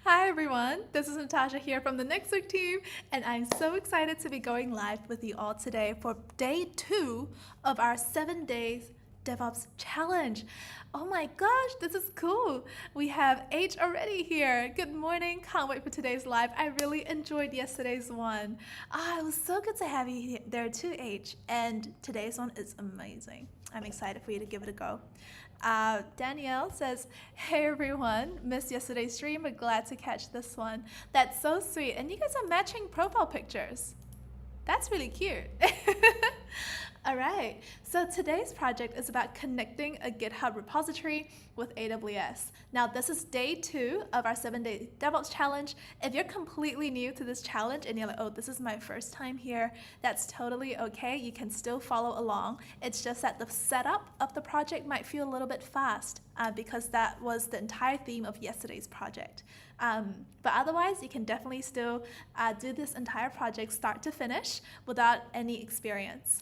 Hi everyone, this is Natasha here from the Next Week team, and I'm so excited to be going live with you all today for day 2 of our 7 days DevOps challenge. Oh my gosh, this is cool. We have H already here. Good morning, can't wait for today's live. I really enjoyed yesterday's one. It was so good to have you there too, H, and today's one is amazing. I'm excited for you to give it a go. Danielle says, hey everyone, missed yesterday's stream, but glad to catch this one. That's so sweet. And you guys are matching profile pictures. That's really cute. All right, so today's project is about connecting a GitHub repository with AWS. Now, this is day 2 of our 7-day DevOps challenge. If you're completely new to this challenge and you're like, oh, this is my first time here, that's totally okay. You can still follow along. It's just that the setup of the project might feel a little bit fast because that was the entire theme of yesterday's project. But otherwise, you can definitely still do this entire project start to finish without any experience.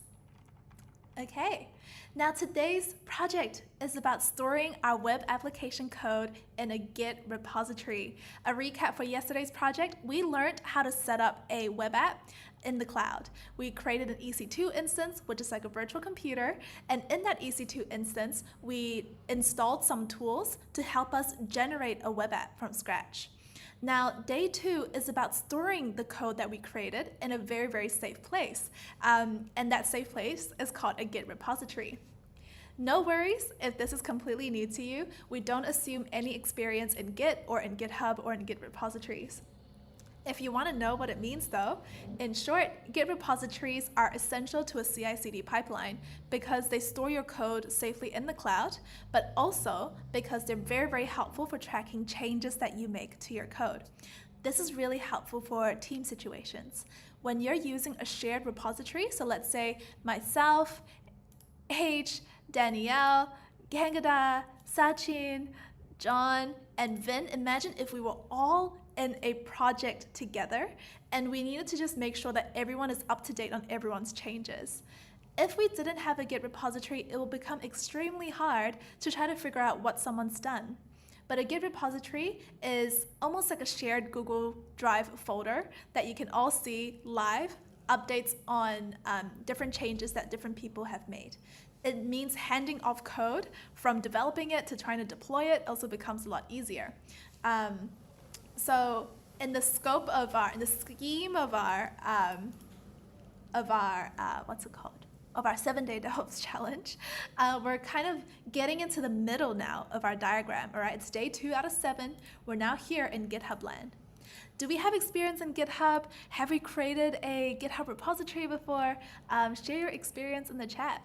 Okay, now today's project is about storing our web application code in a Git repository. A recap for yesterday's project, we learned how to set up a web app in the cloud. We created an EC2 instance, which is like a virtual computer, and in that EC2 instance, we installed some tools to help us generate a web app from scratch. Now, day 2 is about storing the code that we created in a very, very safe place. And that safe place is called a Git repository. No worries if this is completely new to you. We don't assume any experience in Git or in GitHub or in Git repositories. If you want to know what it means though, in short, Git repositories are essential to a CI/CD pipeline because they store your code safely in the cloud, but also because they're very, very helpful for tracking changes that you make to your code. This is really helpful for team situations. When you're using a shared repository, so let's say myself, H, Danielle, Gangada, Sachin, John, and Vin, imagine if we were all in a project together and we needed to just make sure that everyone is up to date on everyone's changes. If we didn't have a Git repository, it will become extremely hard to try to figure out what someone's done. But a Git repository is almost like a shared Google Drive folder that you can all see live updates on different changes that different people have made. It means handing off code from developing it to trying to deploy it also becomes a lot easier. So in the scheme of our what's it called? Of our 7-day DevOps challenge, we're kind of getting into the middle now of our diagram, all right? It's day 2 out of 7. We're now here in GitHub land. Do we have experience in GitHub? Have we created a GitHub repository before? Share your experience in the chat.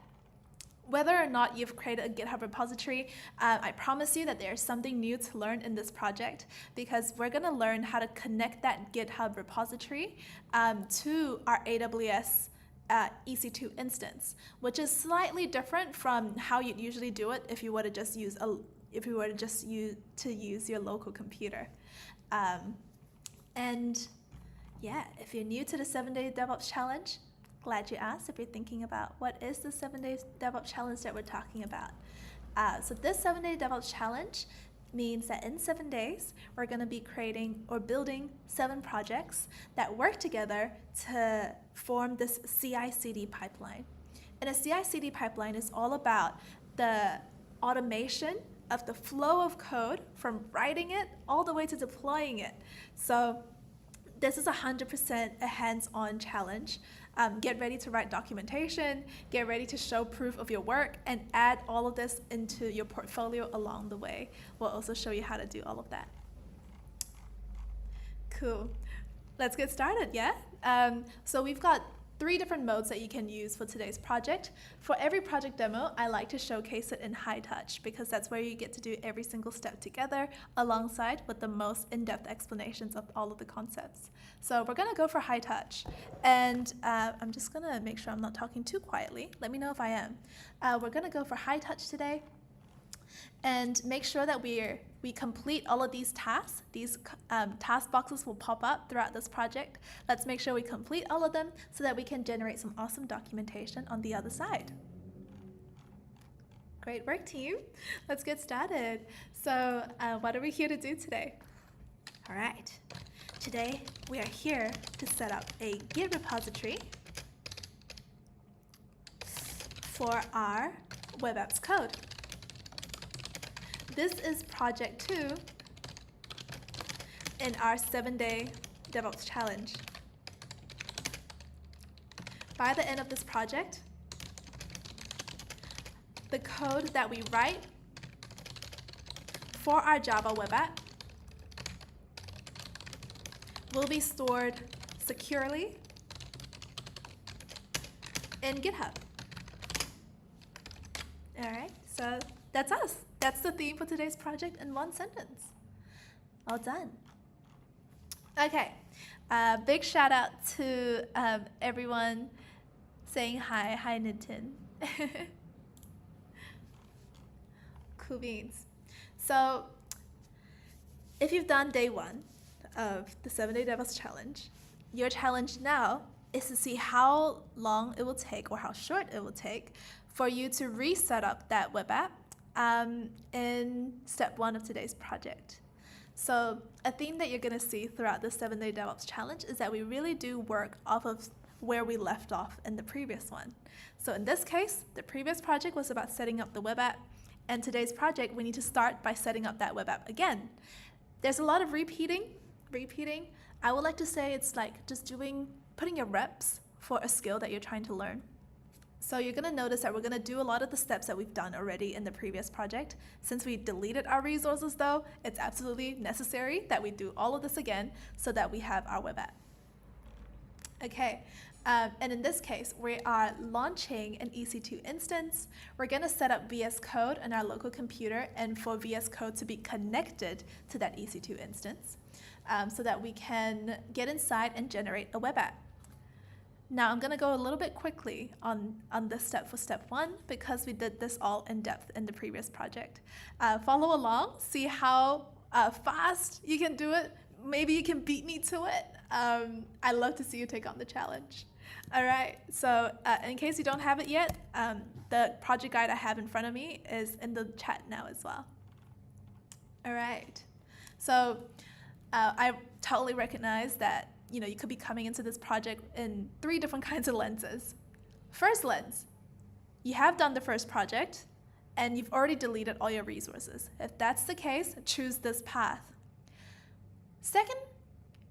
Whether or not you've created a GitHub repository, I promise you that there's something new to learn in this project because we're going to learn how to connect that GitHub repository to our AWS EC2 instance, which is slightly different from how you'd usually do it if you were to just use your local computer. And yeah, if you're new to the 7-day DevOps challenge, glad you asked if you're thinking about what is the 7-day DevOps challenge that we're talking about. So this 7-day DevOps challenge means that in 7 days, we're going to be creating or building 7 projects that work together to form this CI/CD pipeline. And a CI/CD pipeline is all about the automation of the flow of code from writing it all the way to deploying it. So this is 100% a hands-on challenge. Get ready to write documentation, get ready to show proof of your work, and add all of this into your portfolio along the way. We'll also show you how to do all of that. Cool. Let's get started, yeah? So we've got 3 different modes that you can use for today's project. For every project demo, I like to showcase it in high touch because that's where you get to do every single step together alongside with the most in-depth explanations of all of the concepts. So we're gonna go for high touch. And I'm just gonna make sure I'm not talking too quietly. Let me know if I am. We're gonna go for high touch today and make sure that we complete all of these tasks. These task boxes will pop up throughout this project. Let's make sure we complete all of them so that we can generate some awesome documentation on the other side. Great work, team. Let's get started. So what are we here to do today? All right, today we are here to set up a Git repository for our web apps code. This is project 2 in our 7-day DevOps challenge. By the end of this project, the code that we write for our Java web app will be stored securely in GitHub. All right, so that's us. That's the theme for today's project in one sentence. All done. Okay, big shout out to everyone saying hi. Hi, Nitin. Cool beans. So if you've done day 1 of the 7-day DevOps challenge, your challenge now is to see how long it will take or how short it will take for you to reset up that web app in step 1 of today's project. So a theme that you're going to see throughout the 7-day DevOps challenge is that we really do work off of where we left off in the previous one. So in this case, the previous project was about setting up the web app, and today's project, we need to start by setting up that web app again. There's a lot of repeating. I would like to say it's like just putting your reps for a skill that you're trying to learn. So you're going to notice that we're going to do a lot of the steps that we've done already in the previous project. Since we deleted our resources though, it's absolutely necessary that we do all of this again so that we have our web app. Okay, and in this case, we are launching an EC2 instance. We're going to set up VS Code on our local computer and for VS Code to be connected to that EC2 instance so that we can get inside and generate a web app. Now I'm going to go a little bit quickly on this step for step 1 because we did this all in depth in the previous project. Follow along, see how fast you can do it. Maybe you can beat me to it. I'd love to see you take on the challenge. All right, so in case you don't have it yet, the project guide I have in front of me is in the chat now as well. All right, so I totally recognize that you could be coming into this project in 3 different kinds of lenses. First lens, you have done the first project and you've already deleted all your resources. If that's the case, choose this path. Second,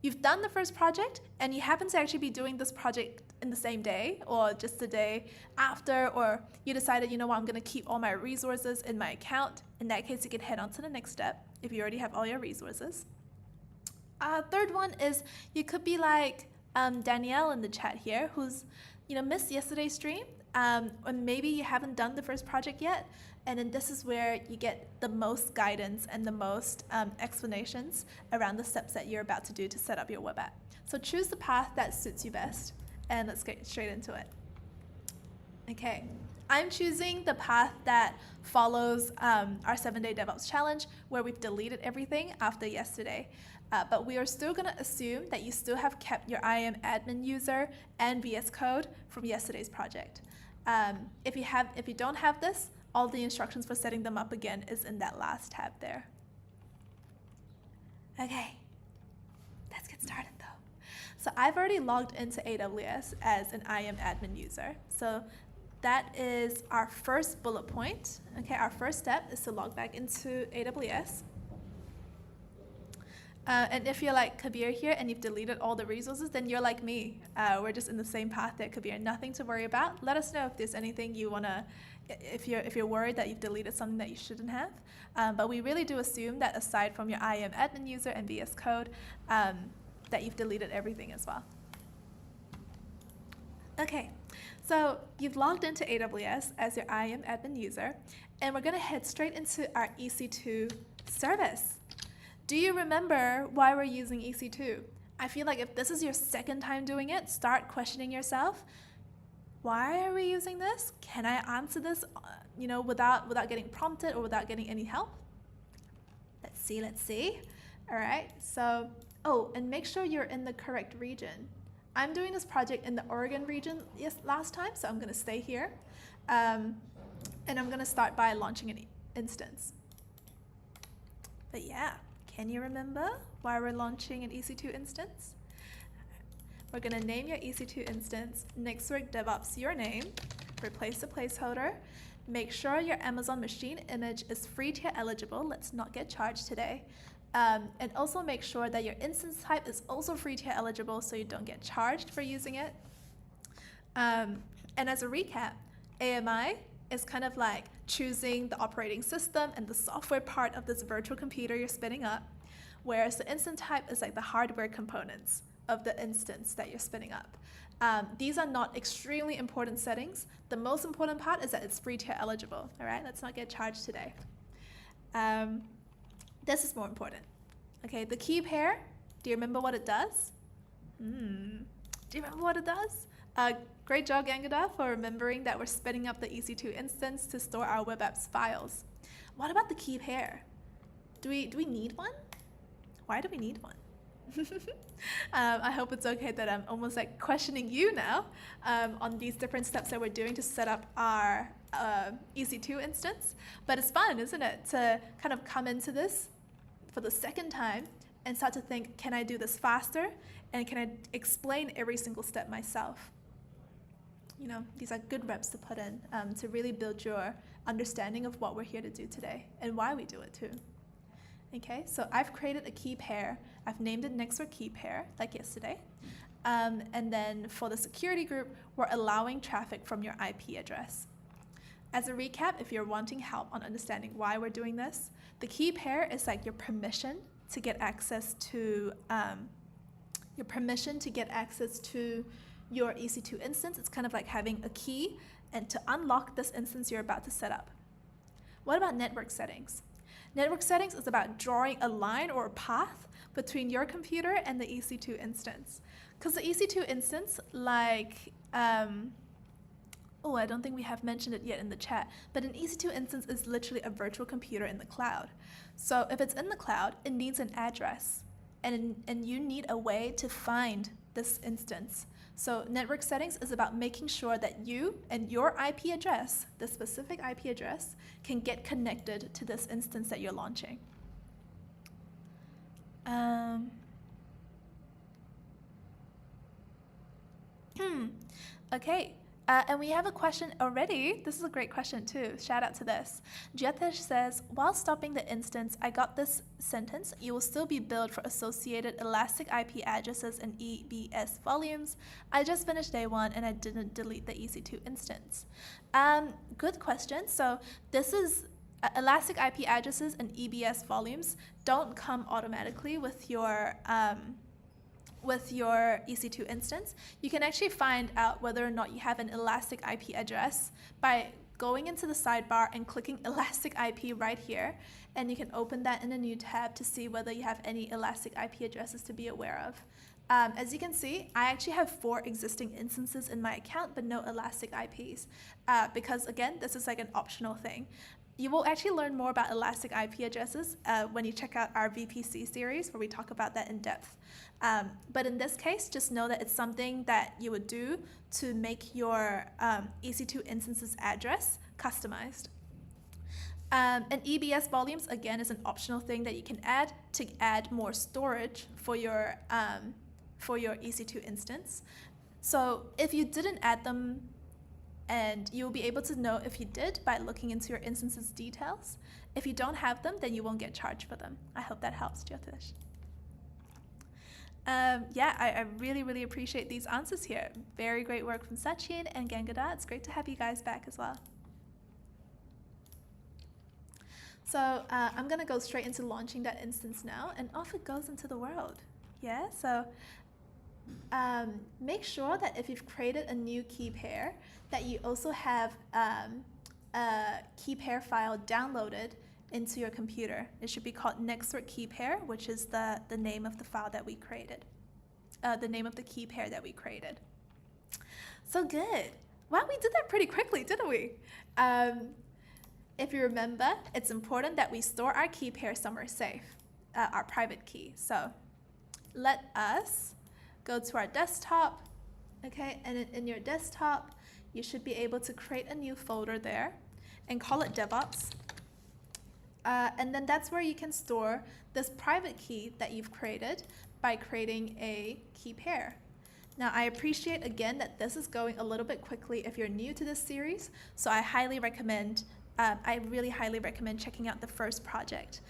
you've done the first project and you happen to actually be doing this project in the same day or just the day after, or you decided, you know what, I'm gonna keep all my resources in my account. In that case, you can head on to the next step if you already have all your resources. Third one is you could be like Danielle in the chat here who's missed yesterday's stream, and maybe you haven't done the first project yet, and then this is where you get the most guidance and the most explanations around the steps that you're about to do to set up your web app. So choose the path that suits you best, and let's get straight into it. Okay, I'm choosing the path that follows our 7-day DevOps challenge where we've deleted everything after yesterday. But we are still going to assume that you still have kept your IAM admin user and VS Code from yesterday's project. If you don't have this, all the instructions for setting them up again is in that last tab there. Okay, let's get started though. So I've already logged into AWS as an IAM admin user. So that is our first bullet point. Okay, our first step is to log back into AWS. And if you're like Kabir here and you've deleted all the resources, then you're like me. We're just in the same path there, Kabir. Nothing to worry about. Let us know if there's anything you wanna, if you're worried that you've deleted something that you shouldn't have. But we really do assume that aside from your IAM admin user and VS Code, that you've deleted everything as well. Okay, so you've logged into AWS as your IAM admin user, and we're gonna head straight into our EC2 service. Do you remember why we're using EC2? I feel like if this is your second time doing it, start questioning yourself. Why are we using this? Can I answer this, without getting prompted or without getting any help? Let's see. All right, so, and make sure you're in the correct region. I'm doing this project in the Oregon region last time, so I'm gonna stay here. And I'm gonna start by launching an instance. But yeah, Can you remember why we're launching an EC2 instance? We're going to name your EC2 instance Nextwork DevOps your name, replace the placeholder, make sure your Amazon machine image is free tier eligible, let's not get charged today, and also make sure that your instance type is also free tier eligible so you don't get charged for using it. And as a recap, AMI is kind of like choosing the operating system and the software part of this virtual computer you're spinning up, whereas the instance type is like the hardware components of the instance that you're spinning up. These are not extremely important settings. The most important part is that it's free tier eligible. All right, let's not get charged today. This is more important. Okay, the key pair, do you remember what it does? Do you remember what it does? Great job, Gangadha, for remembering that we're spinning up the EC2 instance to store our web apps files. What about the key pair? Do we need one? Why do we need one? I hope it's okay that I'm almost like questioning you now on these different steps that we're doing to set up our EC2 instance. But it's fun, isn't it, to kind of come into this for the second time and start to think, can I do this faster? And can I explain every single step myself? You know, these are good reps to put in to really build your understanding of what we're here to do today and why we do it too. Okay, so I've created a key pair. I've named it Nextwork key pair, like yesterday. And then for the security group, we're allowing traffic from your IP address. As a recap, if you're wanting help on understanding why we're doing this, the key pair is like your permission to get access to your EC2 instance. It's kind of like having a key and to unlock this instance you're about to set up. What about network settings? Network settings is about drawing a line or a path between your computer and the EC2 instance. Because the EC2 instance, like, I don't think we have mentioned it yet in the chat, but an EC2 instance is literally a virtual computer in the cloud. So if it's in the cloud, it needs an address, and you need a way to find this instance. So network settings is about making sure that you and your IP address, the specific IP address, can get connected to this instance that you're launching. Okay. And we have a question already. This is a great question too. Shout out to this. Jyotish says, while stopping the instance, I got this sentence. You will still be billed for associated elastic IP addresses and EBS volumes. I just finished day one and I didn't delete the EC2 instance. Good question. So this is elastic IP addresses and EBS volumes don't come automatically with your EC2 instance. You can actually find out whether or not you have an elastic IP address by going into the sidebar and clicking elastic IP right here, and you can open that in a new tab to see whether you have any elastic IP addresses to be aware of. As you can see, I actually have 4 existing instances in my account but no elastic IPs because again, this is like an optional thing. You will actually learn more about elastic IP addresses when you check out our VPC series where we talk about that in depth. But in this case, just know that it's something that you would do to make your EC2 instance's address customized. And EBS volumes, again, is an optional thing that you can add to add more storage for your EC2 instance. So if you didn't add them, and you'll be able to know if you did by looking into your instance's details. If you don't have them, then you won't get charged for them. I hope that helps, Jyotish. I really, really appreciate these answers here. Very great work from Sachin and Gangadha. It's great to have you guys back as well. So I'm going to go straight into launching that instance now, and off it goes into the world. Yeah, so make sure that if you've created a new key pair, that you also have a key pair file downloaded into your computer. It should be called Nextwork key pair, which is the name of the file that we created, the name of the key pair that we created. So good. Wow, we did that pretty quickly, didn't we? If you remember, it's important that we store our key pair somewhere safe, our private key. So let us go to our desktop, okay? And in your desktop, you should be able to create a new folder there and call it DevOps. And then that's where you can store this private key that you've created by creating a key pair. Now, I appreciate again that this is going a little bit quickly if you're new to this series, so I really highly recommend checking out the first project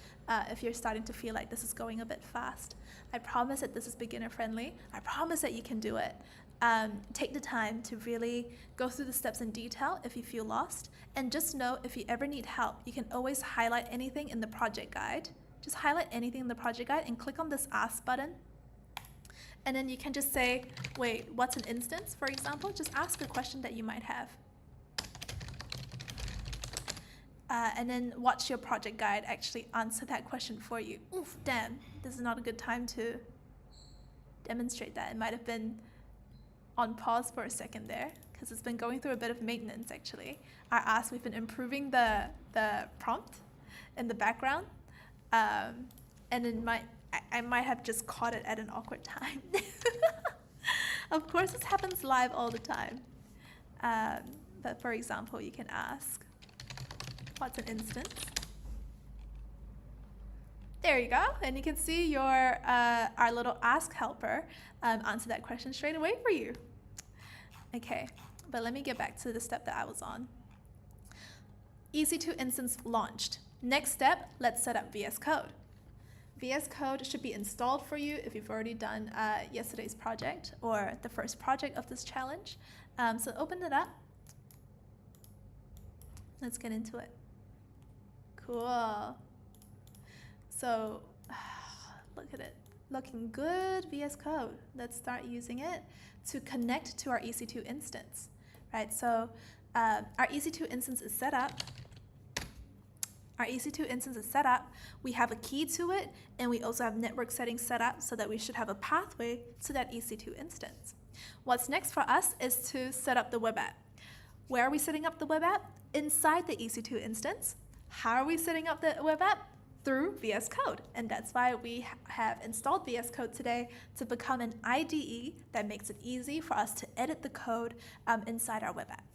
if you're starting to feel like this is going a bit fast. I promise that this is beginner friendly. I promise that you can do it. Take the time to really go through the steps in detail if you feel lost, and just know if you ever need help, you can always highlight anything in the project guide. Just highlight anything in the project guide and click on this Ask button. And then you can just say, wait, what's an instance, for example? Just ask a question that you might have. And then watch your project guide actually answer that question for you. Oof, damn, this is not a good time to demonstrate that. It might have been on pause for a second there, because it's been going through a bit of maintenance actually. We've been improving the prompt in the background, and I might have just caught it at an awkward time. Of course, this happens live all the time. But for example, you can ask, what's an instance? There you go, and you can see our little ask helper answer that question straight away for you. Okay, but let me get back to the step that I was on. EC2 instance launched. Next step, let's set up VS Code. VS Code should be installed for you if you've already done yesterday's project or the first project of this challenge. So open it up. Let's get into it. Cool. So look at it, looking good, VS Code. Let's start using it to connect to our EC2 instance, right? So our EC2 instance is set up. Our EC2 instance is set up. We have a key to it, and we also have network settings set up so that we should have a pathway to that EC2 instance. What's next for us is to set up the web app. Where are we setting up the web app? Inside the EC2 instance. How are we setting up the web app? Through VS Code, and that's why we have installed VS Code today to become an IDE that makes it easy for us to edit the code inside our web app.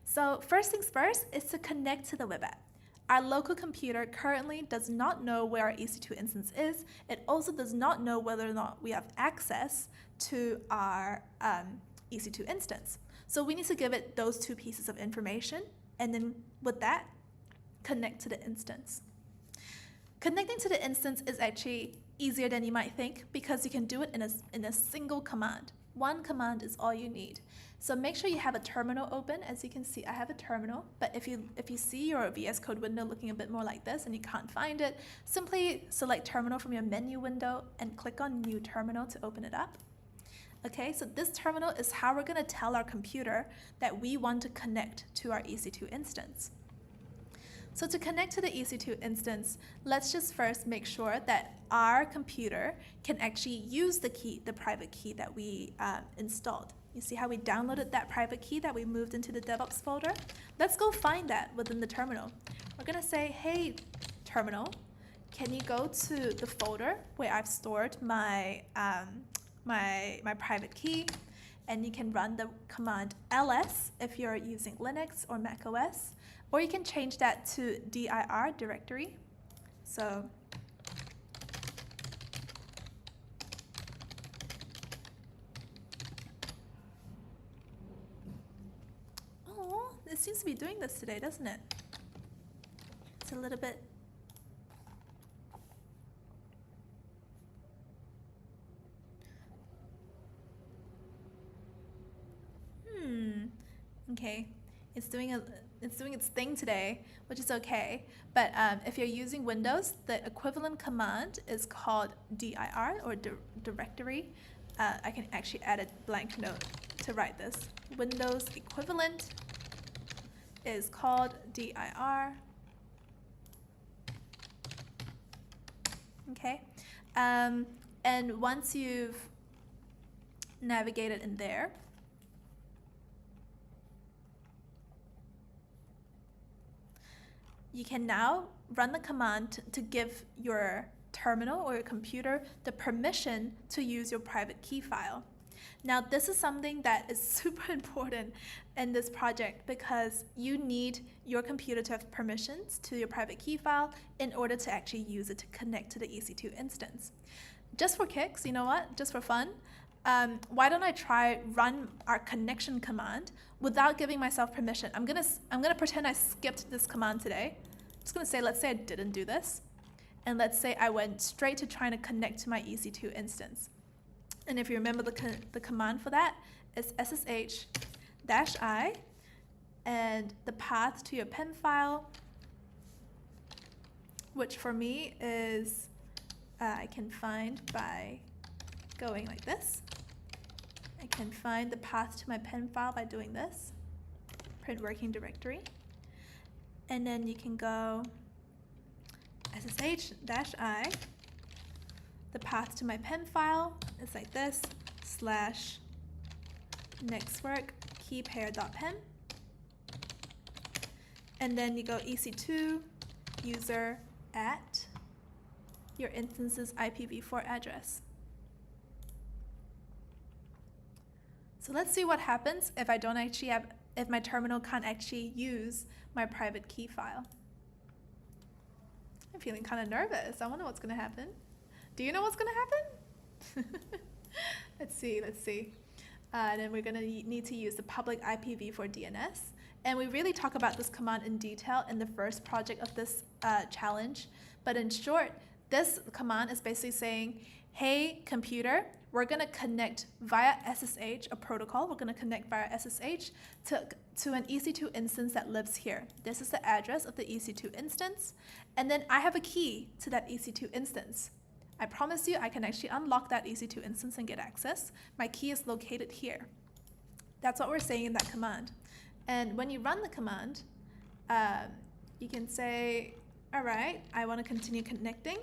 So first things first is to connect to the web app. Our local computer currently does not know where our EC2 instance is. It also does not know whether or not we have access to our EC2 instance. So we need to give it those two pieces of information, and then with that, connect to the instance. Connecting to the instance is actually easier than you might think, because you can do it in a single command. One command is all you need. So make sure you have a terminal open. As you can see, I have a terminal, but if you see your VS Code window looking a bit more like this and you can't find it, simply select terminal from your menu window and click on new terminal to open it up. Okay, so this terminal is how we're gonna tell our computer that we want to connect to our EC2 instance. So to connect to the EC2 instance, let's just first make sure that our computer can actually use the private key that we installed. You see how we downloaded that private key that we moved into the DevOps folder? Let's go find that within the terminal. We're gonna say, hey, terminal, can you go to the folder where I've stored my private key? And you can run the command ls if you're using Linux or Mac OS. Or you can change that to dir directory. So it seems to be doing this today, doesn't it? It's a little bit. Okay, it's doing its thing today, which is okay. But if you're using Windows, the equivalent command is called dir or directory. I can actually add a blank note to write this. Windows equivalent is called dir. Okay, and once you've navigated in there, you can now run the command to give your terminal or your computer the permission to use your private key file. Now, this is something that is super important in this project because you need your computer to have permissions to your private key file in order to actually use it to connect to the EC2 instance. Just for kicks, you know what? Just for fun, why don't I try run our connection command without giving myself permission? I'm gonna pretend I skipped this command today. I'm just gonna say, let's say I didn't do this, and let's say I went straight to trying to connect to my EC2 instance. And if you remember the command for that is ssh-i, and the path to your pen file, which for me is I can find by going like this. I can find the path to my pen file by doing this, print working directory. And then you can go ssh-i, the path to my pen file is like this, /nextwork keypair.pen. And then you go ec2 user at your instance's IPv4 address. So let's see what happens if I don't actually have, if my terminal can't actually use my private key file. I'm feeling kind of nervous. I wonder what's going to happen. Do you know what's going to happen? Let's see. Then we're going to need to use the public IPv4 DNS. And we really talk about this command in detail in the first project of this challenge. But in short, this command is basically saying, hey, computer, we're going to connect via SSH, a protocol. We're going to connect via SSH to an EC2 instance that lives here. This is the address of the EC2 instance. And then I have a key to that EC2 instance. I promise you I can actually unlock that EC2 instance and get access. My key is located here. That's what we're saying in that command. And when you run the command, you can say, all right, I want to continue connecting.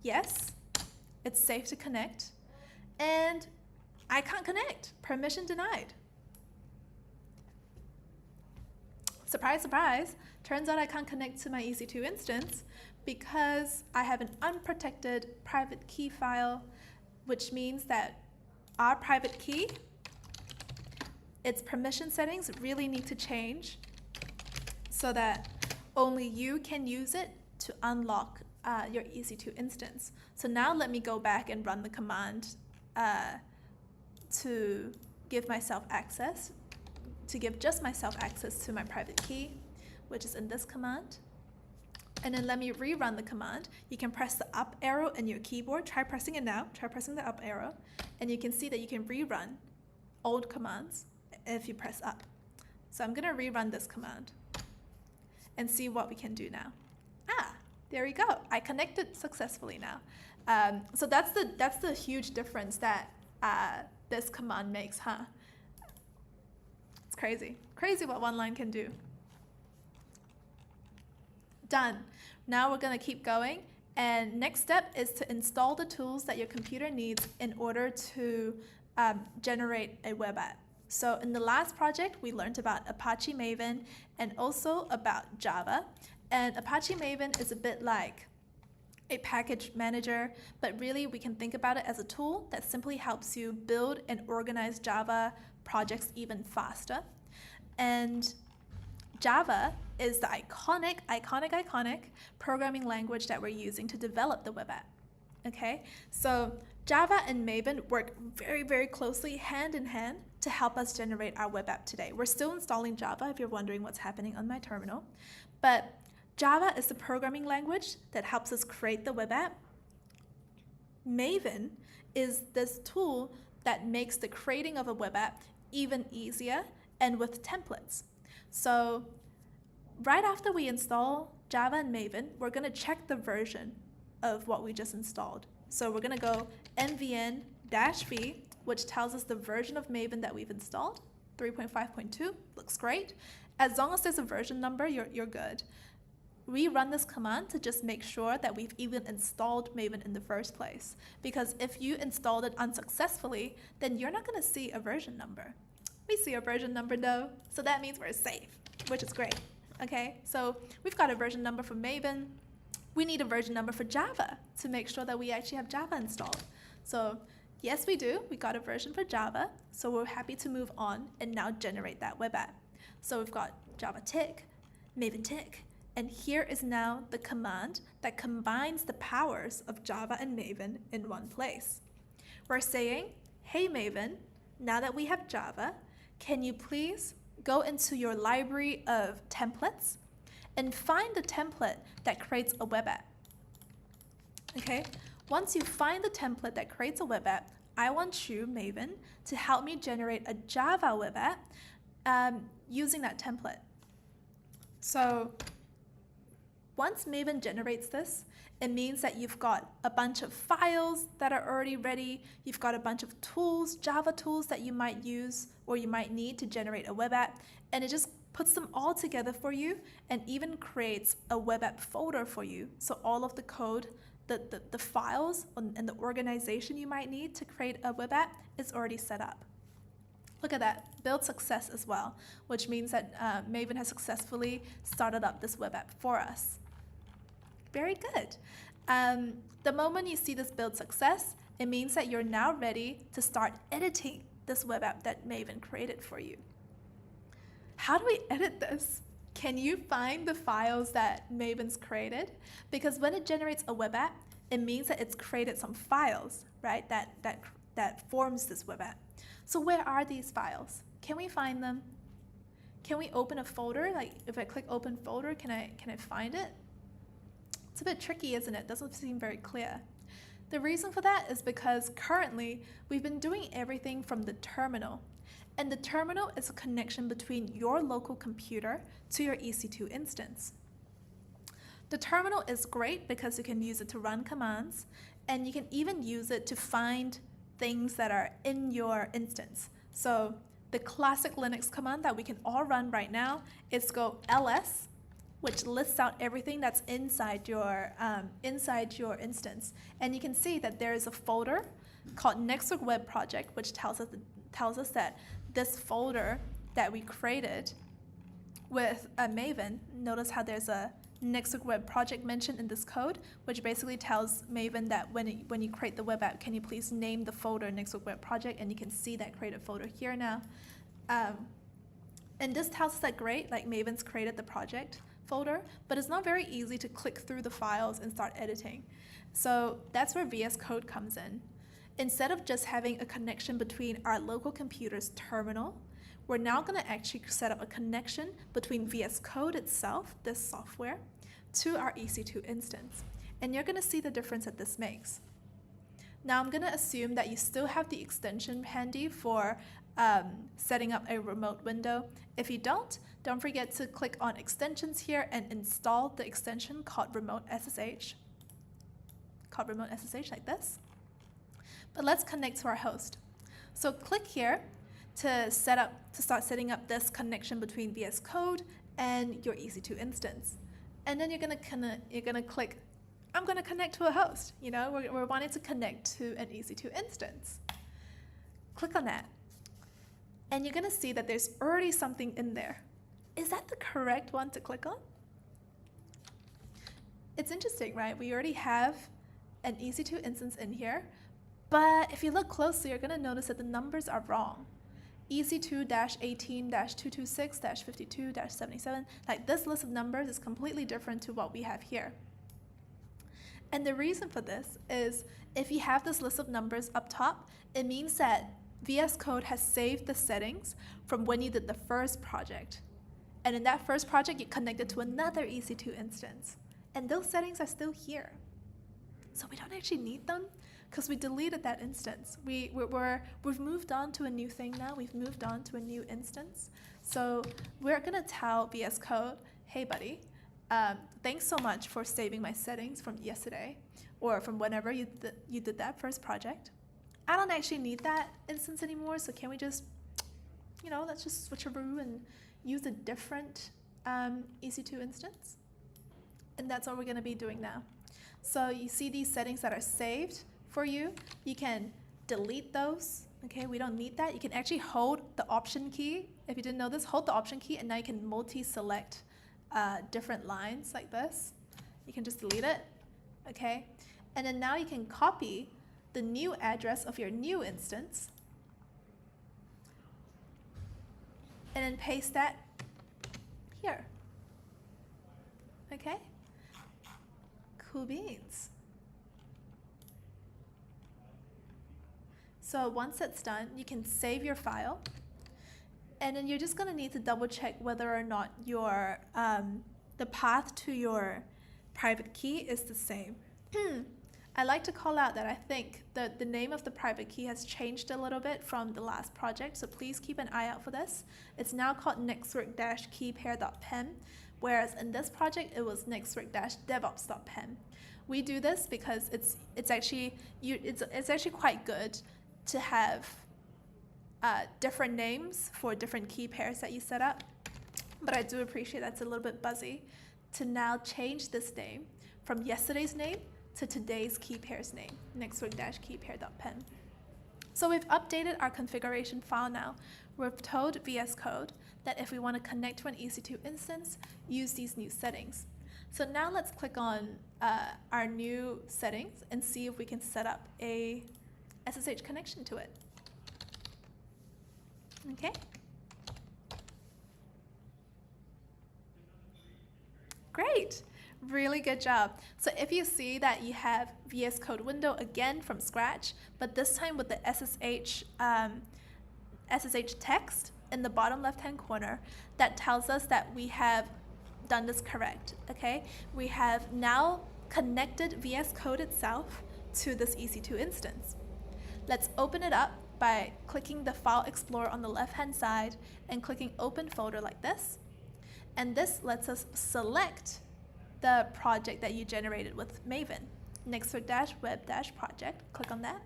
Yes, it's safe to connect. And I can't connect. Permission denied. Surprise, surprise. Turns out I can't connect to my EC2 instance because I have an unprotected private key file, which means that our private key, its permission settings really need to change so that only you can use it to unlock your EC2 instance. So now let me go back and run the command to give myself access, to give just myself access to my private key, which is in this command. And then let me rerun the command. You can press the up arrow in your keyboard. Try pressing it now. Try pressing the up arrow. And you can see that you can rerun old commands if you press up. So I'm going to rerun this command and see what we can do now. There we go. I connected successfully now. So that's the huge difference that this command makes, huh? It's crazy. Crazy what one line can do. Done. Now we're going to keep going. And next step is to install the tools that your computer needs in order to generate a web app. So in the last project, we learned about Apache Maven and also about Java. And Apache Maven is a bit like a package manager, but really we can think about it as a tool that simply helps you build and organize Java projects even faster. And Java is the iconic programming language that we're using to develop the web app. Okay, so Java and Maven work very, very closely hand in hand to help us generate our web app today. We're still installing Java if you're wondering what's happening on my terminal, but Java is the programming language that helps us create the web app. Maven is this tool that makes the creating of a web app even easier and with templates. So right after we install Java and Maven, we're going to check the version of what we just installed. So we're going to go nvn-v, which tells us the version of Maven that we've installed. 3.5.2 looks great. As long as there's a version number, you're good. We run this command to just make sure that we've even installed Maven in the first place. Because if you installed it unsuccessfully, then you're not going to see a version number. We see a version number though, so that means we're safe, which is great. Okay, so we've got a version number for Maven. We need a version number for Java to make sure that we actually have Java installed. So Yes, we do. We got a version for Java, so we're happy to move on and now generate that web app. So we've got Java tick, Maven tick, and here is now the command that combines the powers of Java and Maven in one place. We're saying, hey Maven, now that we have Java, can you please go into your library of templates and find the template that creates a web app. Okay, once you find the template that creates a web app, I want you, Maven, to help me generate a Java web app using that template. So once Maven generates this, it means that you've got a bunch of files that are already ready. You've got a bunch of tools, Java tools that you might use or you might need to generate a web app. And it just puts them all together for you and even creates a web app folder for you. So all of the code, the files and the organization you might need to create a web app is already set up. Look at that, build success as well, which means that Maven has successfully started up this web app for us. Very good. The moment you see this build success, it means that you're now ready to start editing this web app that Maven created for you. How do we edit this? Can you find the files that Maven's created? Because when it generates a web app, it means that it's created some files, right? That forms this web app. So where are these files? Can we find them? Can we open a folder? Like if I click open folder, can I find it? It's a bit tricky, isn't it? Doesn't seem very clear. The reason for that is because currently we've been doing everything from the terminal. And the terminal is a connection between your local computer to your EC2 instance. The terminal is great because you can use it to run commands, and you can even use it to find things that are in your instance. So the classic Linux command that we can all run right now is go ls, which lists out everything that's inside your instance. And you can see that there is a folder called Network Web Project, which tells us that this folder that we created with Maven, notice how there's a Network Web Project mentioned in this code, which basically tells Maven that when you create the web app, can you please name the folder Network Web Project, and you can see that created folder here now. And this tells us that great, like Maven's created the project folder, but it's not very easy to click through the files and start editing. So that's where VS Code comes in. Instead of just having a connection between our local computer's terminal, we're now going to actually set up a connection between VS Code itself, this software, to our EC2 instance. And you're going to see the difference that this makes. Now I'm going to assume that you still have the extension handy for setting up a remote window. If you don't forget to click on extensions here and install the extension called remote SSH. Like this. But let's connect to our host. So click here to start setting up this connection between VS Code and your EC2 instance. And then you're gonna click, I'm gonna connect to a host. You know, we're wanting to connect to an EC2 instance. Click on that. And you're gonna see that there's already something in there. Is that the correct one to click on? It's interesting, right? We already have an EC2 instance in here, but if you look closely, you're gonna notice that the numbers are wrong. EC2-18-226-52-77, like this list of numbers is completely different to what we have here. And the reason for this is if you have this list of numbers up top, it means that VS Code has saved the settings from when you did the first project. And in that first project, you connected to another EC2 instance. And those settings are still here. So we don't actually need them because we deleted that instance. We've moved on to a new thing now. We've moved on to a new instance. So we're going to tell VS Code, hey, buddy, thanks so much for saving my settings from yesterday or from whenever you did that first project. I don't actually need that instance anymore, so can we just, let's just switcheroo and use a different EC2 instance? And that's what we're going to be doing now. So you see these settings that are saved for you. You can delete those. Okay, we don't need that. You can actually hold the Option key. If you didn't know this, hold the Option key, and now you can multi-select different lines like this. You can just delete it. Okay, and then now you can copy the new address of your new instance, and then paste that here. Okay? Cool beans. So once that's done, you can save your file, and then you're just going to need to double check whether or not your the path to your private key is the same. I like to call out that I think that the name of the private key has changed a little bit from the last project, so please keep an eye out for this. It's now called nextwork-keypair.pem, whereas in this project it was nextwork-devops.pem. We do this because it's actually quite good to have different names for different key pairs that you set up, but I do appreciate that's a little bit buzzy to now change this name from yesterday's name to today's key pair's name, nextwork-keypair.pem. So we've updated our configuration file now. We've told VS Code that if we want to connect to an EC2 instance, use these new settings. So now let's click on our new settings and see if we can set up a SSH connection to it. Okay. Great. Really good job. So if you see that you have VS Code window again from scratch, but this time with the SSH text in the bottom left-hand corner, that tells us that we have done this correct, okay? We have now connected VS Code itself to this EC2 instance. Let's open it up by clicking the File Explorer on the left-hand side and clicking Open Folder like this. And this lets us select the project that you generated with Maven, nextwork-web-project. Click on that.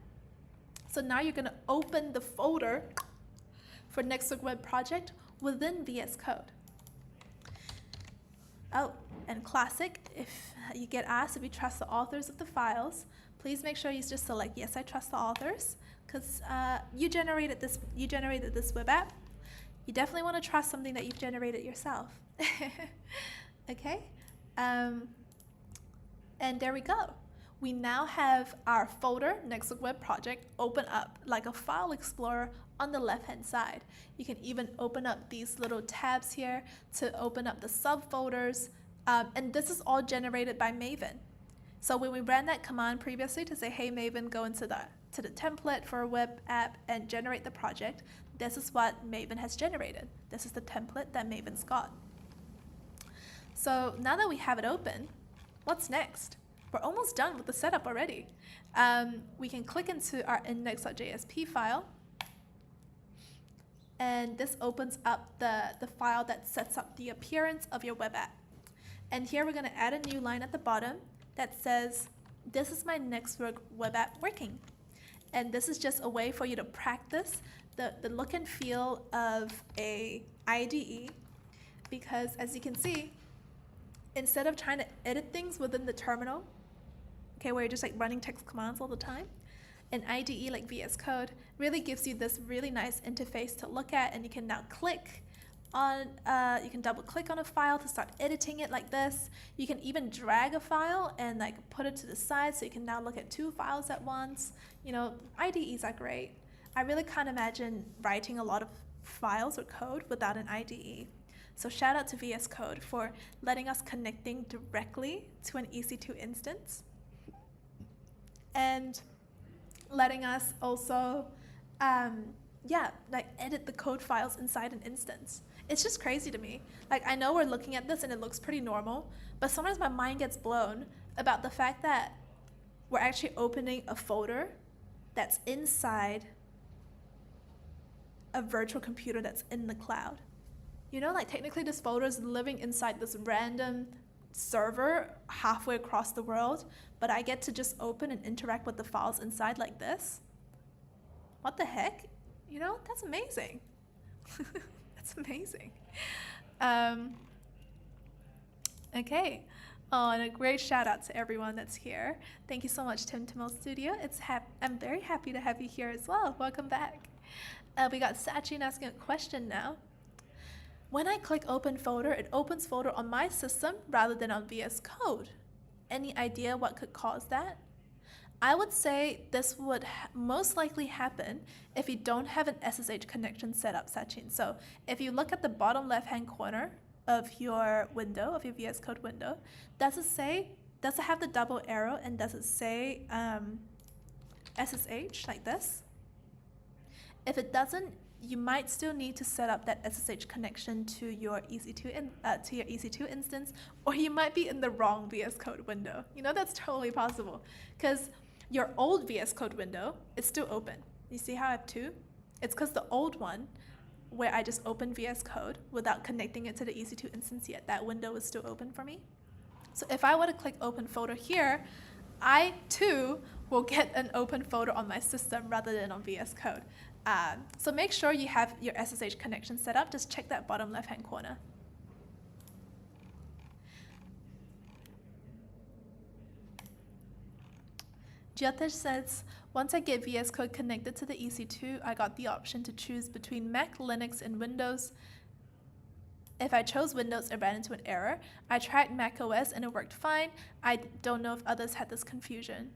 So now you're going to open the folder for Nextwork Web Project within VS Code. Oh, and classic, if you get asked if you trust the authors of the files, please make sure you just select yes, I trust the authors, because you generated this web app. You definitely want to trust something that you've generated yourself. Okay, and there we go. We now have our folder, Nextwork Web Project, open up like a file explorer on the left-hand side. You can even open up these little tabs here to open up the subfolders, and this is all generated by Maven. So when we ran that command previously to say, hey Maven, go into the template for a web app and generate the project, this is what Maven has generated. This is the template that Maven's got. So now that we have it open, what's next? We're almost done with the setup already. We can click into our index.jsp file, and this opens up the file that sets up the appearance of your web app. And here we're going to add a new line at the bottom that says, this is my Nextwork web app working. And this is just a way for you to practice the look and feel of a IDE, because as you can see, instead of trying to edit things within the terminal, okay, where you're just like running text commands all the time, an IDE like VS Code really gives you this really nice interface to look at, and you can now click on, you can double click on a file to start editing it like this. You can even drag a file and like put it to the side so you can now look at two files at once. You know, IDEs are great. I really can't imagine writing a lot of files or code without an IDE. So shout out to VS Code for letting us connecting directly to an EC2 instance and letting us also, like edit the code files inside an instance. It's just crazy to me. Like, I know we're looking at this and it looks pretty normal, but sometimes my mind gets blown about the fact that we're actually opening a folder that's inside a virtual computer that's in the cloud. You know, like technically this folder is living inside this random server halfway across the world, but I get to just open and interact with the files inside like this. What the heck? You know, that's amazing. That's amazing. Okay. Oh, and a great shout out to everyone that's here. Thank you so much, Tim Timel Studio. I'm very happy to have you here as well. Welcome back. We got Sachin asking a question now. When I click open folder, it opens folder on my system rather than on VS Code. Any idea what could cause that? I would say this would most likely happen if you don't have an SSH connection set up, Sachin. So if you look at the bottom left-hand corner of your window, of your VS Code window, does it have the double arrow, and does it say SSH like this? If it doesn't, you might still need to set up that SSH connection to your EC2 instance, or you might be in the wrong VS Code window. You know, that's totally possible, because your old VS Code window is still open. You see how I have two? It's because the old one, where I just opened VS Code without connecting it to the EC2 instance yet, that window is still open for me. So if I were to click open folder here, I too will get an open folder on my system rather than on VS Code. So make sure you have your SSH connection set up. Just check that bottom left-hand corner. Jyotish says, once I get VS Code connected to the EC2, I got the option to choose between Mac, Linux, and Windows. If I chose Windows, it ran into an error. I tried Mac OS and it worked fine. I don't know if others had this confusion.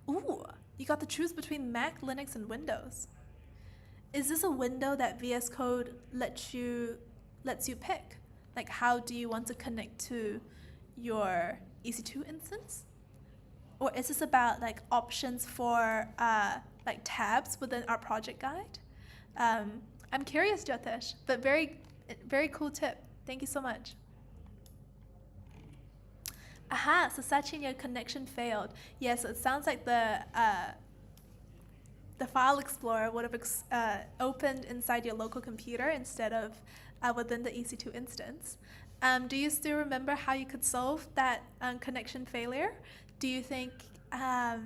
Ooh, you got to choose between Mac, Linux, and Windows. Is this a window that VS Code lets you pick? Like, how do you want to connect to your EC2 instance? Or is this about like options for like tabs within our project guide? I'm curious, Jyotish, but very, very cool tip. Thank you so much. Aha, so Sachin, your connection failed. Yes, it sounds like the file explorer would have opened inside your local computer instead of within the EC2 instance. Do you still remember how you could solve that connection failure? Do you think, I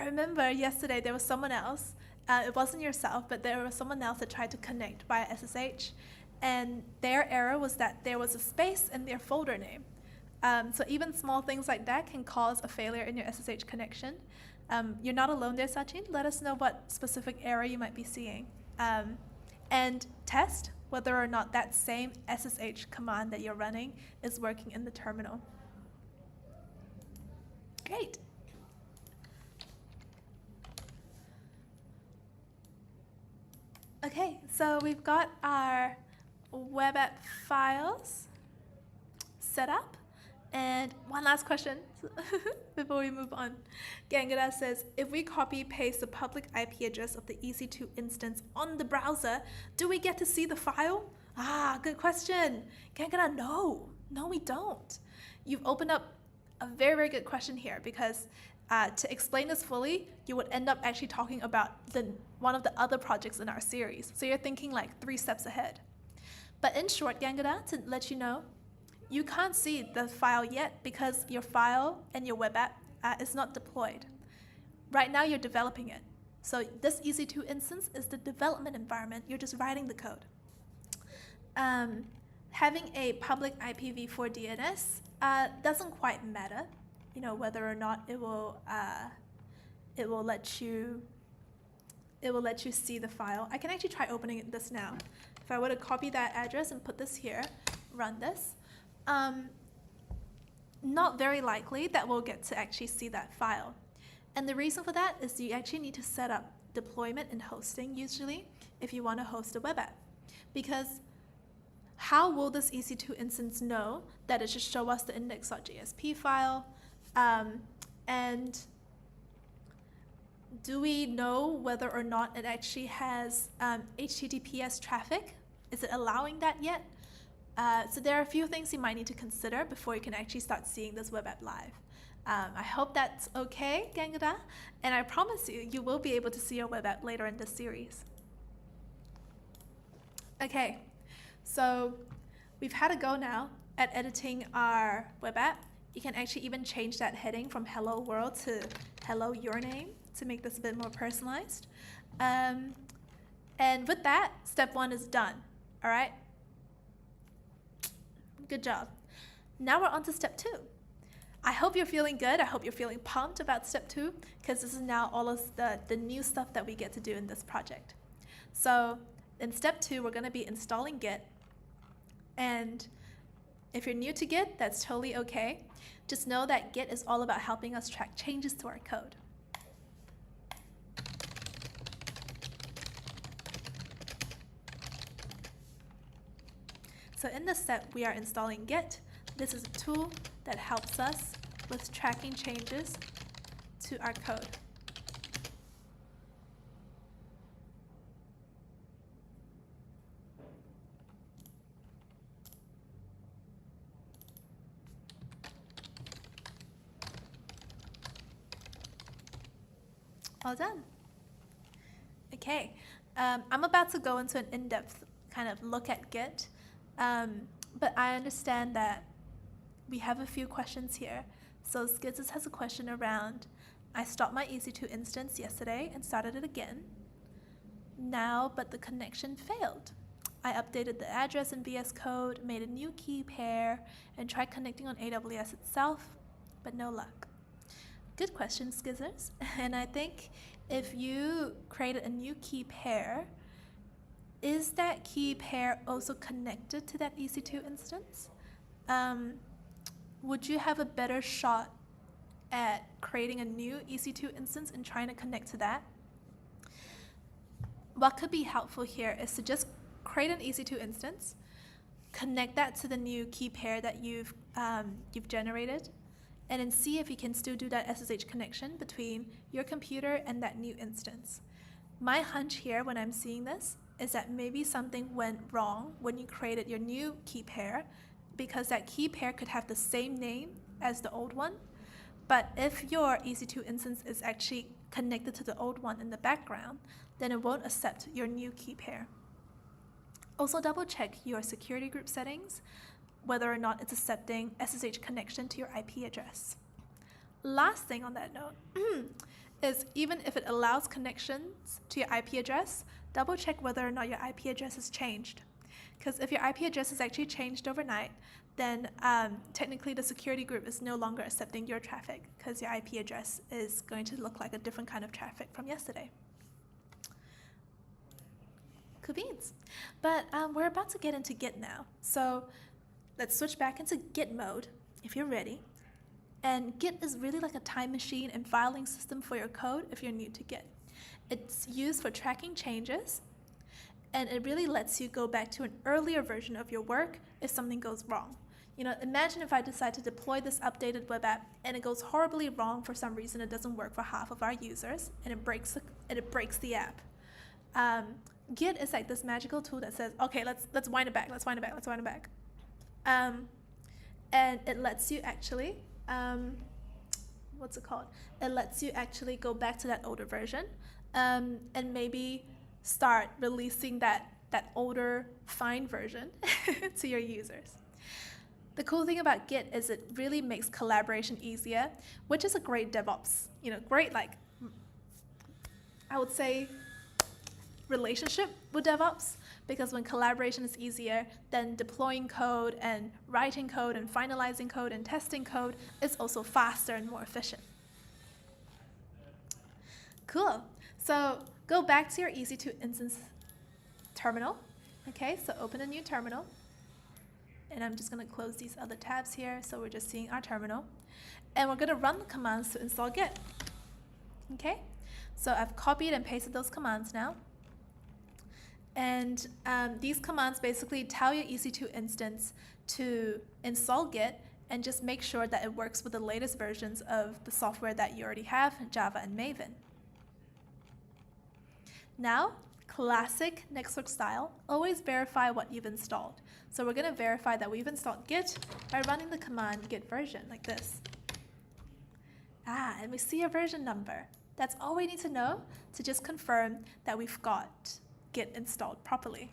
remember yesterday there was someone else, it wasn't yourself, but there was someone else that tried to connect via SSH, and their error was that there was a space in their folder name. So even small things like that can cause a failure in your SSH connection. You're not alone there, Sachin. Let us know what specific error you might be seeing. And test whether or not that same SSH command that you're running is working in the terminal. Great. Okay, so we've got our web app files set up. And one last question before we move on. Gangada says, if we copy paste the public IP address of the EC2 instance on the browser, do we get to see the file? Ah, good question. Gangada, no, we don't. You've opened up a very, very good question here, because to explain this fully, you would end up actually talking about one of the other projects in our series. So you're thinking like 3 steps ahead. But in short, Gangada, to let you know, you can't see the file yet because your file and your web app is not deployed. Right now you're developing it. So this EC2 instance is the development environment. You're just writing the code. Having a public IPv4 DNS doesn't quite matter, you know, whether or not it will let you see the file. I can actually try opening this now. If I were to copy that address and put this here, run this, not very likely that we'll get to actually see that file. And the reason for that is you actually need to set up deployment and hosting usually if you want to host a web app. Because how will this EC2 instance know that it should show us the index.jsp file? And do we know whether or not it actually has HTTPS traffic? Is it allowing that yet? So there are a few things you might need to consider before you can actually start seeing this web app live. I hope that's okay, Gangada, and I promise you, you will be able to see your web app later in this series. Okay, so we've had a go now at editing our web app. You can actually even change that heading from hello world to hello your name to make this a bit more personalized. And with that, step 1 is done, all right? Good job. Now we're on to step 2. I hope you're feeling good. I hope you're feeling pumped about step 2, because this is now all of the new stuff that we get to do in this project. So in step 2, we're going to be installing Git. And If you're new to Git, that's totally okay. Just know that Git is all about helping us track changes to our code. So in this step, we are installing Git. This is a tool that helps us with tracking changes to our code. All done. Okay, I'm about to go into an in-depth kind of look at Git, but I understand that we have a few questions here. So Skizzes has a question around, I stopped my EC2 instance yesterday and started it again. Now, but the connection failed. I updated the address in VS Code, made a new key pair, and tried connecting on AWS itself, but no luck. Good question, Skizzers. And I think if you created a new key pair, is that key pair also connected to that EC2 instance? Would you have a better shot at creating a new EC2 instance and trying to connect to that? What could be helpful here is to just create an EC2 instance, connect that to the new key pair that you've generated, and then see if you can still do that SSH connection between your computer and that new instance. My hunch here when I'm seeing this is that maybe something went wrong when you created your new key pair, because that key pair could have the same name as the old one. But if your EC2 instance is actually connected to the old one in the background, then it won't accept your new key pair. Also double check your security group settings, whether or not it's accepting SSH connection to your IP address. Last thing on that note is even if it allows connections to your IP address, double check whether or not your IP address has changed. Because if your IP address is actually changed overnight, then technically the security group is no longer accepting your traffic because your IP address is going to look like a different kind of traffic from yesterday. Cool beans. But we're about to get into Git now. So let's switch back into Git mode if you're ready. And Git is really like a time machine and filing system for your code if you're new to Git. It's used for tracking changes, and it really lets you go back to an earlier version of your work if something goes wrong. You know, imagine if I decide to deploy this updated web app and it goes horribly wrong for some reason. It doesn't work for half of our users, and it breaks the app. Git is like this magical tool that says, okay, let's wind it back, let's wind it back, let's wind it back. And it lets you actually, what's it called? It lets you actually go back to that older version, and maybe start releasing that older fine version to your users. The cool thing about Git is it really makes collaboration easier, which is a great DevOps, great, like, I would say, relationship with DevOps, because when collaboration is easier, then deploying code and writing code and finalizing code and testing code is also faster and more efficient. Cool. So go back to your EC2 instance terminal. Okay, so open a new terminal. And I'm just going to close these other tabs here, so we're just seeing our terminal. And we're going to run the commands to install Git. Okay, so I've copied and pasted those commands now. And these commands basically tell your EC2 instance to install Git and just make sure that it works with the latest versions of the software that you already have, Java and Maven. Now, classic Network style, always verify what you've installed. So we're going to verify that we've installed Git by running the command git version like this. And we see a version number. That's all we need to know to just confirm that we've got Git installed properly.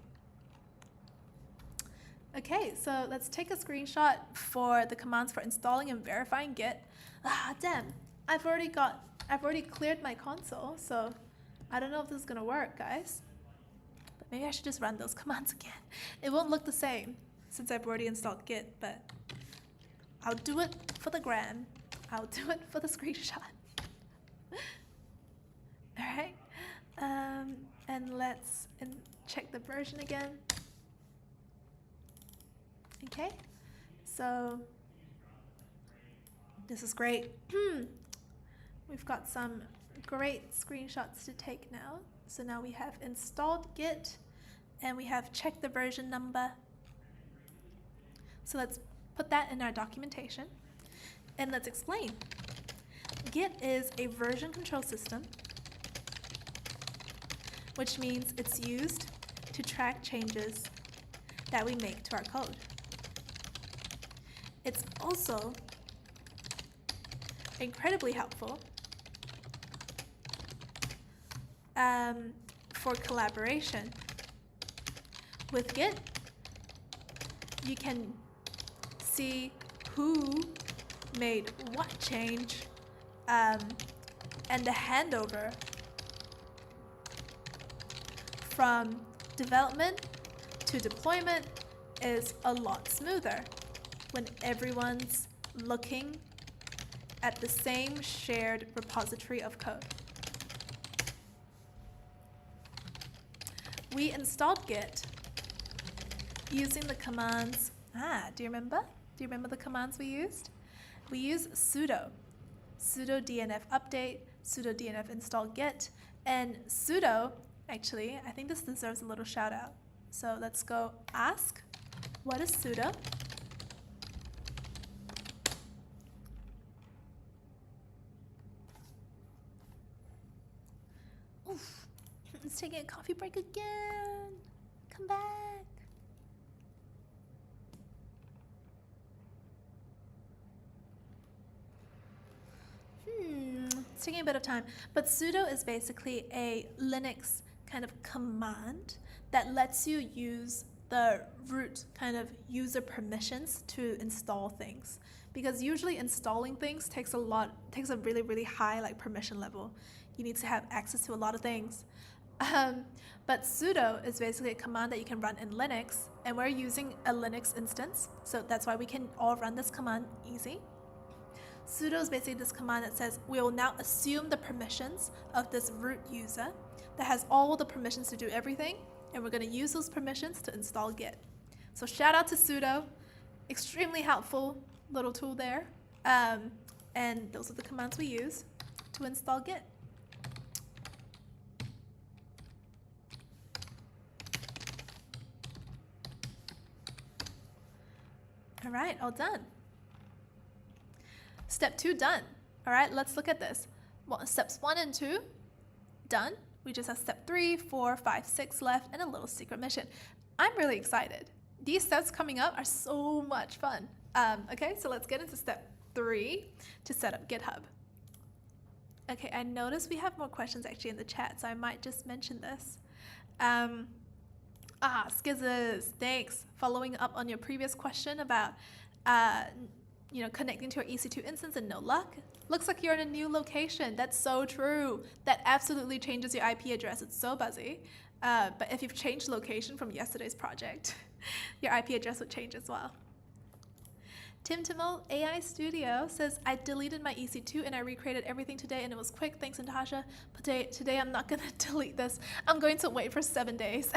Okay, so let's take a screenshot for the commands for installing and verifying Git. Damn, I've already cleared my console, so I don't know if this is gonna work, guys. But maybe I should just run those commands again. It won't look the same since I've already installed Git, but I'll do it for the gram. I'll do it for the screenshot. All right, and let's check the version again. Okay, So this is great. We've got some great screenshots to take now. So now we have installed Git and we have checked the version number. So let's put that in our documentation and let's explain. Git is a version control system, which means it's used to track changes that we make to our code. It's also incredibly helpful for collaboration. With Git, you can see who made what change, and the handover from development to deployment is a lot smoother when everyone's looking at the same shared repository of code. We installed Git using the commands. Do you remember? Do you remember the commands we used? We used sudo dnf update, sudo dnf install git, and sudo, actually, I think this deserves a little shout out. So let's go ask, what is sudo? Oof, it's taking a coffee break again. Come back. It's taking a bit of time, but sudo is basically a Linux kind of command that lets you use the root kind of user permissions to install things, because usually installing things takes a really, really high like permission level. You need to have access to a lot of things. But sudo is basically a command that you can run in Linux, and we're using a Linux instance, so that's why we can all run this command easy. Sudo is basically this command that says we will now assume the permissions of this root user that has all the permissions to do everything, and we're going to use those permissions to install Git. So shout out to sudo, extremely helpful little tool there, and those are the commands we use to install Git. All right, all done. Step 2 done. All right, let's look at this. Well, steps 1 and 2 done. We just have step 3, 4, 5, 6 left, and a little secret mission. I'm really excited. These steps coming up are so much fun. Okay, so let's get into step 3 to set up GitHub. Okay, I noticed we have more questions actually in the chat, so I might just mention this. Skizzes, thanks. Following up on your previous question about connecting to your EC2 instance and no luck. Looks like you're in a new location. That's so true. That absolutely changes your IP address. It's so buzzy. But if you've changed location from yesterday's project, your IP address would change as well. Tim Timol AI Studio says, I deleted my EC2 and I recreated everything today and it was quick. Thanks, Natasha. But today I'm not going to delete this. I'm going to wait for 7 days.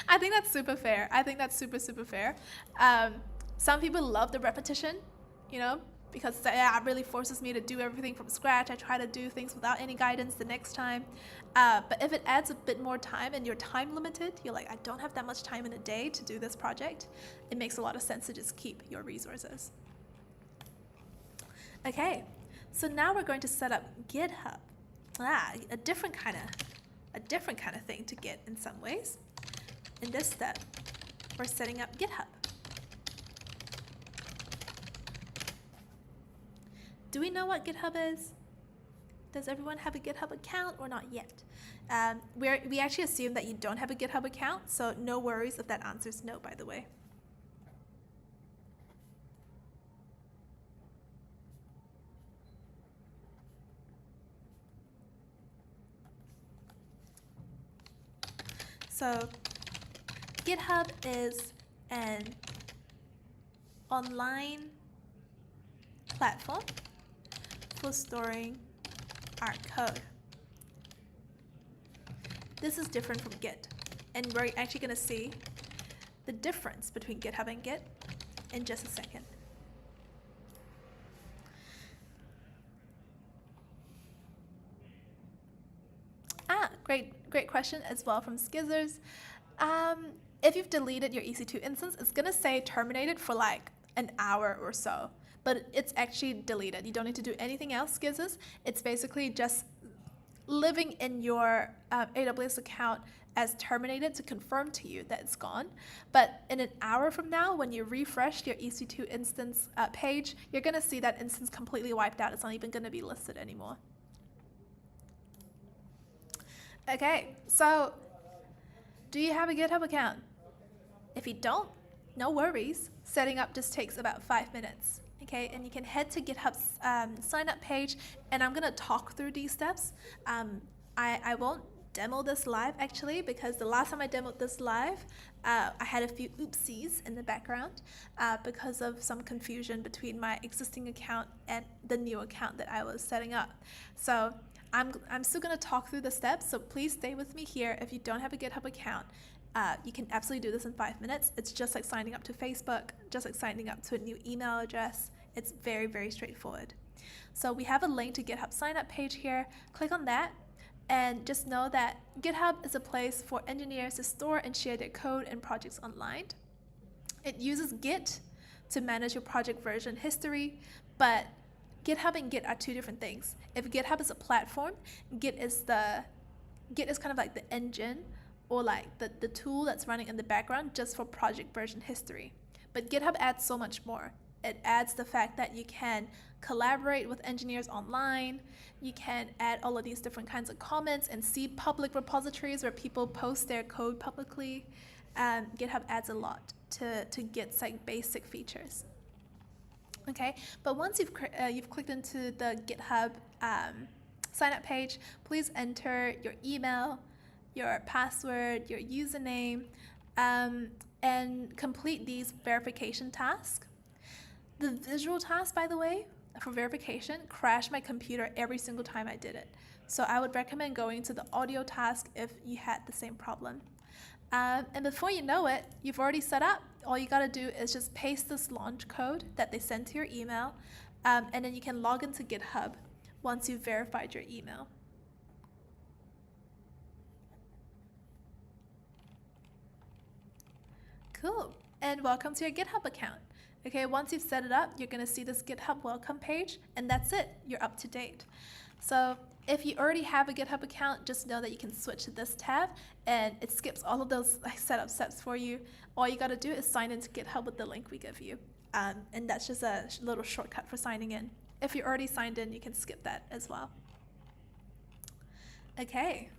I think that's super fair. I think that's super, super fair. Some people love the repetition, because it really forces me to do everything from scratch. I try to do things without any guidance the next time. But if it adds a bit more time and you're time limited, you're like, I don't have that much time in a day to do this project, it makes a lot of sense to just keep your resources. Okay, so now we're going to set up GitHub. A different kind of thing to Git in some ways. In this step, we're setting up GitHub. Do we know what GitHub is? Does everyone have a GitHub account or not yet? We actually assume that you don't have a GitHub account, so no worries if that answer is no, by the way. So GitHub is an online platform for storing our code. This is different from Git, and we're actually going to see the difference between GitHub and Git in just a second. Great question as well from Skizzers. If you've deleted your EC2 instance, it's gonna say terminated for like an hour or so, but it's actually deleted. You don't need to do anything else, Skizzers. It's basically just living in your AWS account as terminated to confirm to you that it's gone. But in an hour from now, when you refresh your EC2 instance page, you're gonna see that instance completely wiped out. It's not even gonna be listed anymore. Okay, so do you have a GitHub account? If you don't, no worries. Setting up just takes about 5 minutes. Okay, and you can head to GitHub's sign up page, and I'm gonna talk through these steps. I won't demo this live actually, because the last time I demoed this live, I had a few oopsies in the background because of some confusion between my existing account and the new account that I was setting up. So I'm still gonna talk through the steps, so please stay with me here. If you don't have a GitHub account, you can absolutely do this in 5 minutes. It's just like signing up to Facebook, just like signing up to a new email address. It's very, very straightforward. So we have a link to GitHub sign up page here. Click on that, and just know that GitHub is a place for engineers to store and share their code and projects online. It uses Git to manage your project version history, but GitHub and Git are two different things. If GitHub is a platform, Git is kind of like the engine, or like the tool that's running in the background just for project version history. But GitHub adds so much more. It adds the fact that you can collaborate with engineers online. You can add all of these different kinds of comments and see public repositories where people post their code publicly. GitHub adds a lot to Git's like basic features. Okay, but once you've clicked into the GitHub sign up page, please enter your email, your password, your username, and complete these verification tasks. The visual task, by the way, for verification, crashed my computer every single time I did it. So I would recommend going to the audio task if you had the same problem. And before you know it, you've already set up. All you gotta do is just paste this launch code that they send to your email, and then you can log into GitHub once you've verified your email. Cool, and welcome to your GitHub account. Okay, once you've set it up, you're gonna see this GitHub welcome page, and that's it, you're up to date. So if you already have a GitHub account, just know that you can switch to this tab, and it skips all of those setup steps for you. All you gotta do is sign into GitHub with the link we give you, and that's just a little shortcut for signing in. If you're already signed in, you can skip that as well. Okay.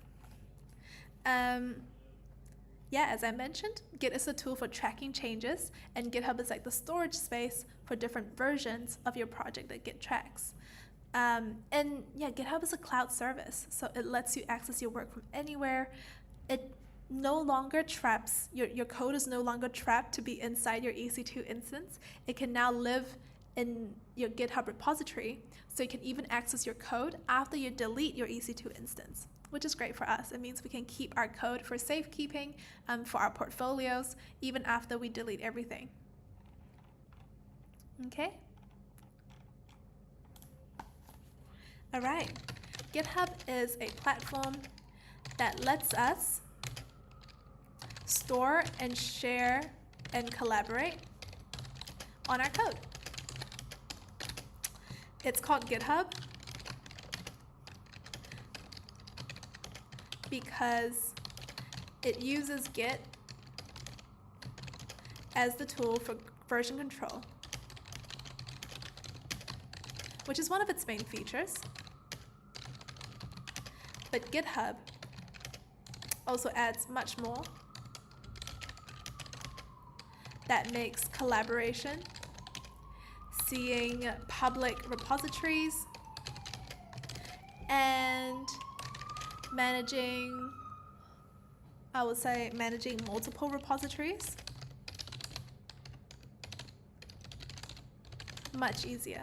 Yeah, as I mentioned, Git is a tool for tracking changes, and GitHub is like the storage space for different versions of your project that Git tracks. And yeah, GitHub is a cloud service, so it lets you access your work from anywhere. It no longer traps, your code is no longer trapped to be inside your EC2 instance. It can now live in your GitHub repository, so you can even access your code after you delete your EC2 instance, which is great for us. It means we can keep our code for safekeeping, for our portfolios, even after we delete everything. Okay? All right, GitHub is a platform that lets us store and share and collaborate on our code. It's called GitHub because it uses Git as the tool for version control, which is one of its main features. But GitHub also adds much more that makes collaboration, seeing public repositories, and managing, I would say, managing multiple repositories much easier.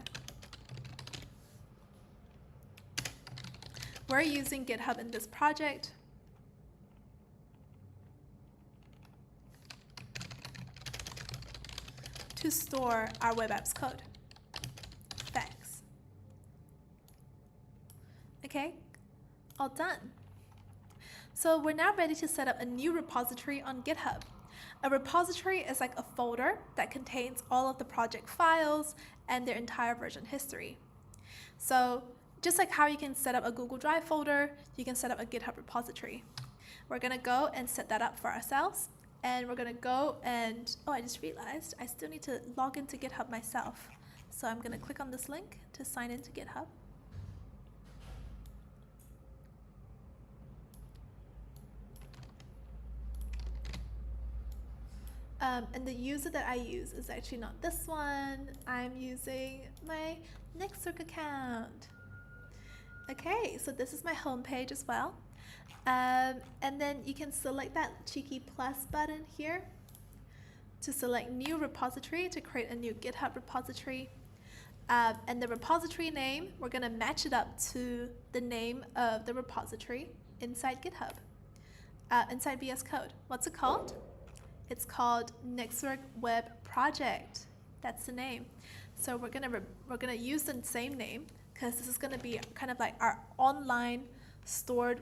We're using GitHub in this project to store our web apps code. Thanks. Okay, all done. So we're now ready to set up a new repository on GitHub. A repository is like a folder that contains all of the project files and their entire version history. So just like how you can set up a Google Drive folder, you can set up a GitHub repository. We're gonna go and set that up for ourselves. And we're gonna go and, oh, I just realized I still need to log into GitHub myself. So I'm gonna click on this link to sign into GitHub. And the user that I use is actually not this one. I'm using my Nextwork account. Okay, so this is my home page as well. And then you can select that cheeky plus button here to select new repository to create a new GitHub repository. And the repository name, we're gonna match it up to the name of the repository inside GitHub, inside VS Code. What's it called? It's called Nextwork Web Project. That's the name. So we're gonna use the same name because this is gonna be kind of like our online stored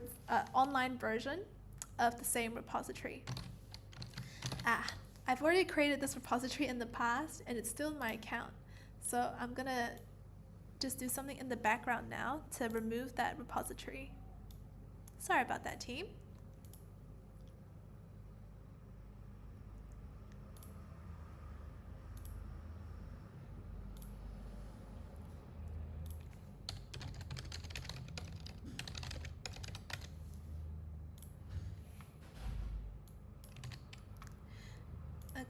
online version of the same repository. I've already created this repository in the past and it's still in my account. So I'm gonna just do something in the background now to remove that repository. Sorry about that, team.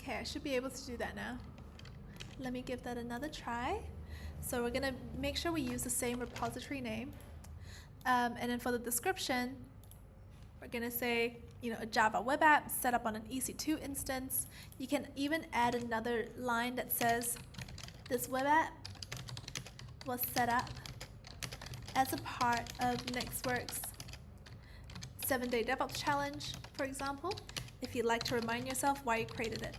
Okay, I should be able to do that now. Let me give that another try. So we're gonna make sure we use the same repository name. And then for the description, we're gonna say, a Java web app set up on an EC2 instance. You can even add another line that says, this web app was set up as a part of Nextwork's 7-day DevOps challenge, for example, if you'd like to remind yourself why you created it.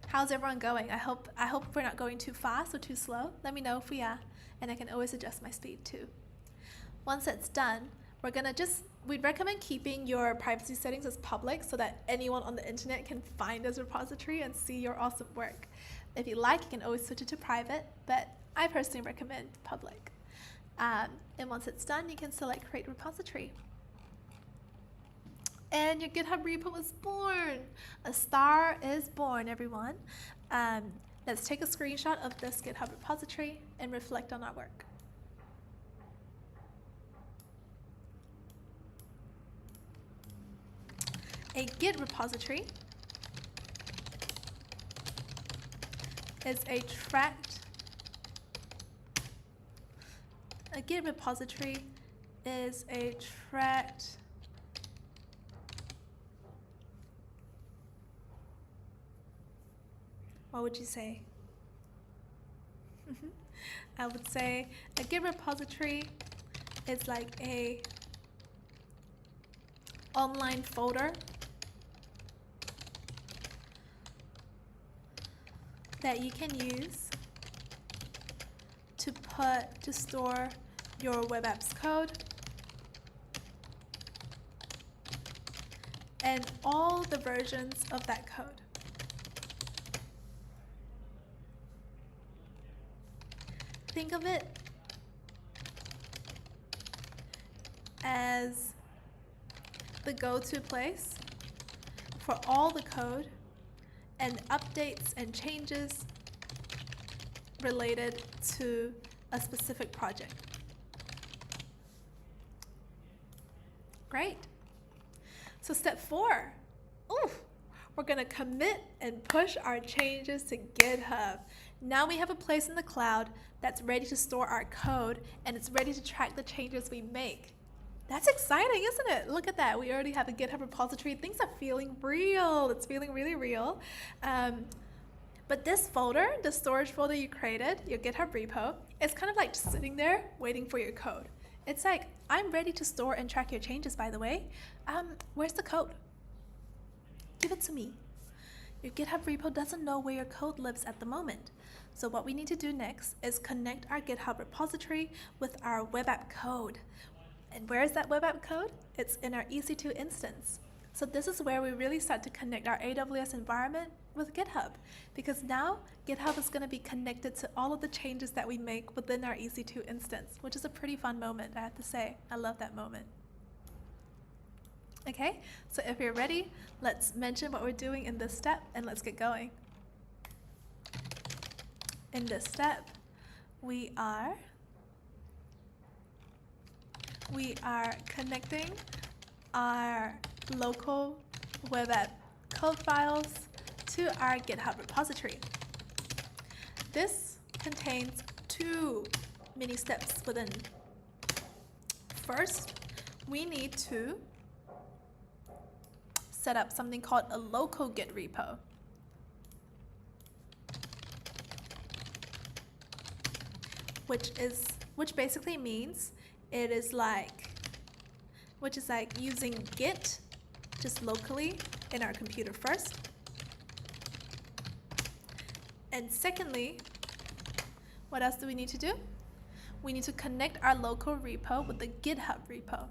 How's everyone going? I hope we're not going too fast or too slow. Let me know if we are, and I can always adjust my speed too. Once that's done, we'd recommend keeping your privacy settings as public so that anyone on the internet can find this repository and see your awesome work. If you like, you can always switch it to private, but I personally recommend public. And once it's done, you can select Create Repository. And your GitHub repo is born. A star is born, everyone. Let's take a screenshot of this GitHub repository and reflect on our work. A Git repository is a tracked. A Git repository is a tracked what would you say? I would say a Git repository is like a online folder that you can use to store your web apps code and all the versions of that code. Think of it as the go-to place for all the code and updates and changes related to a specific project. Great. So step 4, we're gonna commit and push our changes to GitHub. Now we have a place in the cloud that's ready to store our code and it's ready to track the changes we make. That's exciting, isn't it? Look at that. We already have a GitHub repository. Things are feeling real. It's feeling really real. But this folder, the storage folder you created, your GitHub repo, it's kind of like just sitting there waiting for your code. It's like, I'm ready to store and track your changes, by the way. Where's the code? Give it to me. Your GitHub repo doesn't know where your code lives at the moment. So what we need to do next is connect our GitHub repository with our web app code. And where is that web app code? It's in our EC2 instance. So this is where we really start to connect our AWS environment with GitHub, because now GitHub is going to be connected to all of the changes that we make within our EC2 instance, which is a pretty fun moment, I have to say. I love that moment. Okay, so if you're ready, let's mention what we're doing in this step and let's get going. In this step, we are connecting our local web app code files to our GitHub repository. This contains two mini steps within. First, we need to set up something called a local Git repo. Which basically means which is like using Git just locally in our computer first. And secondly, what else do we need to do? We need to connect our local repo with the GitHub repo.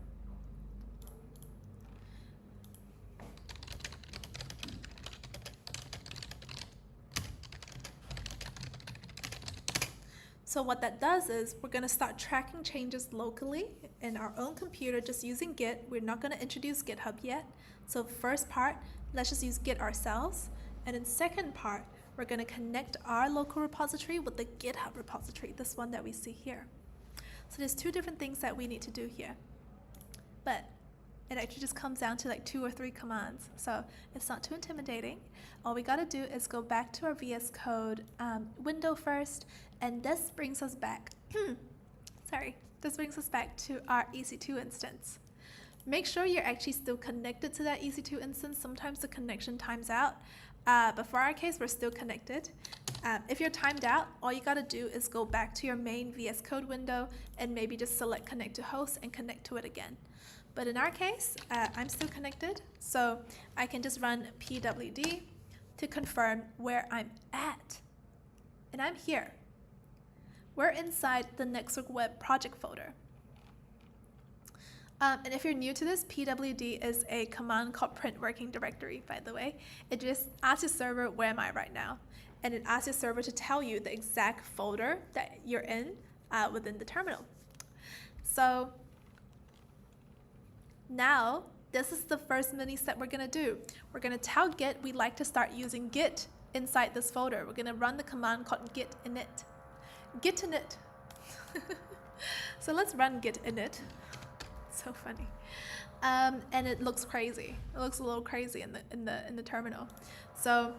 So what that does is we're going to start tracking changes locally in our own computer just using Git. We're not going to introduce GitHub yet. So first part, let's just use Git ourselves. And in second part, we're going to connect our local repository with the GitHub repository, this one that we see here. So there's two different things that we need to do here. But it actually just comes down to like 2 or 3 commands. So it's not too intimidating. All we got to do is go back to our VS Code window first, and this brings us back. This brings us back to our EC2 instance. Make sure you're actually still connected to that EC2 instance. Sometimes the connection times out, but for our case, we're still connected. If you're timed out, all you got to do is go back to your main VS Code window and maybe just select connect to host and connect to it again. But in our case, I'm still connected, so I can just run pwd to confirm where I'm at. And I'm here. We're inside the Network Web project folder. And if you're new to this, pwd is a command called print working directory, by the way. It just asks your server, where am I right now? And it asks your server to tell you the exact folder that you're in within the terminal. So now, this is the first mini step we're going to do. We're going to tell Git we'd like to start using Git inside this folder. We're going to run the command called git init. Git init. So let's run git init. So funny. And it looks crazy. It looks a little crazy in the terminal. So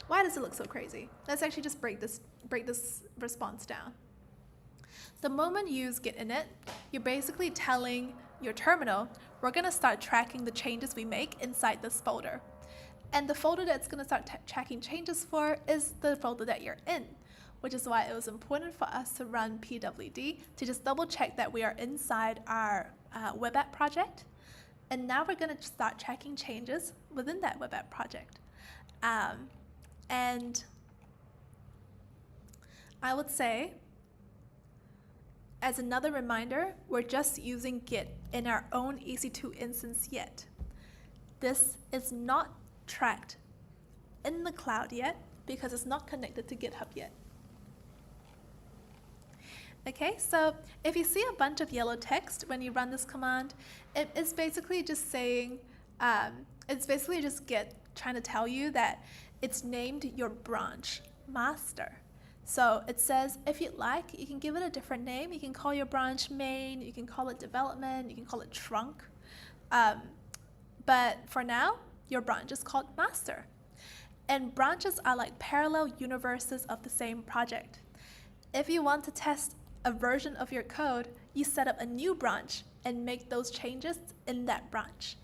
why does it look so crazy? Let's actually just break this response down. The moment you use git init, you're basically telling your terminal, we're going to start tracking the changes we make inside this folder. And the folder that's going to start tracking changes for is the folder that you're in, which is why it was important for us to run pwd to just double check that we are inside our web app project. And now we're going to start tracking changes within that web app project. And I would say, as another reminder, we're just using Git in our own EC2 instance yet. This is not tracked in the cloud yet because it's not connected to GitHub yet. Okay, so if you see a bunch of yellow text when you run this command, it's basically just saying, it's basically just Git trying to tell you that it's named your branch master. So it says, if you'd like, you can give it a different name. You can call your branch main, you can call it development, you can call it trunk. But for now, your branch is called master. And branches are like parallel universes of the same project. If you want to test a version of your code, you set up a new branch and make those changes in that branch.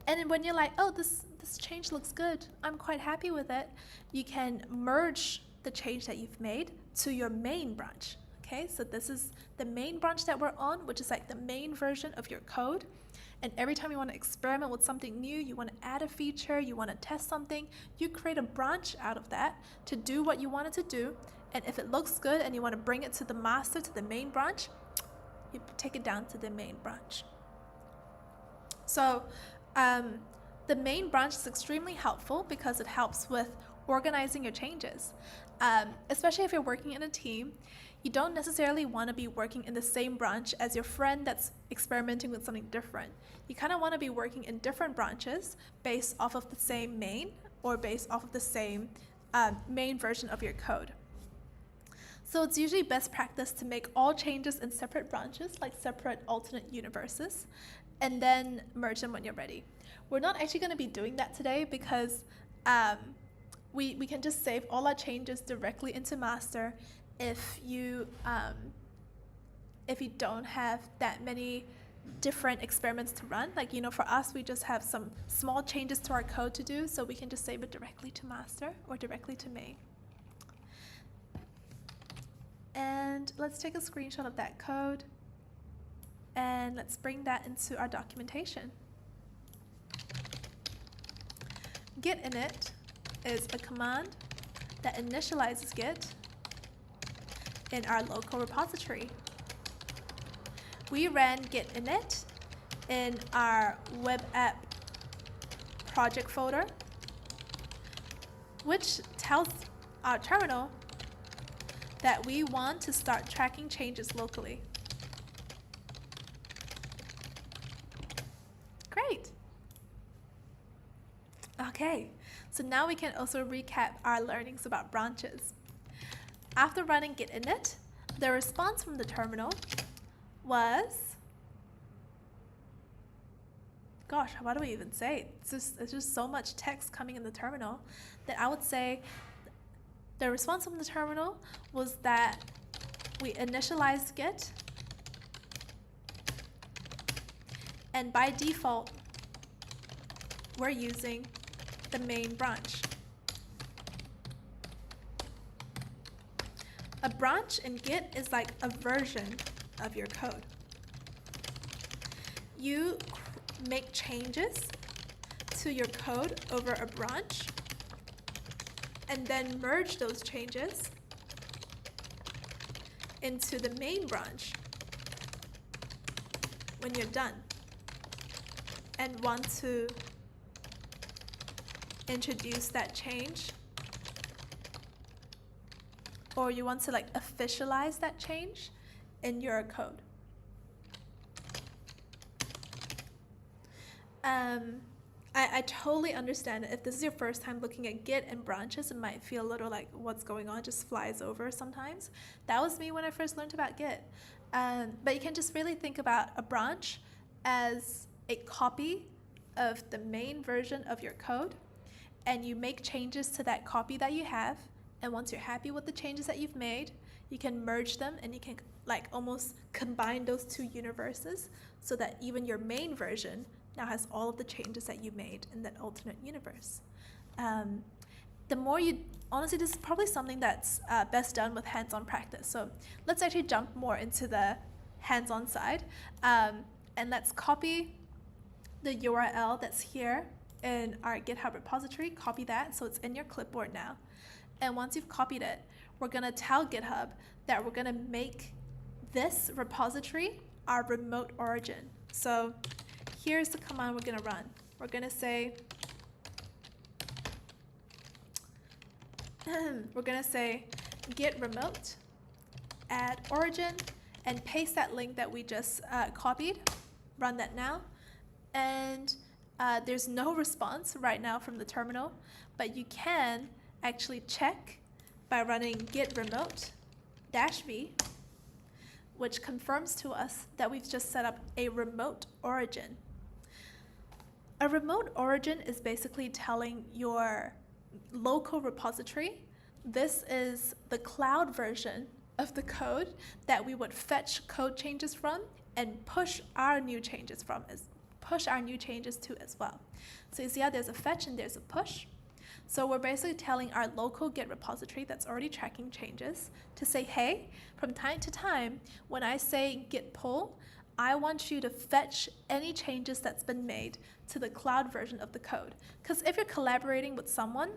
And then when you're like, oh, this change looks good, I'm quite happy with it, you can merge the change that you've made to your main branch. Okay, Okay, so this is the main branch that we're on, which is like the main version of your code. And every time you want to experiment with something new, you want to add a feature, you want to test something, you create a branch out of that to do what you want it to do. And if it looks good and you want to bring it to the master, to the main branch, you take it down to the main branch. So the main branch is extremely helpful because it helps with organizing your changes. Especially if you're working in a team, you don't necessarily want to be working in the same branch as your friend that's experimenting with something different. You kind of want to be working in different branches based off of the same main or based off of the same main version of your code. So it's usually best practice to make all changes in separate branches, like separate alternate universes, and then merge them when you're ready. We're not actually going to be doing that today because we can just save all our changes directly into master if you don't have that many different experiments to run. Like, for us, we just have some small changes to our code to do, so we can just save it directly to master or directly to main. And let's take a screenshot of that code and let's bring that into our documentation. Git init is a command that initializes Git in our local repository. We ran git init in our web app project folder, which tells our terminal that we want to start tracking changes locally. Great. Okay, so now we can also recap our learnings about branches. After running git init, the response from the terminal was, gosh, what do we even say? It's just so much text coming in the terminal that I would say the response from the terminal was that we initialized Git, and by default, we're using the main branch. A branch in Git is like a version of your code. You make changes to your code over a branch and then merge those changes into the main branch when you're done and want to introduce that change, or you want to like officialize that change in your code. I totally understand if this is your first time looking at Git and branches, it might feel a little like what's going on, just flies over sometimes. That was me when I first learned about Git. But you can just really think about a branch as a copy of the main version of your code, and you make changes to that copy that you have, and once you're happy with the changes that you've made, you can merge them and you can like almost combine those two universes so that even your main version now has all of the changes that you made in that alternate universe. The more you, honestly, this is probably something that's best done with hands-on practice. So let's actually jump more into the hands-on side, and let's copy the URL that's here in our GitHub repository. Copy that so it's in your clipboard now. And once you've copied it, we're gonna tell GitHub that we're gonna make this repository our remote origin. So here's the command we're gonna run. We're gonna say, git remote, add origin, and paste that link that we just copied. Run that now. And there's no response right now from the terminal, but you can actually check by running git remote -v, which confirms to us that we've just set up a remote origin. A remote origin is basically telling your local repository, this is the cloud version of the code that we would fetch code changes from and push our new changes to as well. So you see how there's a fetch and there's a push. So we're basically telling our local Git repository that's already tracking changes to say, hey, from time to time, when I say git pull, I want you to fetch any changes that's been made to the cloud version of the code. Because if you're collaborating with someone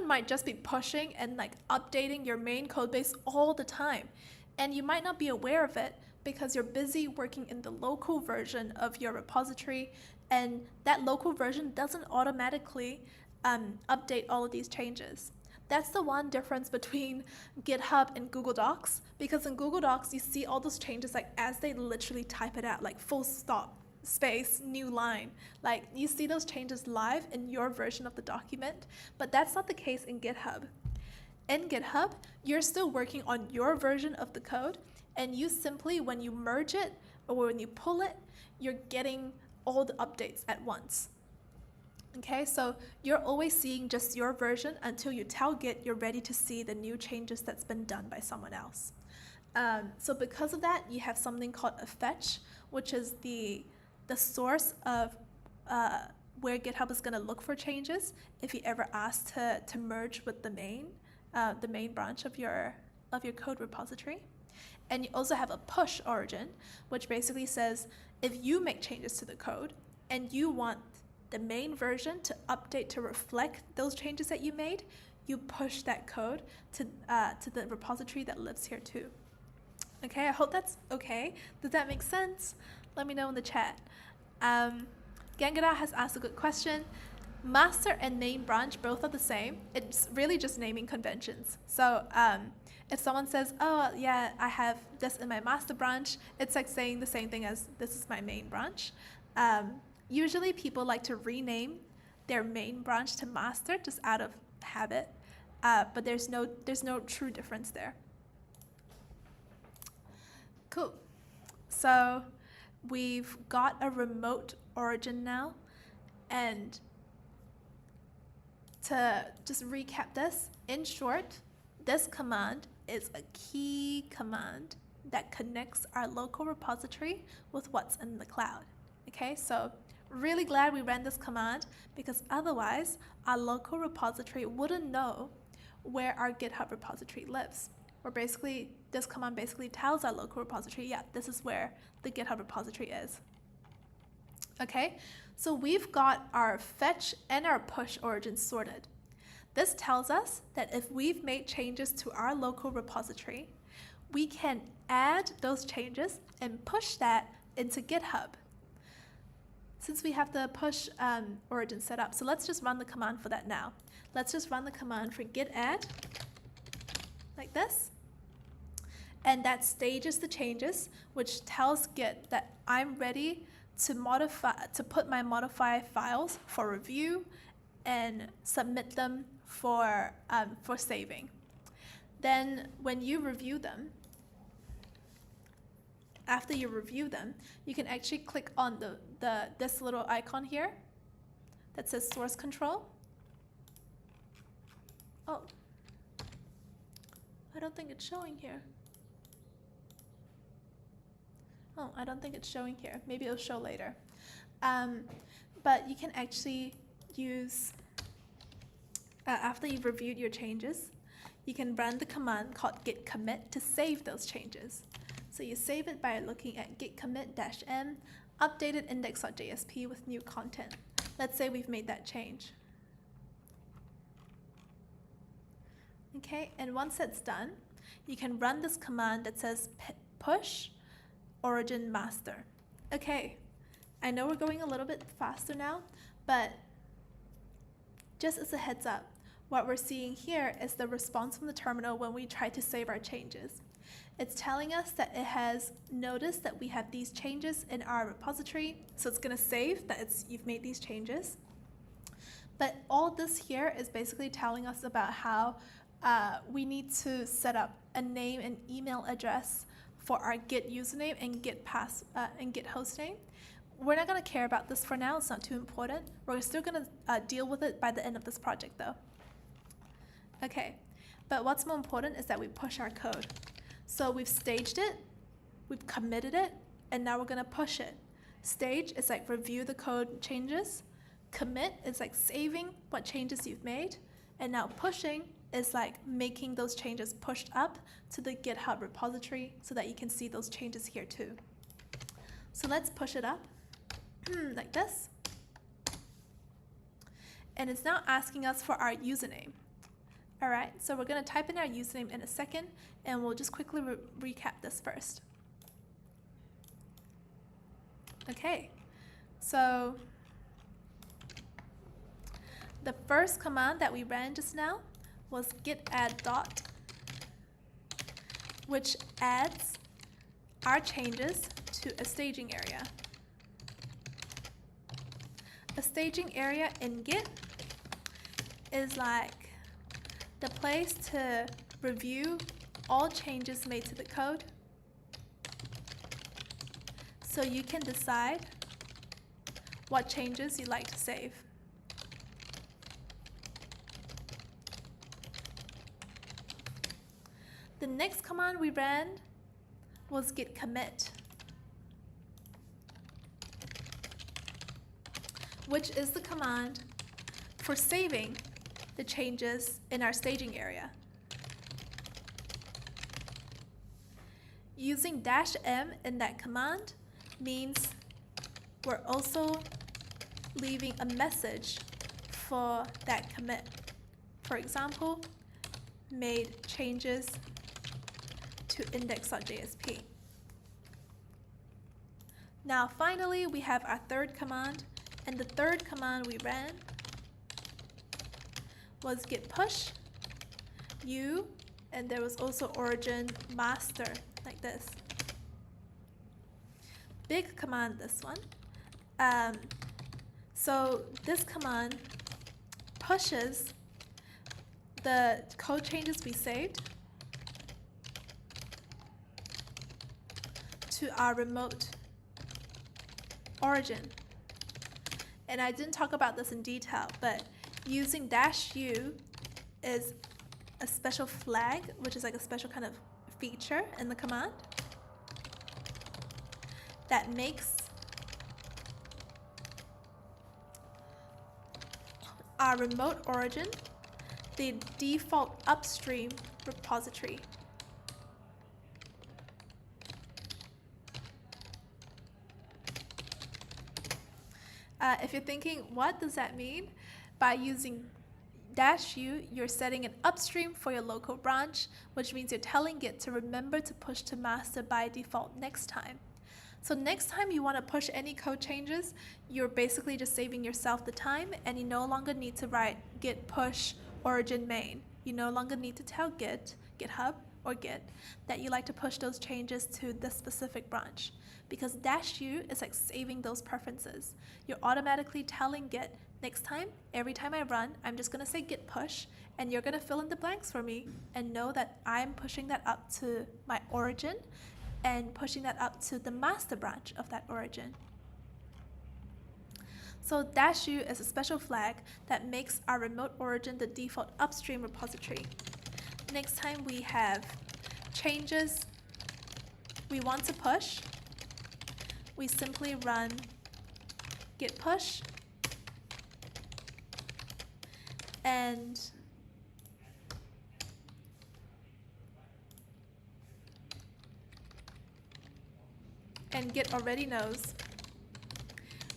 might just be pushing and like updating your main code base all the time. And you might not be aware of it because you're busy working in the local version of your repository, and that local version doesn't automatically update all of these changes. That's the one difference between GitHub and Google Docs, because in Google Docs, you see all those changes like as they literally type it out, like full stop, space, new line. Like you see those changes live in your version of the document, but that's not the case in GitHub. In GitHub, you're still working on your version of the code, and you simply, when you merge it or when you pull it, you're getting all the updates at once. Okay, so you're always seeing just your version until you tell Git you're ready to see the new changes that's been done by someone else. So because of that, you have something called a fetch, which is the source of where GitHub is going to look for changes if you ever ask to merge with the main branch of your code repository. And you also have a push origin, which basically says if you make changes to the code and you want the main version to update to reflect those changes that you made, you push that code to the repository that lives here too. Okay, I hope that's okay. Does that make sense? Let me know in the chat. Gangara has asked a good question. Master and main branch both are the same. It's really just naming conventions. So if someone says, oh yeah, I have this in my master branch, it's like saying the same thing as this is my main branch. Usually people like to rename their main branch to master just out of habit, but there's no true difference there. Cool. So we've got a remote origin now, and to just recap this, in short, this command is a key command that connects our local repository with what's in the cloud. Okay, so really glad we ran this command, because otherwise our local repository wouldn't know where our GitHub repository lives. Or basically, this command basically tells our local repository, yeah, this is where the GitHub repository is. Okay, so we've got our fetch and our push origin sorted. This tells us that if we've made changes to our local repository, we can add those changes and push that into GitHub. Since we have the push origin set up, so let's just run the command for that now. Let's just run the command for git add, like this. And that stages the changes, which tells Git that I'm ready to put my modify files for review and submit them for saving. Then when you review them, after you review them, you can actually click on this little icon here that says source control. Oh, I don't think it's showing here. Oh, I don't think it's showing here. Maybe it'll show later. But you can actually use, after you've reviewed your changes, you can run the command called git commit to save those changes. So you save it by looking at git commit-m updated index.jsp with new content. Let's say we've made that change. Okay, and once that's done, you can run this command that says push origin master. Okay, I know we're going a little bit faster now, but just as a heads up, what we're seeing here is the response from the terminal when we try to save our changes. It's telling us that it has noticed that we have these changes in our repository, so it's going to save that you've made these changes. But all this here is basically telling us about how we need to set up a name and email address for our Git username and Git hostname. We're not going to care about this for now. It's not too important. We're still going to deal with it by the end of this project, though. Okay, but what's more important is that we push our code. So we've staged it, we've committed it, and now we're going to push it. Stage is like review the code changes. Commit is like saving what changes you've made, and now pushing is like making those changes pushed up to the GitHub repository so that you can see those changes here too. So let's push it up like this. And it's now asking us for our username. All right, so we're going to type in our username in a second, and we'll just quickly recap this first. Okay, so the first command that we ran just now was git add dot, which adds our changes to a staging area. A staging area in Git is like the place to review all changes made to the code, so you can decide what changes you'd like to save. The next command we ran was git commit, which is the command for saving the changes in our staging area. Using -m in that command means we're also leaving a message for that commit. For example, made changes to index.jsp. Now finally, we have our third command, and the third command we ran was git push u, and there was also origin master like this. Big command, this one. So this command pushes the code changes we saved to our remote origin. And I didn't talk about this in detail, but using -u is a special flag, which is like a special kind of feature in the command that makes our remote origin the default upstream repository. If you're thinking, what does that mean? By using -u, you're setting an upstream for your local branch, which means you're telling Git to remember to push to master by default next time. So next time you want to push any code changes, you're basically just saving yourself the time, and you no longer need to write git push origin main. You no longer need to tell GitHub or Git that you like to push those changes to this specific branch, because -u is like saving those preferences. You're automatically telling Git, next time, every time I run, I'm just going to say git push, and you're going to fill in the blanks for me and know that I'm pushing that up to my origin and pushing that up to the master branch of that origin. So -u is a special flag that makes our remote origin the default upstream repository. Next time we have changes we want to push, we simply run git push and Git already knows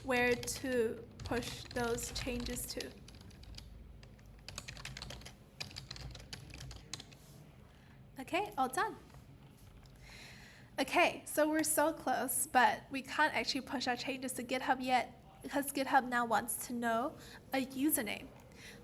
where to push those changes to. Okay, all done. Okay, so we're so close, but we can't actually push our changes to GitHub yet because GitHub now wants to know a username.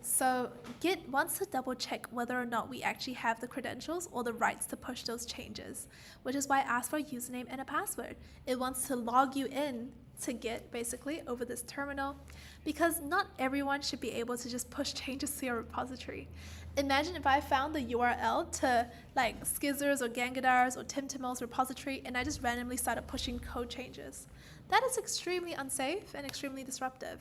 So Git wants to double check whether or not we actually have the credentials or the rights to push those changes, which is why I asked for a username and a password. It wants to log you in to Git basically over this terminal, because not everyone should be able to just push changes to your repository. Imagine if I found the URL to like Skizzer's or Gangadar's or TimTimO's repository and I just randomly started pushing code changes. That is extremely unsafe and extremely disruptive.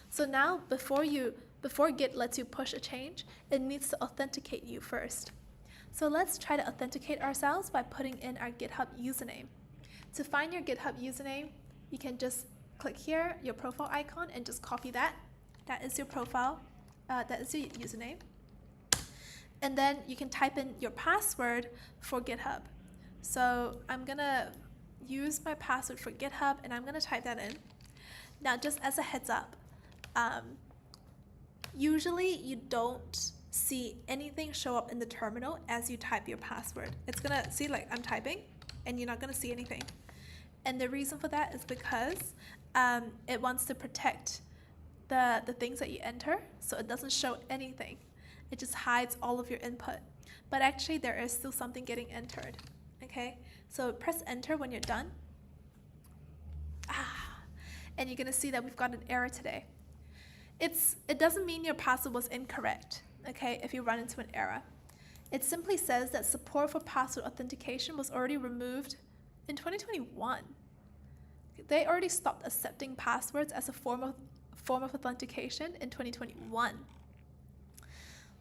So now before Git lets you push a change, it needs to authenticate you first. So let's try to authenticate ourselves by putting in our GitHub username. To find your GitHub username, you can just click here, your profile icon, and just copy that. That is your profile. That is your username. And then you can type in your password for GitHub. So I'm gonna use my password for GitHub and I'm gonna type that in. Now, just as a heads up, usually you don't see anything show up in the terminal as you type your password. It's gonna see like I'm typing and you're not gonna see anything. And the reason for that is because it wants to protect the things that you enter, so it doesn't show anything. It just hides all of your input. But actually there is still something getting entered. Okay, so press enter when you're done. And you're gonna see that we've got an error today. It doesn't mean your password was incorrect, okay, if you run into an error. It simply says that support for password authentication was already removed in 2021. They already stopped accepting passwords as a form of authentication in 2021.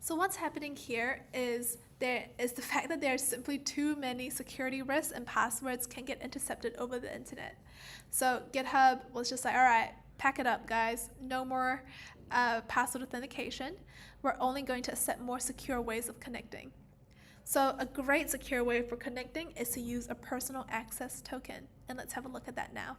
So what's happening here is the fact that there are simply too many security risks and passwords can get intercepted over the internet. So GitHub was just like, all right, pack it up, guys. No more password authentication. We're only going to accept more secure ways of connecting. So a great secure way for connecting is to use a personal access token. And let's have a look at that now.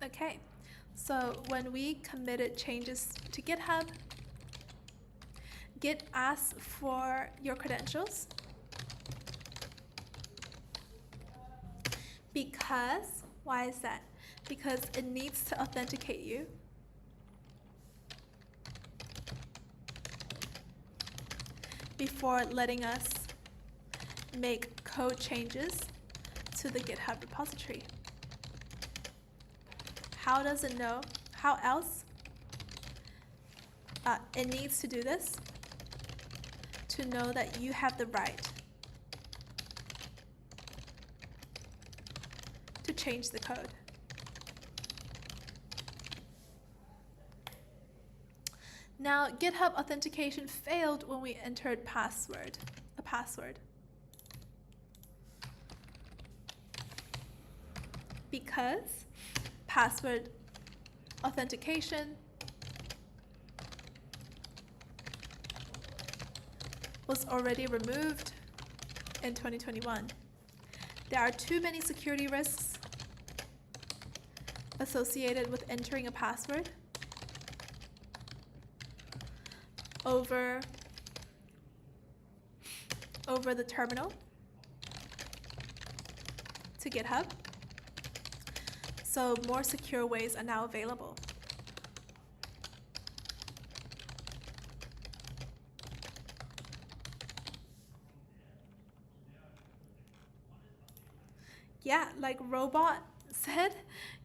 Okay, so when we committed changes to GitHub, Git asks for your credentials because, why is that? Because it needs to authenticate you. Before letting us make code changes to the GitHub repository. How does it know? How else? It needs to do this to know that you have the right to change the code. Now, GitHub authentication failed when we entered a password. Because password authentication was already removed in 2021. There are too many security risks associated with entering a password over the terminal to GitHub. So more secure ways are now available. Yeah, like Robot said,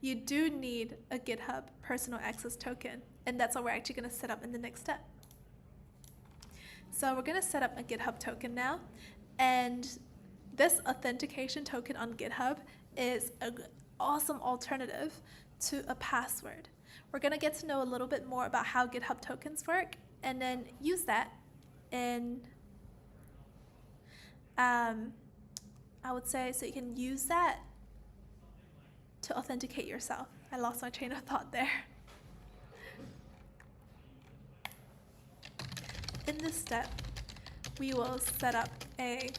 you do need a GitHub personal access token, and that's what we're actually going to set up in the next step. So we're going to set up a GitHub token now, and this authentication token on GitHub is an awesome alternative to a password. We're going to get to know a little bit more about how GitHub tokens work, and then use that in, I would say, so you can use that to authenticate yourself. I lost my train of thought there. In this step, we will set up a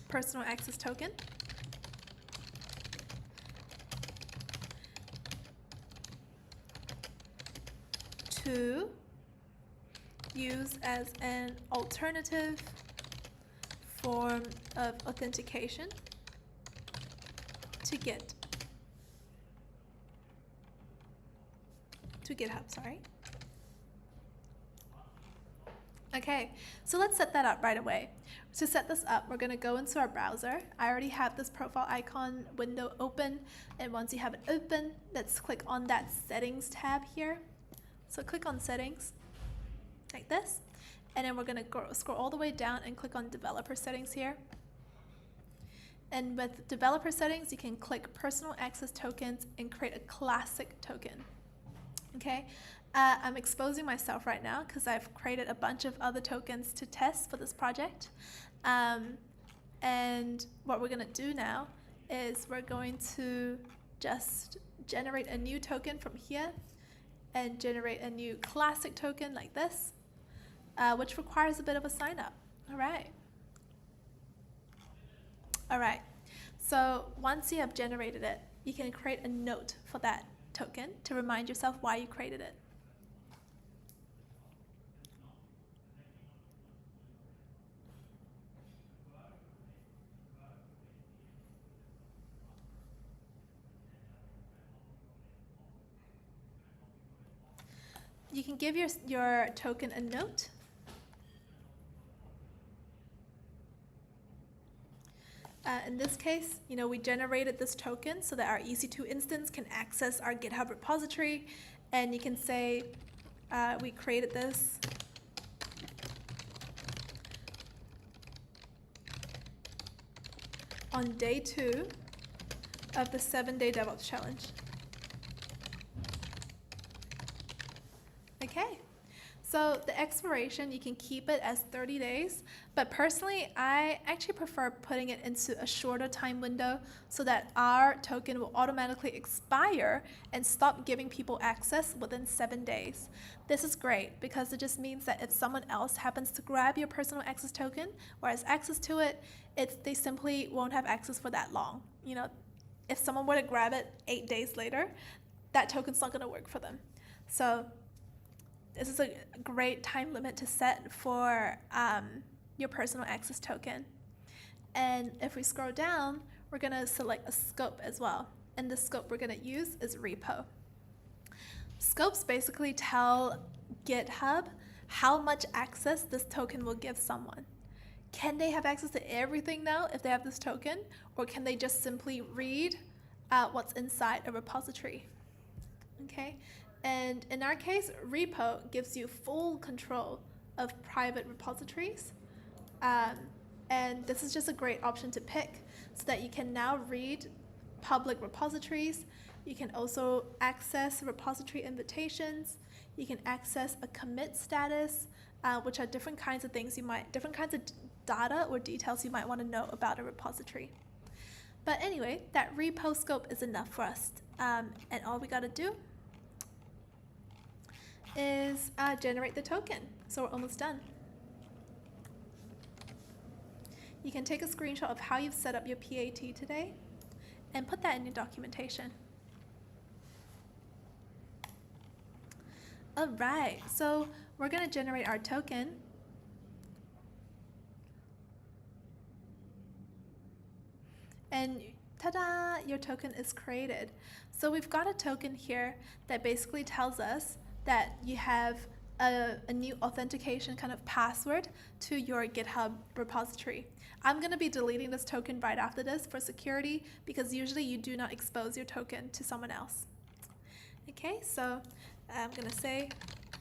personal access token. To use as an alternative form of authentication to GitHub, sorry. Okay, so let's set that up right away. To set this up, we're going to go into our browser. I already have this profile icon window open, and once you have it open, let's click on that settings tab here. So click on settings like this, and then we're going to scroll all the way down and click on developer settings here. And with developer settings, you can click personal access tokens and create a classic token. Okay, I'm exposing myself right now because I've created a bunch of other tokens to test for this project. And what we're going to do now is we're going to just generate a new token from here and generate a new classic token like this, which requires a bit of a sign up. All right. All right. So once you have generated it, you can create a note for that token to remind yourself why you created it. You can give your token a note. In this case, we generated this token so that our EC2 instance can access our GitHub repository, and you can say we created this on day 2 of the 7-day DevOps challenge. Okay, so the expiration, you can keep it as 30 days, but personally, I actually prefer putting it into a shorter time window so that our token will automatically expire and stop giving people access within 7 days. This is great because it just means that if someone else happens to grab your personal access token or has access to it, they simply won't have access for that long. If someone were to grab it 8 days later, that token's not going to work for them. So this is a great time limit to set for your personal access token. And if we scroll down, we're going to select a scope as well. And the scope we're going to use is repo. Scopes basically tell GitHub how much access this token will give someone. Can they have access to everything now if they have this token? Or can they just simply read what's inside a repository? Okay. And in our case, repo gives you full control of private repositories. And this is just a great option to pick so that you can now read public repositories. You can also access repository invitations. You can access a commit status, which are different kinds of things different kinds of data or details you might want to know about a repository. But anyway, that repo scope is enough for us. And all we got to do is generate the token. So we're almost done. You can take a screenshot of how you've set up your PAT today and put that in your documentation. All right, so we're going to generate our token. And ta-da, your token is created. So we've got a token here that basically tells us that you have a new authentication kind of password to your GitHub repository. I'm going to be deleting this token right after this for security because usually you do not expose your token to someone else. Okay, so I'm going to say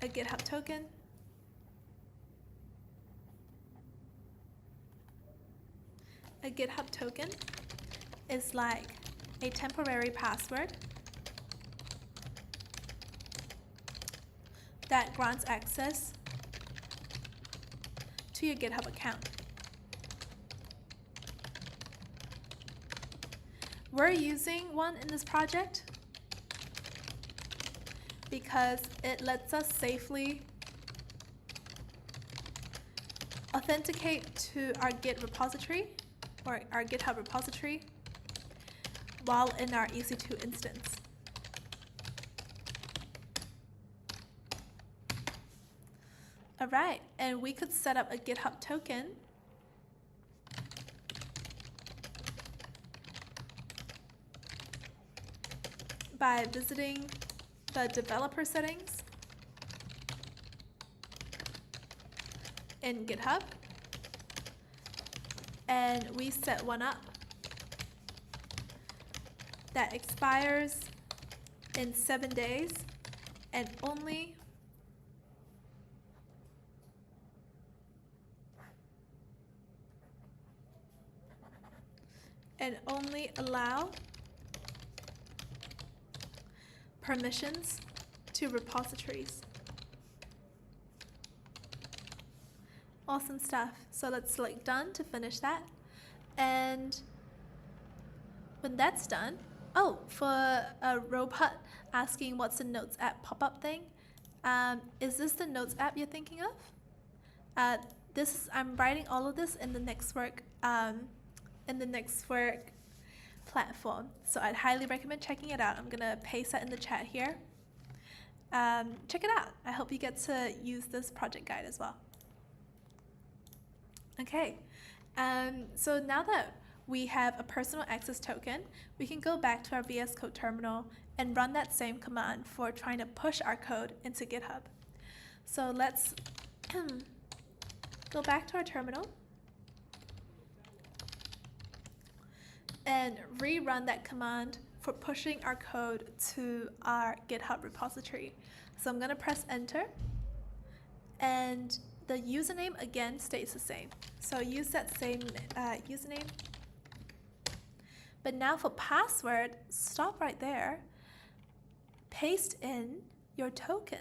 a GitHub token. A GitHub token is like a temporary password that grants access to your GitHub account. We're using one in this project because it lets us safely authenticate to our Git repository or our GitHub repository while in our EC2 instance. All right, and we could set up a GitHub token by visiting the developer settings in GitHub, and we set one up that expires in 7 days and only allow permissions to repositories. Awesome stuff. So let's select done to finish that. And when that's done, oh, for a robot asking what's the Notes app pop-up thing, is this the Notes app you're thinking of? I'm writing all of this in the Nextwork platform. So I'd highly recommend checking it out. I'm gonna paste that in the chat here. Check it out. I hope you get to use this project guide as well. Okay, so now that we have a personal access token, we can go back to our VS Code terminal and run that same command for trying to push our code into GitHub. So let's go back to our terminal and rerun that command for pushing our code to our GitHub repository. So I'm going to press enter, and the username again stays the same. So use that same username. But now for password, stop right there. Paste in your token.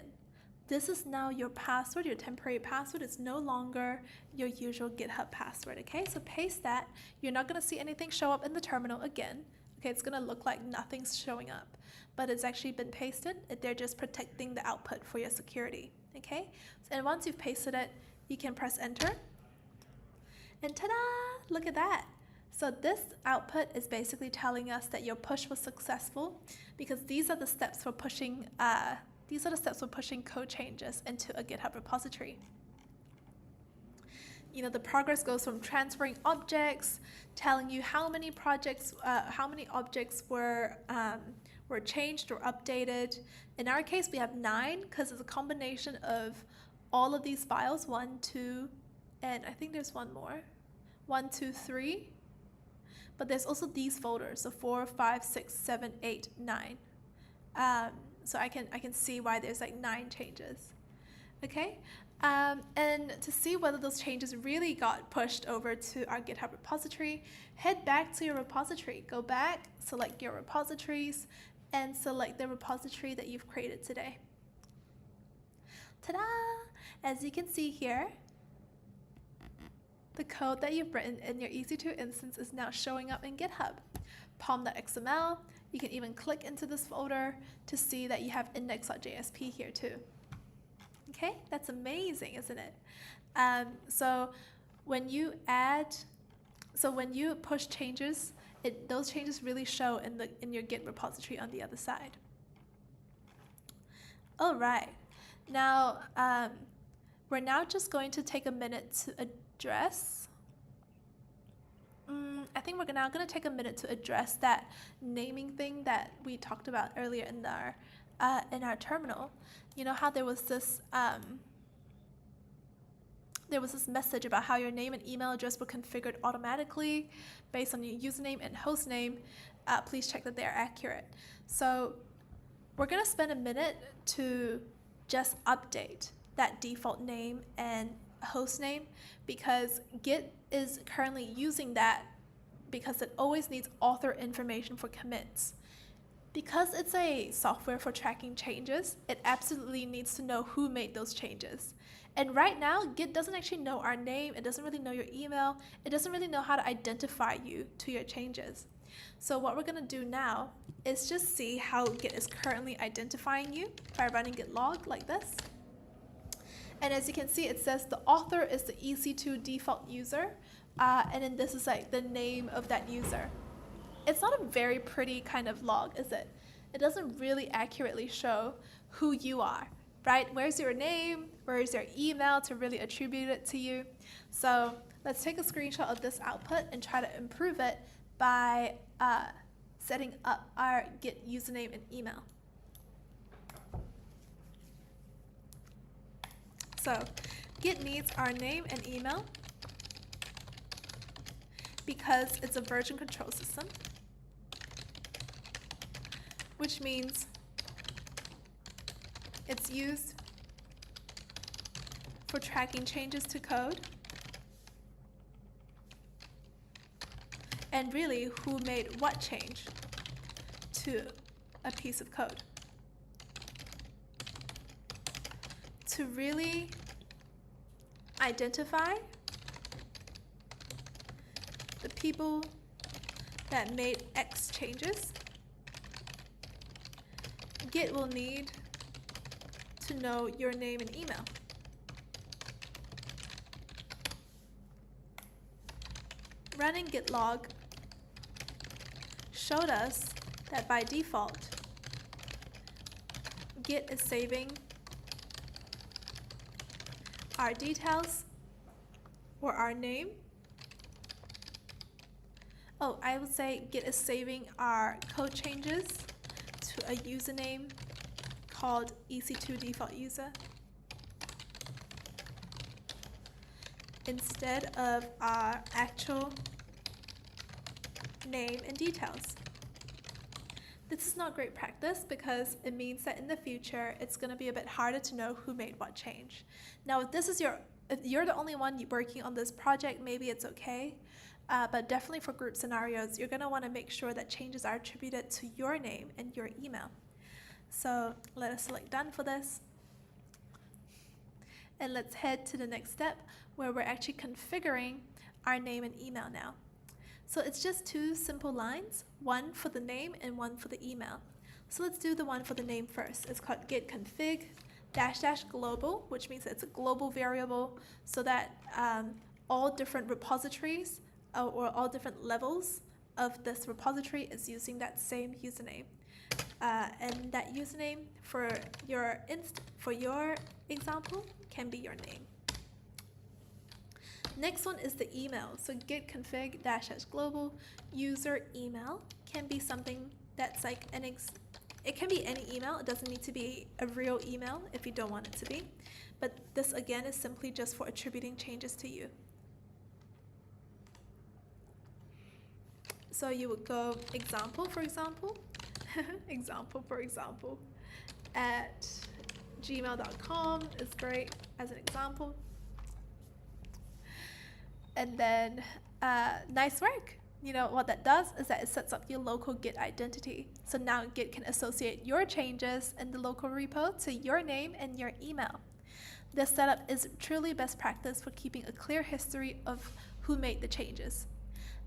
This is now your password, your temporary password. It's no longer your usual GitHub password, okay? So paste that. You're not gonna see anything show up in the terminal again. Okay, it's gonna look like nothing's showing up, but it's actually been pasted. They're just protecting the output for your security, okay? And once you've pasted it, you can press enter. And ta-da, look at that. So this output is basically telling us that your push was successful, because these are the steps for pushing code changes into a GitHub repository. You know, the progress goes from transferring objects, telling you how many objects were changed or updated. In our case, we have 9 because it's a combination of all of these files, 1, 2, and I think there's one more, 1, 2, 3. But there's also these folders, so 4, 5, 6, 7, 8, 9. So I can see why there's like 9 changes. Okay, and to see whether those changes really got pushed over to our GitHub repository, head back to your repository. Go back, select your repositories, and select the repository that you've created today. Ta-da! As you can see here, the code that you've written in your EC2 instance is now showing up in GitHub. pom.xml, you can even click into this folder to see that you have index.jsp here too. Okay, that's amazing, isn't it? So when you push changes, those changes really show in your Git repository on the other side. All right, now we're now just going to take a minute to address. I think we're now going to take a minute to address that naming thing that we talked about earlier in our terminal. You know how there was this message about how your name and email address were configured automatically based on your username and host name. Please check that they're accurate. So we're going to spend a minute to just update that default name and host name, because Git is currently using that because it always needs author information for commits. Because it's a software for tracking changes, it absolutely needs to know who made those changes. And right now, Git doesn't actually know our name, it doesn't really know your email, it doesn't really know how to identify you to your changes. So what we're gonna do now is just see how Git is currently identifying you by running git log like this. And as you can see, it says the author is the EC2 default user, and then this is like the name of that user. It's not a very pretty kind of log, is it? It doesn't really accurately show who you are, right? Where's your name? Where's your email to really attribute it to you? So let's take a screenshot of this output and try to improve it by setting up our Git username and email. So Git needs our name and email because it's a version control system, which means it's used for tracking changes to code and really who made what change to a piece of code. To really identify the people that made X changes. Git will need to know your name and email. Running git log showed us that by default, Git is saving our details or our name. Oh, I would say Git is saving our code changes to a username called EC2 default user instead of our actual name and details. This is not great practice because it means that in the future it's going to be a bit harder to know who made what change. Now if you're the only one working on this project, maybe it's okay, but definitely for group scenarios you're going to want to make sure that changes are attributed to your name and your email. So let us select done for this, and let's head to the next step where we're actually configuring our name and email now. So it's just two simple lines, one for the name and one for the email. So let's do the one for the name first. It's called git config -- global, which means it's a global variable so that all different repositories or all different levels of this repository is using that same username. And that username for your example can be your name. Next one is the email. So git config -- global user email can be something that's like it can be any email. It doesn't need to be a real email if you don't want it to be. But this again is simply just for attributing changes to you. So you would go example, for example, at gmail.com is great as an example. And then nice work. You know what that does is that it sets up your local Git identity. So now Git can associate your changes in the local repo to your name and your email. This setup is truly best practice for keeping a clear history of who made the changes.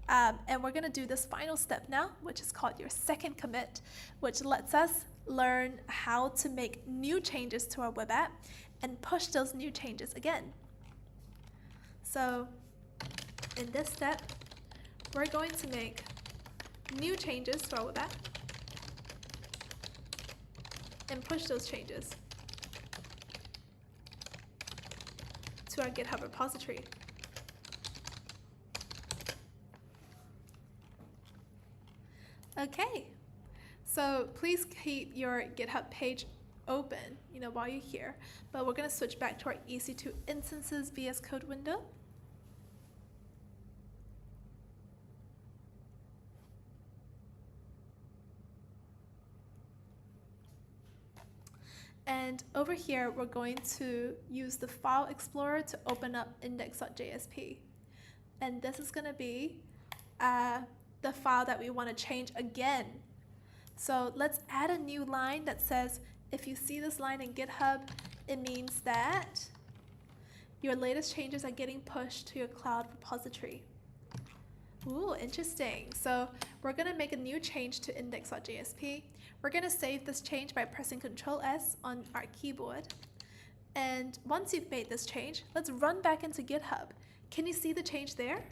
And we're going to do this final step now, which is called your second commit, which lets us learn how to make new changes to our web app and push those new changes again. So in this step, we're going to make new changes to our web app and push those changes to our GitHub repository. Okay, so please keep your GitHub page open, while you're here. But we're going to switch back to our EC2 instances VS Code window. And over here, we're going to use the File Explorer to open up index.jsp. And this is going to be the file that we want to change again. So let's add a new line that says, if you see this line in GitHub, it means that your latest changes are getting pushed to your cloud repository. Ooh, interesting. So we're going to make a new change to index.jsp. We're going to save this change by pressing Ctrl S on our keyboard. And once you've made this change, let's run back into GitHub. Can you see the change there?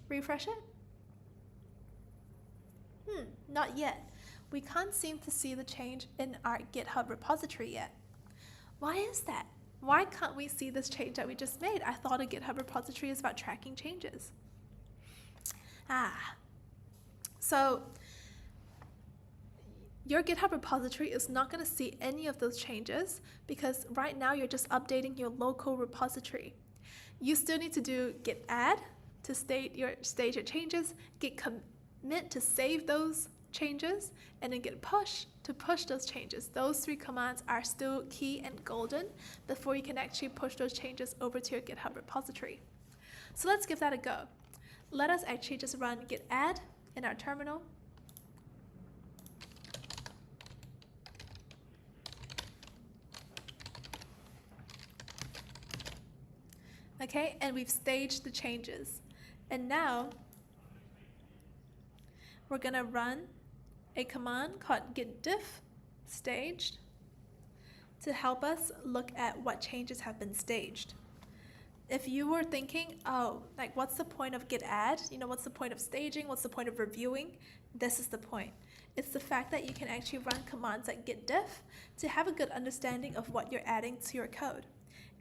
Refresh it. Not yet. We can't seem to see the change in our GitHub repository yet. Why is that? Why can't we see this change that we just made? I thought a GitHub repository is about tracking changes. So your GitHub repository is not going to see any of those changes because right now you're just updating your local repository. You still need to do git add to state your changes, git commit to save those changes, and then git push to push those changes. Those three commands are still key and golden before you can actually push those changes over to your GitHub repository. So let's give that a go. Let us actually just run git add in our terminal. Okay, and we've staged the changes. And now we're gonna run a command called git diff staged to help us look at what changes have been staged. If you were thinking, oh, like what's the point of git add? You know, what's the point of staging? What's the point of reviewing? This is the point. It's the fact that you can actually run commands like git diff to have a good understanding of what you're adding to your code.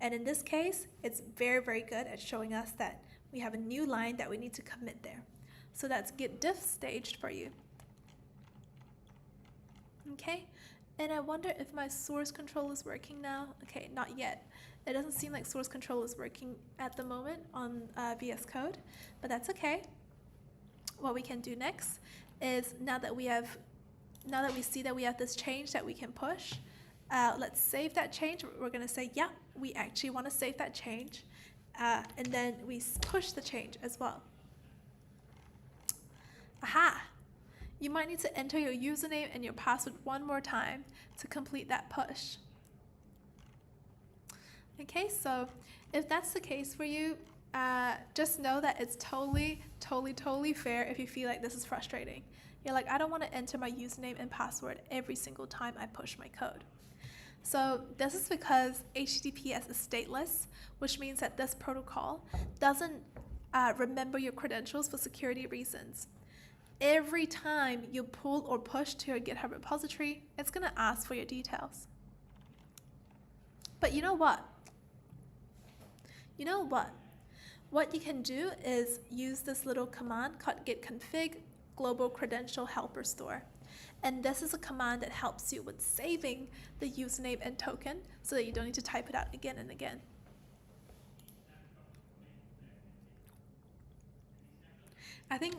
And in this case, it's very, very good at showing us that we have a new line that we need to commit there. So that's git diff staged for you. Okay, and I wonder if my source control is working now. Okay, not yet. It doesn't seem like source control is working at the moment on VS Code, but that's okay. What we can do next is now that we see that we have this change that we can push, let's save that change. We're gonna say, yeah, we actually wanna save that change. And then we push the change as well. Aha! You might need to enter your username and your password one more time to complete that push. Okay, so if that's the case for you, just know that it's totally fair if you feel like this is frustrating. You're like, I don't want to enter my username and password every single time I push my code. So this is because HTTPS is stateless, which means that this protocol doesn't remember your credentials for security reasons. Every time you pull or push to your GitHub repository, it's going to ask for your details. But you know what? What you can do is use this little command called git config global credential helper store. And this is a command that helps you with saving the username and token so that you don't need to type it out again and again. I think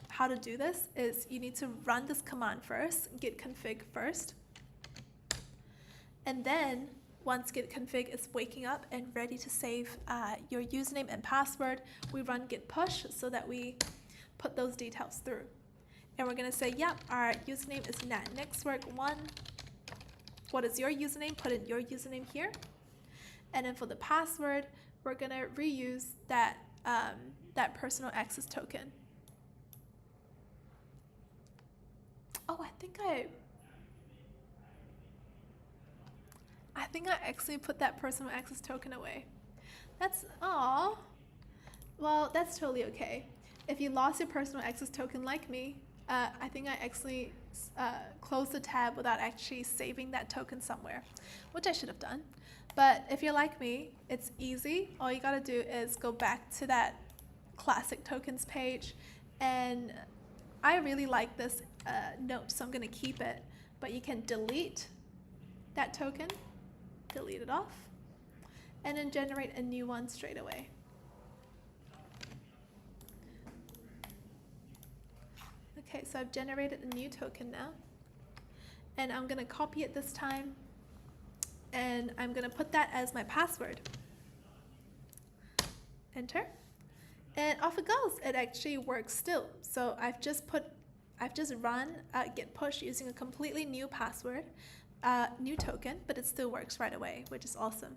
how to do this is you need to run this command first, git config first. And then once git config is waking up and ready to save your username and password, we run git push so that we put those details through. And we're going to say, yep, our username is natnextwork1. What is your username? Put in your username here. And then for the password, we're going to reuse that personal access token. Oh, I think I actually put that personal access token away. Well, that's totally okay. If you lost your personal access token like me, I think I actually closed the tab without actually saving that token somewhere, which I should have done. But if you're like me, it's easy. All you gotta do is go back to that classic tokens page, and I really like this note, so I'm gonna keep it, but you can delete that token, delete it off, and then generate a new one straight away. Okay, so I've generated a new token now, and I'm gonna copy it this time, and I'm gonna put that as my password. Enter, and off it goes. It actually works still. So I've just run git push using a completely new password, new token, but it still works right away, which is awesome.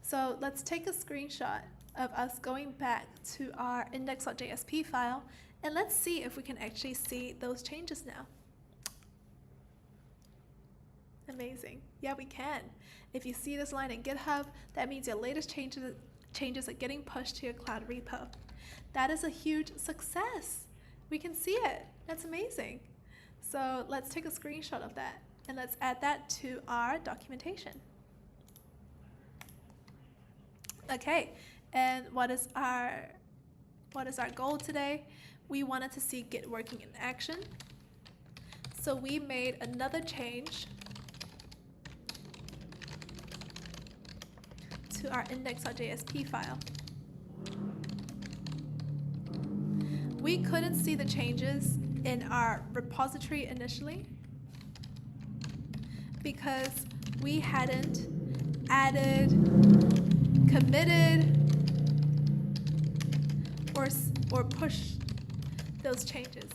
So let's take a screenshot of us going back to our index.jsp file, and let's see if we can actually see those changes now. Amazing. Yeah, we can. If you see this line in GitHub, that means your latest changes are getting pushed to your cloud repo. That is a huge success. We can see it. That's amazing. So let's take a screenshot of that, and let's add that to our documentation. Okay, and what is our goal today? We wanted to see Git working in action. So we made another change to our index.jsp file. We couldn't see the changes in our repository initially because we hadn't added, committed, or pushed those changes.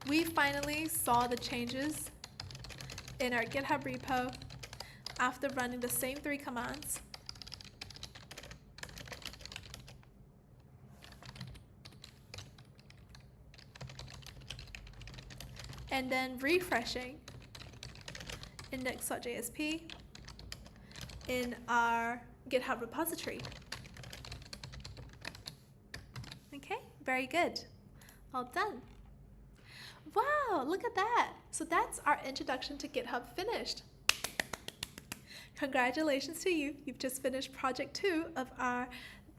We finally saw the changes in our GitHub repo after running the same 3 commands. And then refreshing index.jsp in our GitHub repository. Okay, very good. All done. Wow, look at that. So that's our introduction to GitHub finished. Congratulations to you. You've just finished project 2 of our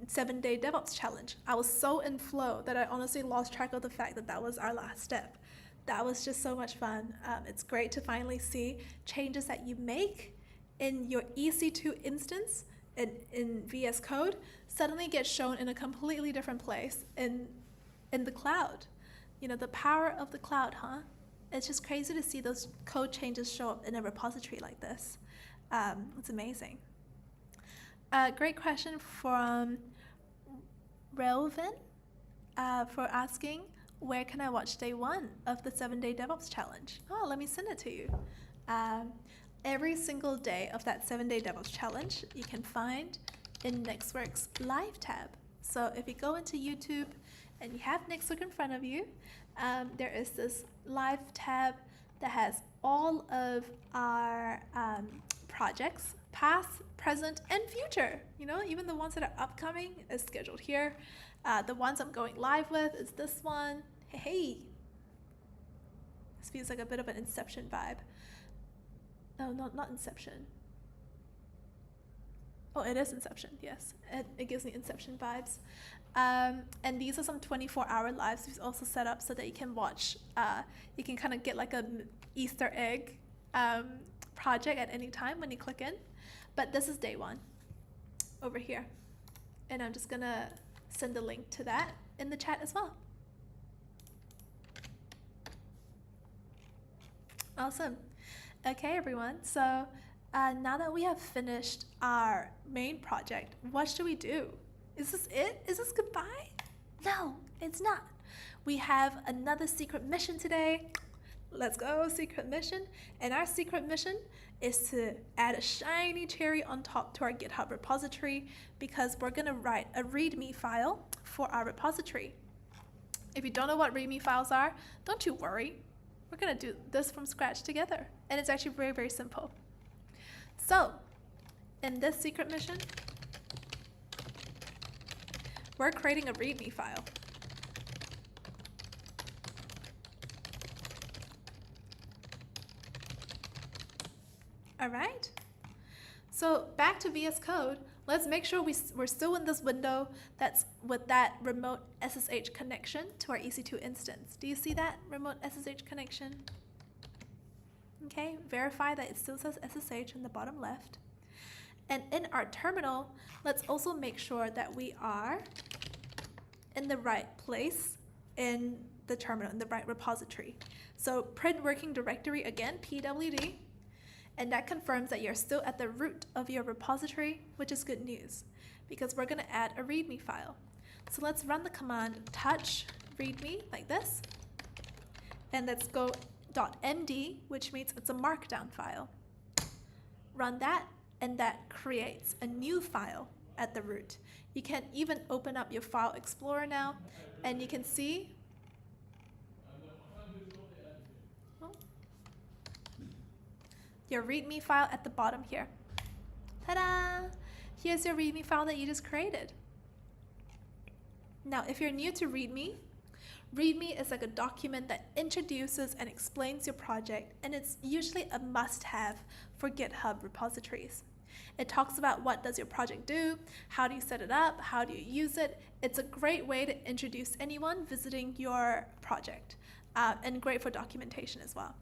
7-day DevOps challenge. I was so in flow that I honestly lost track of the fact that that was our last step. That was just so much fun. It's great to finally see changes that you make in your EC2 instance in VS Code suddenly get shown in a completely different place in the cloud. You know, the power of the cloud, huh? It's just crazy to see those code changes show up in a repository like this. It's amazing. Great question from Relvin for asking, where can I watch day 1 of the 7-day DevOps challenge? Oh, let me send it to you. Every single day of that 7-day DevOps challenge, you can find in Nextwork's live tab. So if you go into YouTube and you have Nextwork in front of you, there is this live tab that has all of our projects, past, present, and future. You know, even the ones that are upcoming is scheduled here. The ones I'm going live with is this one. Hey, this feels like a bit of an Inception vibe. No, not Inception. Oh, it is Inception, yes. It gives me Inception vibes. And these are some 24-hour lives we've also set up so that you can watch, you can kind of get like an Easter egg project at any time when you click in. But this is day 1 over here. And I'm just gonna send the link to that in the chat as well. Awesome. Okay, everyone. So now that we have finished our main project, what should we do? Is this it? Is this goodbye? No, it's not. We have another secret mission today. Let's go, secret mission. And our secret mission is to add a shiny cherry on top to our GitHub repository because we're going to write a README file for our repository. If you don't know what README files are, don't you worry. We're going to do this from scratch together. And it's actually very, very simple. So, in this secret mission, we're creating a README file. All right. So back to VS Code, let's make sure we're still in this window that's with that remote SSH connection to our EC2 instance. Do you see that remote SSH connection? Okay, verify that it still says SSH in the bottom left. And in our terminal, let's also make sure that we are in the right place in the terminal, in the right repository. So print working directory again, pwd. And that confirms that you're still at the root of your repository, which is good news because we're going to add a README file. So let's run the command touch README like this. And let's go .md, which means it's a markdown file. Run that, and that creates a new file at the root. You can even open up your file explorer now, and you can see your README file at the bottom here. Ta-da! Here's your README file that you just created. Now, if you're new to README, README is like a document that introduces and explains your project, and it's usually a must-have for GitHub repositories. It talks about what does your project do, how do you set it up, how do you use it. It's a great way to introduce anyone visiting your project, and great for documentation as well.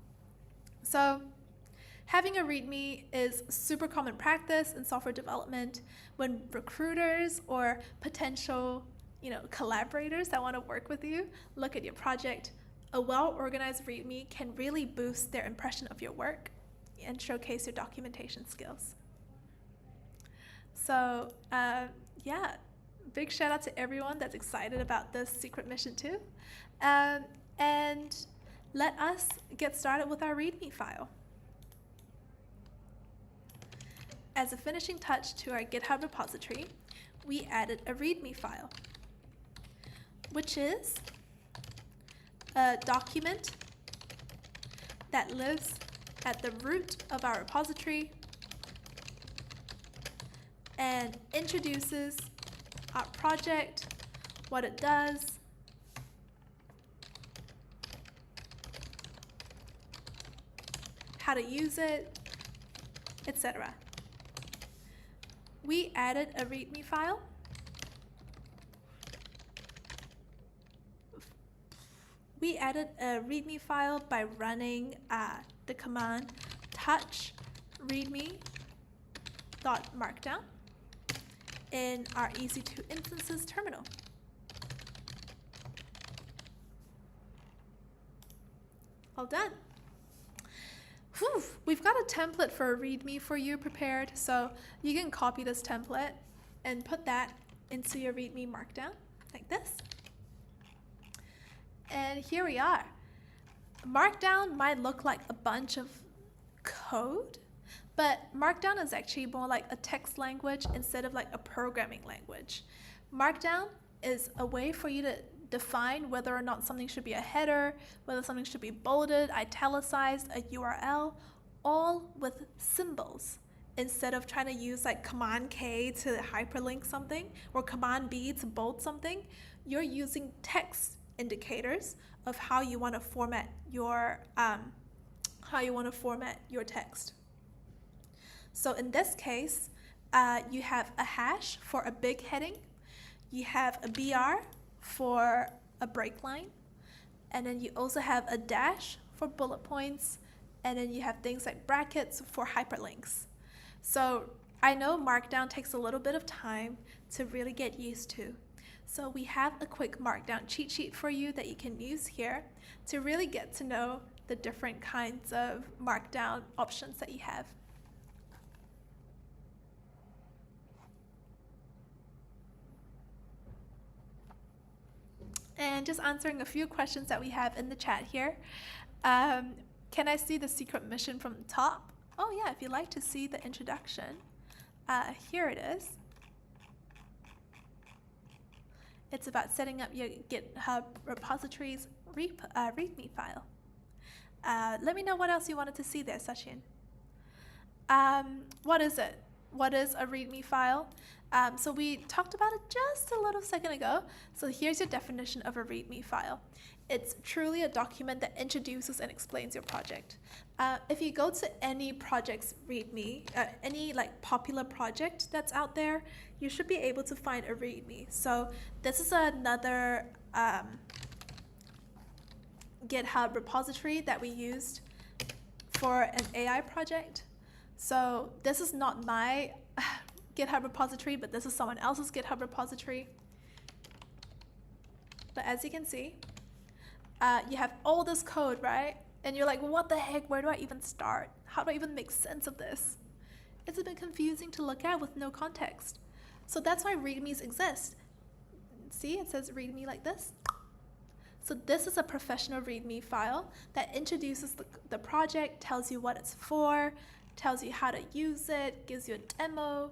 So, having a README is super common practice in software development when recruiters or potential collaborators that want to work with you look at your project. A well-organized README can really boost their impression of your work and showcase your documentation skills. So yeah, big shout out to everyone that's excited about this secret mission too. And let us get started with our README file. as a finishing touch to our GitHub repository, we added a README file, which is a document that lives at the root of our repository and introduces our project, what it does, how to use it, etc. We added a README file. We added a README file by running the command touch readme.markdown in our EC2 instances terminal. All done. Whew, we've got a template for a README for you prepared, so you can copy this template and put that into your README markdown like this. And here we are. Markdown might look like a bunch of code, but Markdown is actually more like a text language instead of like a programming language. Markdown is a way for you to define whether or not something should be a header, whether something should be bolded, italicized, a URL, all with symbols instead of trying to use like Command K to hyperlink something or Command B to bold something. You're using text indicators of how you want to format your text. So in this case, you have a hash for a big heading, you have a BR for a break line, and then you also have a dash for bullet points, and then you have things like brackets for hyperlinks. So I know Markdown takes a little bit of time to really get used to. So we have a quick Markdown cheat sheet for you that you can use here to really get to know the different kinds of Markdown options that you have. And just answering a few questions that we have in the chat here. Can I see the secret mission from the top? Oh yeah, if you'd like to see the introduction, here it is. It's about setting up your GitHub repositories README file. Let me know what else you wanted to see there, Sachin. What is it? What is a README file? So we talked about it just a little second ago. So here's your definition of a README file. It's truly a document that introduces and explains your project. If you go to any project's README, any like popular project that's out there, you should be able to find a README. So this is another GitHub repository that we used for an AI project. So this is not my GitHub repository, but this is someone else's GitHub repository. But as you can see, you have all this code, right? And you're like, what the heck, where do I even start? How do I even make sense of this? It's a bit confusing to look at with no context. So that's why READMEs exist. See, it says README like this. So this is a professional README file that introduces the project, tells you what it's for, tells you how to use it, gives you a demo.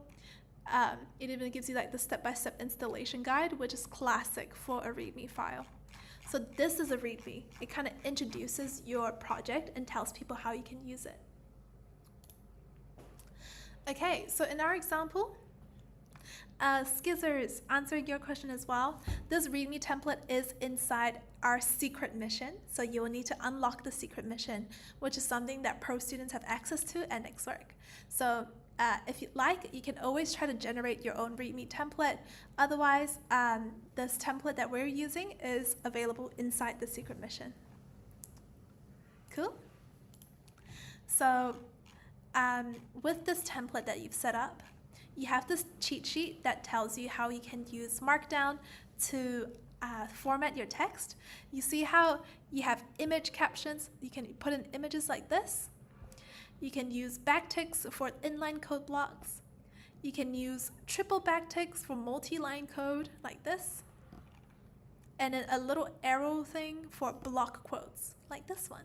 It even gives you like the step-by-step installation guide, which is classic for a README file. So this is a README. It kind of introduces your project and tells people how you can use it. Okay, so in our example, Skizzers, answering your question as well, this README template is inside our secret mission. So you will need to unlock the secret mission, which is something that pro students have access to at next work. So if you'd like, you can always try to generate your own README template. Otherwise, this template that we're using is available inside the secret mission. Cool? So with this template that you've set up, you have this cheat sheet that tells you how you can use Markdown to format your text. You see how you have image captions. You can put in images like this. You can use backticks for inline code blocks. You can use triple backticks for multi-line code like this. And then a little arrow thing for block quotes like this one.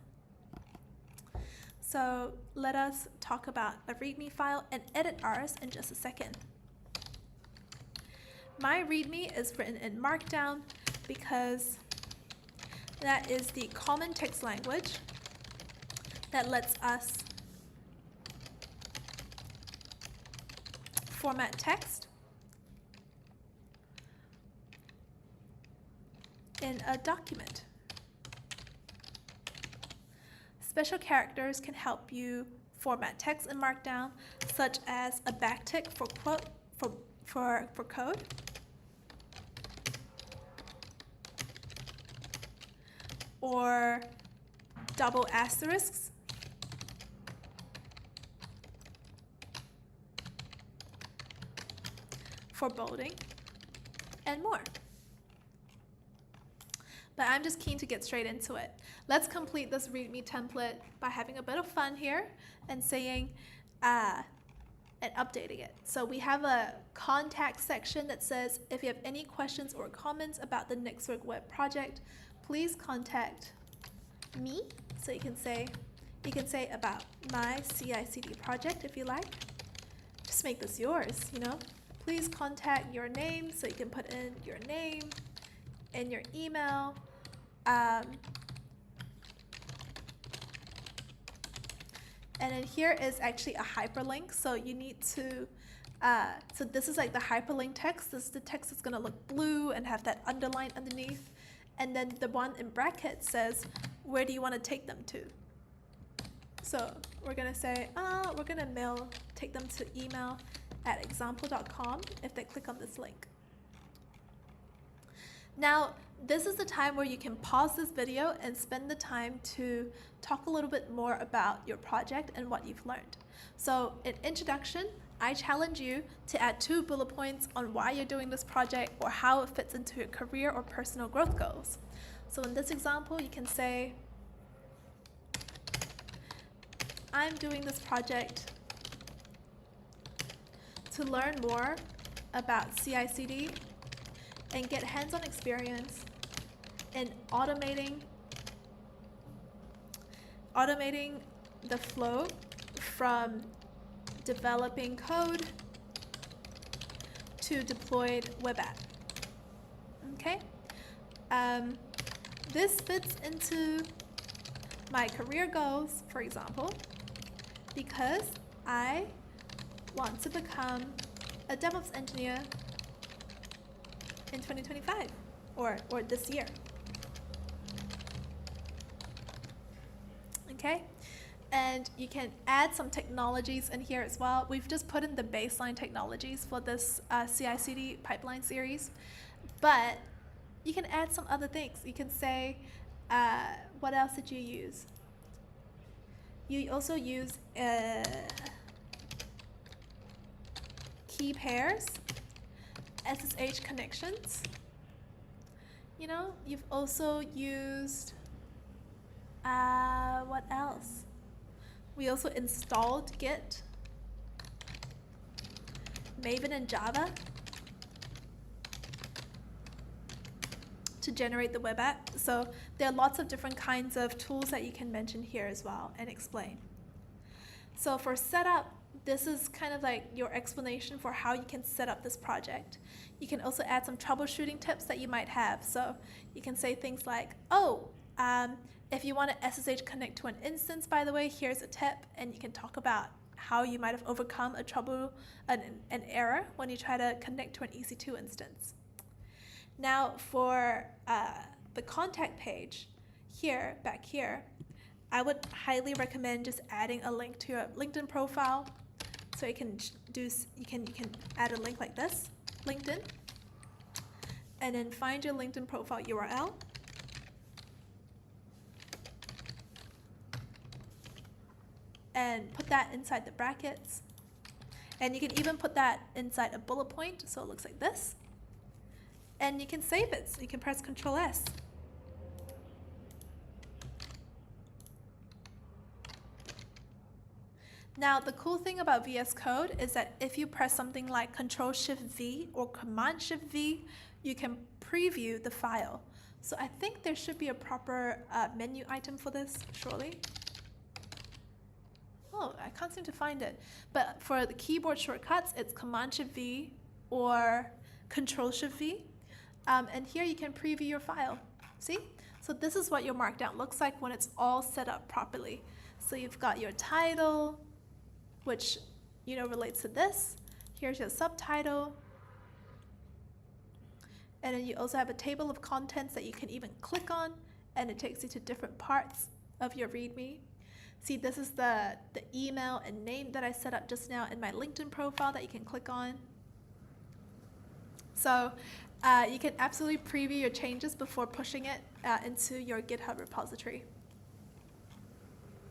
So let us talk about a README file and edit ours in just a second. My README is written in Markdown because that is the common text language that lets us format text in a document. Special characters can help you format text in Markdown, such as a backtick for quote for code, or double asterisks for bolding, and more. But I'm just keen to get straight into it. Let's complete this README template by having a bit of fun here and saying, and updating it. So we have a contact section that says, if you have any questions or comments about the Nixwick web project, please contact me. So you can say about my CI/CD project if you like. Just make this yours, you know. Please contact your name, so you can put in your name and your email. And then here is actually a hyperlink, so you need to, so this is like the hyperlink text. This is the text that's gonna look blue and have that underline underneath. And then the one in brackets says, where do you wanna take them to? So we're gonna say, we're gonna take them to email at example.com if they click on this link. Now, this is the time where you can pause this video and spend the time to talk a little bit more about your project and what you've learned. So in introduction, I challenge you to add 2 bullet points on why you're doing this project or how it fits into your career or personal growth goals. So in this example, you can say, I'm doing this project to learn more about CI/CD and get hands-on experience in automating the flow from developing code to deployed web app. Okay? This fits into my career goals, for example, because I want to become a DevOps engineer in 2025 or this year. Okay, and you can add some technologies in here as well. We've just put in the baseline technologies for this CI/CD pipeline series, but you can add some other things. You can say, what else did you use? You also use key pairs, SSH connections. You know, you've also used, what else? We also installed Git, Maven and Java to generate the web app. So there are lots of different kinds of tools that you can mention here as well and explain. So for setup, this is kind of like your explanation for how you can set up this project. You can also add some troubleshooting tips that you might have. So you can say things like, if you want to SSH connect to an instance, by the way, here's a tip, and you can talk about how you might have overcome an error when you try to connect to an EC2 instance. Now for the contact page here, back here, I would highly recommend just adding a link to your LinkedIn profile. So you can add a link like this, LinkedIn, and then find your LinkedIn profile URL. And put that inside the brackets. And you can even put that inside a bullet point, so it looks like this. And you can save it, so you can press Control S. Now, the cool thing about VS Code is that if you press something like Control-Shift-V or Command-Shift-V, you can preview the file. So I think there should be a proper menu item for this, surely. can't seem to find it. But for the keyboard shortcuts, it's Command-Shift-V or Control-Shift-V. And here you can preview your file. See? So this is what your Markdown looks like when it's all set up properly. So you've got your title, which relates to this. Here's your subtitle. And then you also have a table of contents that you can even click on, and it takes you to different parts of your README. See, this is the email and name that I set up just now in my LinkedIn profile that you can click on. So you can absolutely preview your changes before pushing it into your GitHub repository.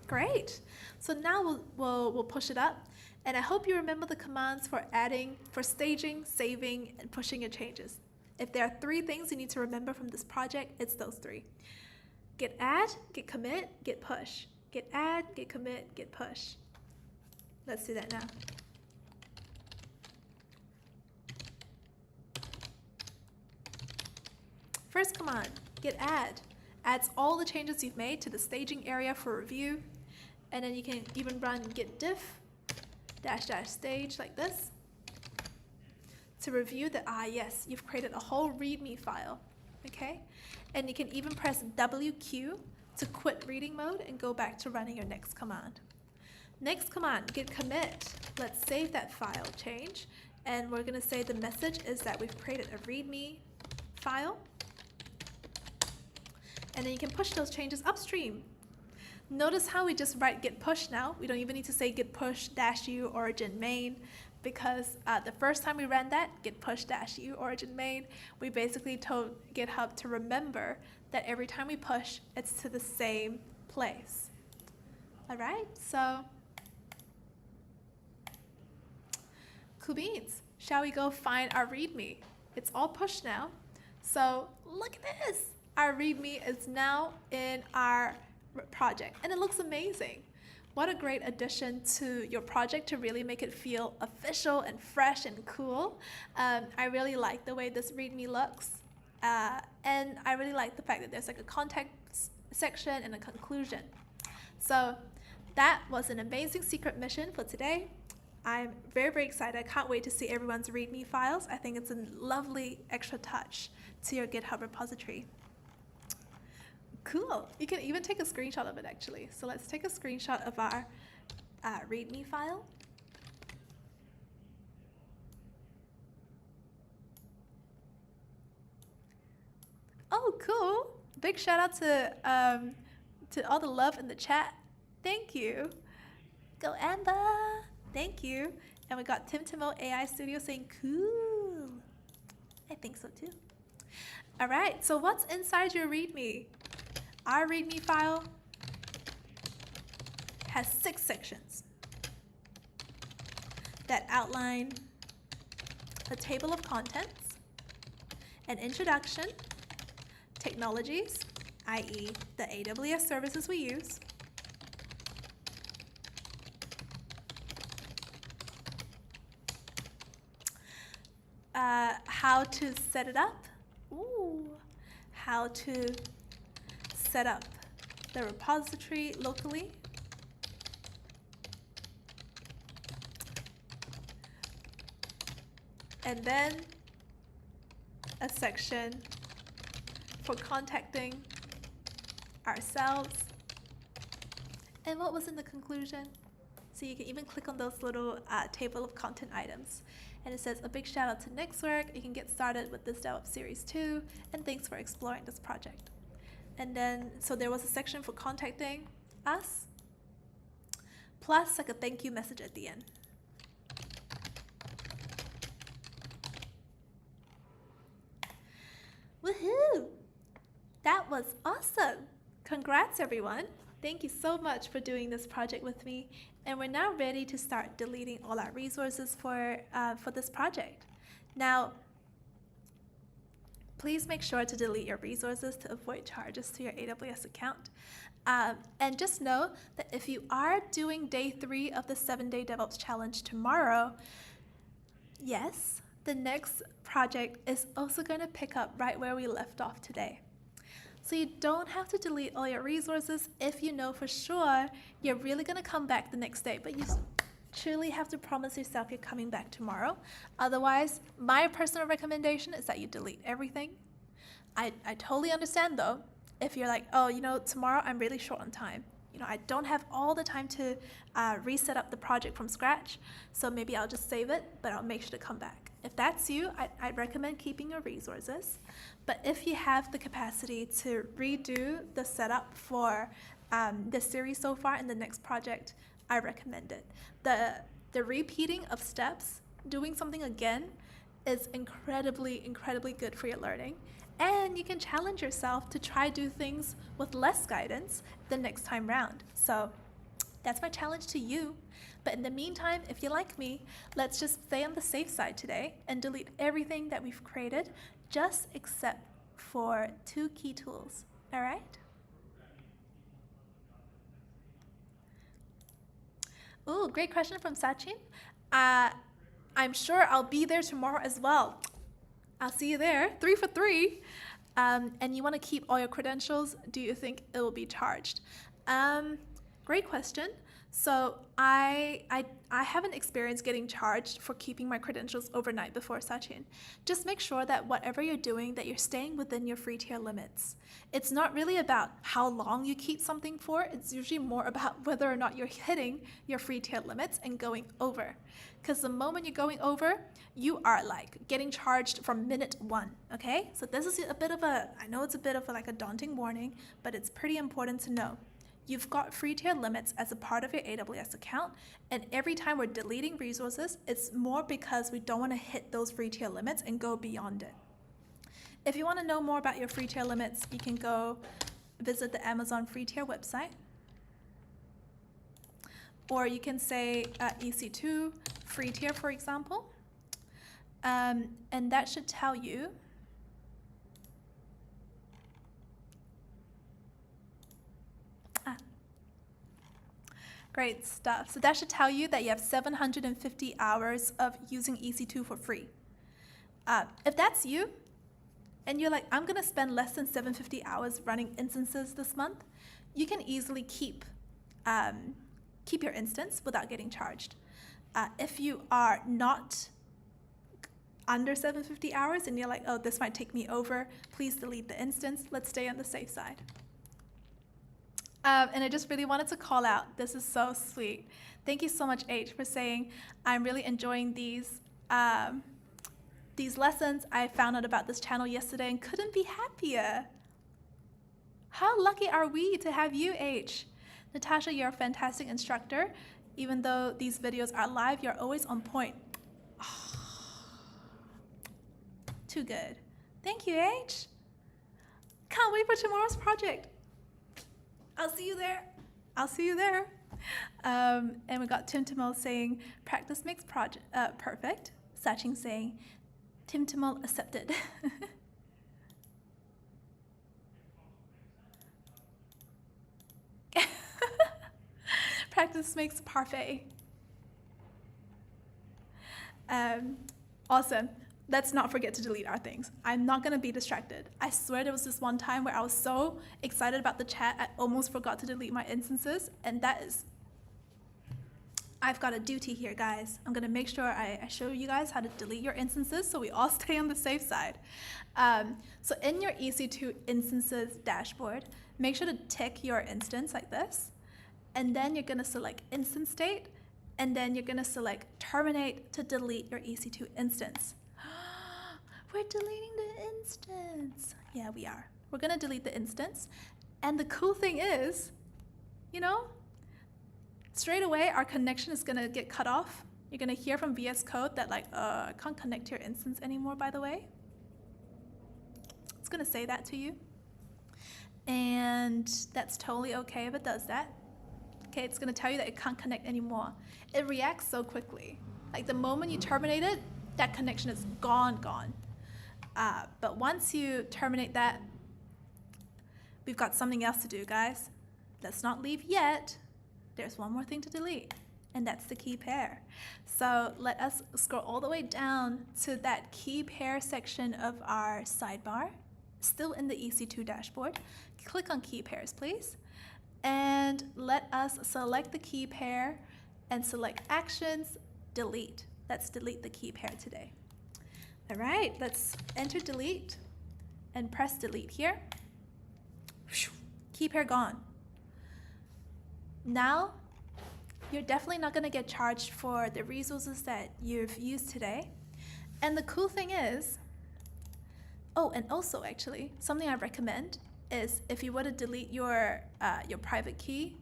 Great. So now we'll push it up, and I hope you remember the commands for staging, saving, and pushing your changes. If there are 3 things you need to remember from this project, it's those 3. Git add, git commit, git push. Git add, git commit, git push. Let's do that now. First command, git add, adds all the changes you've made to the staging area for review. And then you can even run git diff -- stage like this to review that, yes, you've created a whole README file, okay? And you can even press WQ to quit reading mode and go back to running your next command. Next command, git commit. Let's save that file change, and we're gonna say the message is that we've created a README file, and then you can push those changes upstream. Notice how we just write git push now. We don't even need to say git push -u origin main, because the first time we ran that, git push -u origin main, we basically told GitHub to remember that every time we push, it's to the same place. All right, so cool beans. Shall we go find our README? It's all pushed now. So look at this. Our README is now in our project, and it looks amazing. What a great addition to your project to really make it feel official and fresh and cool. I really like the way this README looks, and I really like the fact that there's like a context section and a conclusion. So that was an amazing secret mission for today. I'm very, very excited. I can't wait to see everyone's README files. I think it's a lovely extra touch to your GitHub repository. Cool. You can even take a screenshot of it, actually. So let's take a screenshot of our README file. Oh, cool. Big shout out to all the love in the chat. Thank you. Go Amber. Thank you. And we got Tim Timo AI Studio saying cool. I think so too. All right, so what's inside your README? Our README file has 6 sections that outline a table of contents, an introduction, technologies, i.e. the AWS services we use, how to set it up, how to set up the repository locally, and then a section for contacting ourselves. And what was in the conclusion? So you can even click on those little table of content items. And it says, a big shout out to Nick's work. You can get started with this DevOps series too. And thanks for exploring this project. And then, so there was a section for contacting us, plus like a thank you message at the end. Woohoo! That was awesome. Congrats, everyone. Thank you so much for doing this project with me. And we're now ready to start deleting all our resources for this project. Now, please make sure to delete your resources to avoid charges to your AWS account. And just know that if you are doing day 3 of the 7-day DevOps challenge tomorrow, yes, the next project is also going to pick up right where we left off today. So you don't have to delete all your resources if you know for sure you're really going to come back the next day, but you truly have to promise yourself you're coming back tomorrow. Otherwise, my personal recommendation is that you delete everything. I totally understand though, if you're like, oh, tomorrow I'm really short on time. I don't have all the time to reset up the project from scratch, so maybe I'll just save it, but I'll make sure to come back. If that's you, I'd recommend keeping your resources. But if you have the capacity to redo the setup for the series so far in the next project, I recommend it. The repeating of steps, doing something again, is incredibly, incredibly good for your learning. And you can challenge yourself to try do things with less guidance the next time round. So that's my challenge to you. But in the meantime, if you're like me, let's just stay on the safe side today and delete everything that we've created, just except for 2 key tools. All right? Ooh, great question from Sachin. I'm sure I'll be there tomorrow as well. I'll see you there, 3 for 3. And you want to keep all your credentials. Do you think it will be charged? Great question. So I haven't experienced getting charged for keeping my credentials overnight before, Sachin. Just make sure that whatever you're doing, that you're staying within your free tier limits. It's not really about how long you keep something for. It's usually more about whether or not you're hitting your free tier limits and going over. Because the moment you're going over, you are like getting charged from minute 1, okay? So this is a bit of I know it's a bit of like a daunting warning, but it's pretty important to know. You've got free tier limits as a part of your AWS account, and every time we're deleting resources, it's more because we don't want to hit those free tier limits and go beyond it. If you want to know more about your free tier limits, you can go visit the Amazon free tier website, or you can say EC2 free tier, for example, and that should tell you great stuff. So that should tell you that you have 750 hours of using EC2 for free. If that's you, and you're like, I'm gonna spend less than 750 hours running instances this month, you can easily keep your instance without getting charged. If you are not under 750 hours and you're like, oh, this might take me over, please delete the instance. Let's stay on the safe side. And I just really wanted to call out, this is so sweet. Thank you so much, H, for saying, I'm really enjoying these lessons. I found out about this channel yesterday and couldn't be happier. How lucky are we to have you, H? Natasha, you're a fantastic instructor. Even though these videos are live, you're always on point. Oh, too good. Thank you, H. Can't wait for tomorrow's project. I'll see you there. I'll see you there. And we got Tim Timol saying, practice makes project perfect. Sachin saying, Tim Timol accepted. Practice makes parfait. Awesome. Let's not forget to delete our things. I'm not gonna be distracted. I swear there was this one time where I was so excited about the chat, I almost forgot to delete my instances, and that is, I've got a duty here, guys. I'm gonna make sure I show you guys how to delete your instances so we all stay on the safe side. So in your EC2 instances dashboard, make sure to tick your instance like this, and then you're gonna select instance state, and then you're gonna select terminate to delete your EC2 instance. We're deleting the instance. Yeah, we are. We're gonna delete the instance. And the cool thing is, straight away our connection is gonna get cut off. You're gonna hear from VS Code that like, I can't connect to your instance anymore, by the way. It's gonna say that to you. And that's totally okay if it does that. Okay, it's gonna tell you that it can't connect anymore. It reacts so quickly. Like the moment you terminate it, that connection is gone. But once you terminate that, we've got something else to do, guys. Let's not leave yet. There's one more thing to delete, and that's the key pair. So let us scroll all the way down to that key pair section of our sidebar. still in the EC2 dashboard, click on key pairs, please. And let us select the key pair and select actions, delete. Let's delete the key pair today. All right, let's enter delete and press delete here. Key pair gone. Now, you're definitely not going to get charged for the resources that you've used today. And the cool thing is, oh, and also actually, something I recommend is if you were to delete your private key,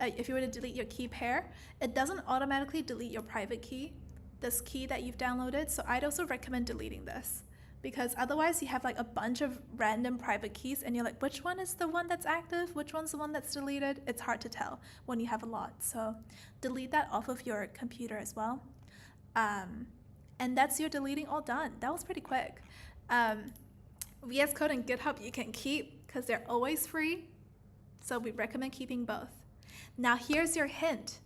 if you were to delete your key pair, it doesn't automatically delete your private key, this key that you've downloaded. So I'd also recommend deleting this, because otherwise you have like a bunch of random private keys and you're like, which one is the one that's active? Which one's the one that's deleted? It's hard to tell when you have a lot. So delete that off of your computer as well. And that's your deleting all done. That was pretty quick. VS Code and GitHub you can keep because they're always free. So we recommend keeping both. Now here's your hint.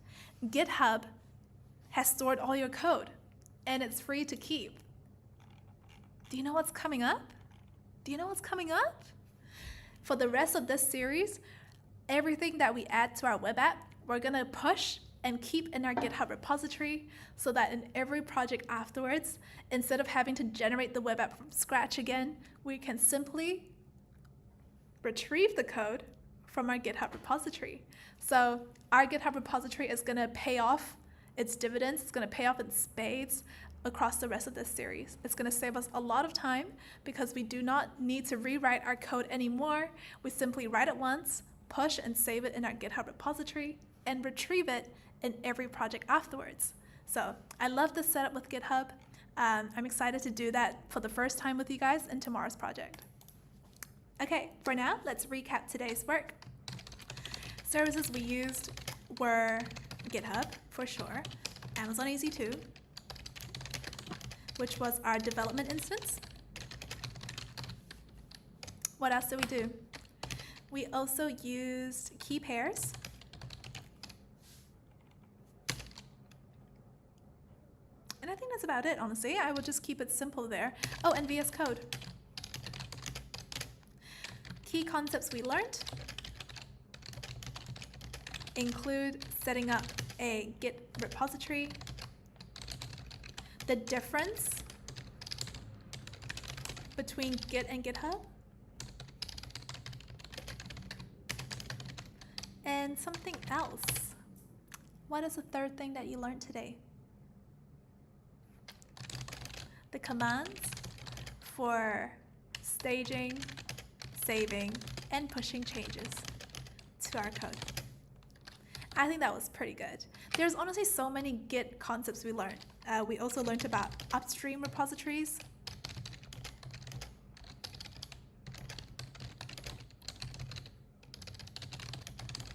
GitHub has stored all your code and it's free to keep. Do you know what's coming up? Do you know what's coming up? For the rest of this series, everything that we add to our web app, we're gonna push and keep in our GitHub repository so that in every project afterwards, instead of having to generate the web app from scratch again, we can simply retrieve the code from our GitHub repository. So our GitHub repository is gonna pay off its dividends, it's gonna pay off in spades across the rest of this series. It's gonna save us a lot of time because we do not need to rewrite our code anymore. We simply write it once, push and save it in our GitHub repository, and retrieve it in every project afterwards. So I love this setup with GitHub. I'm excited to do that for the first time with you guys in tomorrow's project. Okay, for now, let's recap today's work. Services we used were GitHub, for sure, Amazon EC2, which was our development instance. What else did we do? We also used key pairs. And I think that's about it, honestly. I will just keep it simple there. Oh, and VS Code. Key concepts we learned include setting up a Git repository, the difference between Git and GitHub, and something else. What is the third thing that you learned today? The commands for staging, saving, and pushing changes to our code. I think that was pretty good. There's honestly so many Git concepts we learned. We also learned about upstream repositories,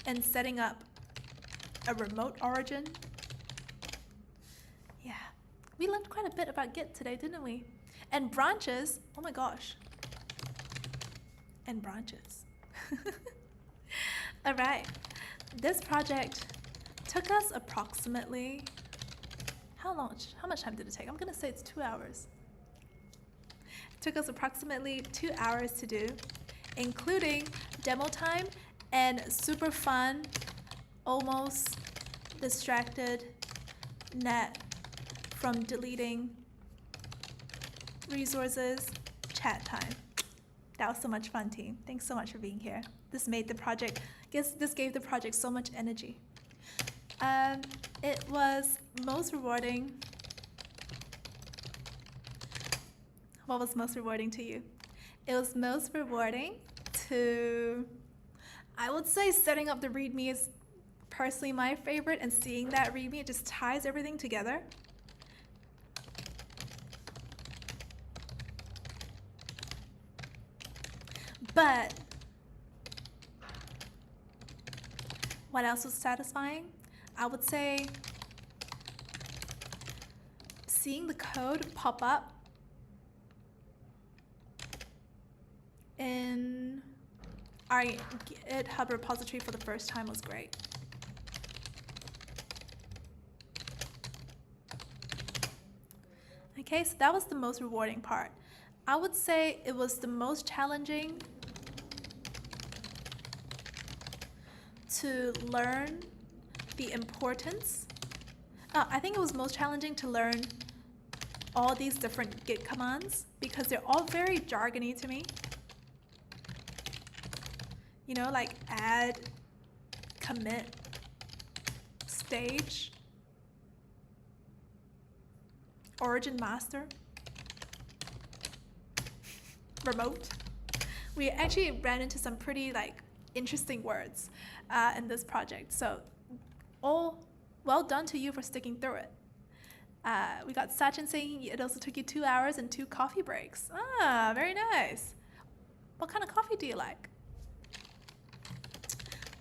and setting up a remote origin. Yeah, we learned quite a bit about Git today, didn't we? And branches, oh my gosh. And branches. All right, this project took us approximately, how much time did it take? I'm gonna say it's 2 hours. It took us approximately 2 hours to do, including demo time and super fun, almost distracted net from deleting resources, chat time. That was so much fun, team. Thanks so much for being here. This made the project, this gave the project so much energy. It was most rewarding. What was most rewarding to you? It was most rewarding to, I would say setting up the README is personally my favorite, and seeing that README, it just ties everything together. But what else was satisfying? I would say seeing the code pop up in our GitHub repository for the first time was great. Okay, so that was the most rewarding part. I would say it was the most challenging to learn the importance. I think it was most challenging to learn all these different Git commands because they're all very jargony to me. You know, like add, commit, stage, origin master, remote. We actually ran into some pretty like interesting words in this project. So all well done to you for sticking through it. We got Sachin saying it also took you 2 hours and 2 coffee breaks. Ah, very nice. What kind of coffee do you like?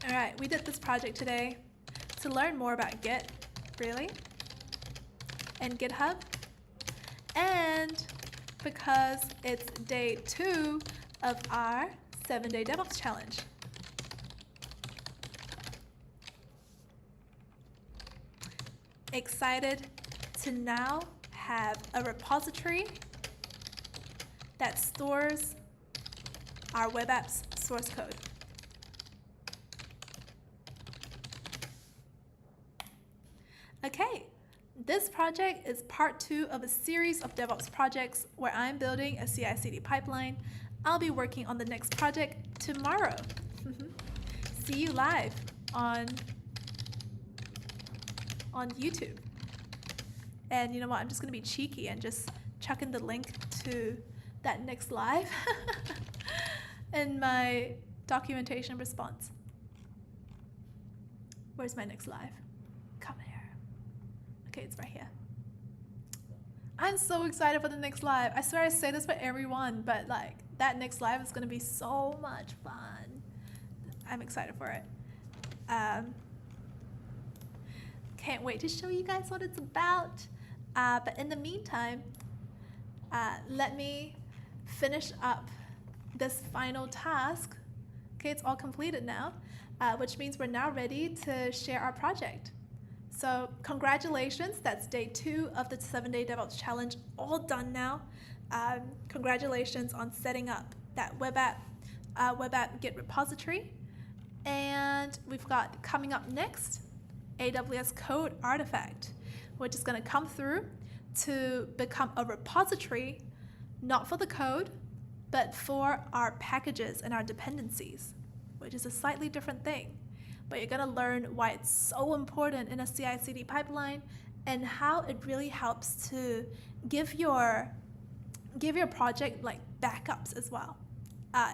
All right, we did this project today to learn more about Git, really, and GitHub. And because it's day 2 of our 7-day DevOps challenge. Excited to now have a repository that stores our web app's source code. Okay, this project is part 2 of a series of DevOps projects where I'm building a CI/CD pipeline. I'll be working on the next project tomorrow. See you live on YouTube. And you know what, I'm just gonna be cheeky and just chuck in the link to that next live in my documentation response. Where's my next live? Come here. Okay, it's right here. I'm so excited for the next live. I swear I say this for everyone, but like that next live is gonna be so much fun. I'm excited for it. Can't wait to show you guys what it's about. But in the meantime, let me finish up this final task. Okay, it's all completed now, which means we're now ready to share our project. So congratulations, that's day 2 of the 7-day DevOps challenge, all done now. Congratulations on setting up that web app Git repository. And we've got coming up next, AWS code artifact, which is going to come through to become a repository, not for the code, but for our packages and our dependencies, which is a slightly different thing. But you're going to learn why it's so important in a CI/CD pipeline and how it really helps to give your project like backups as well,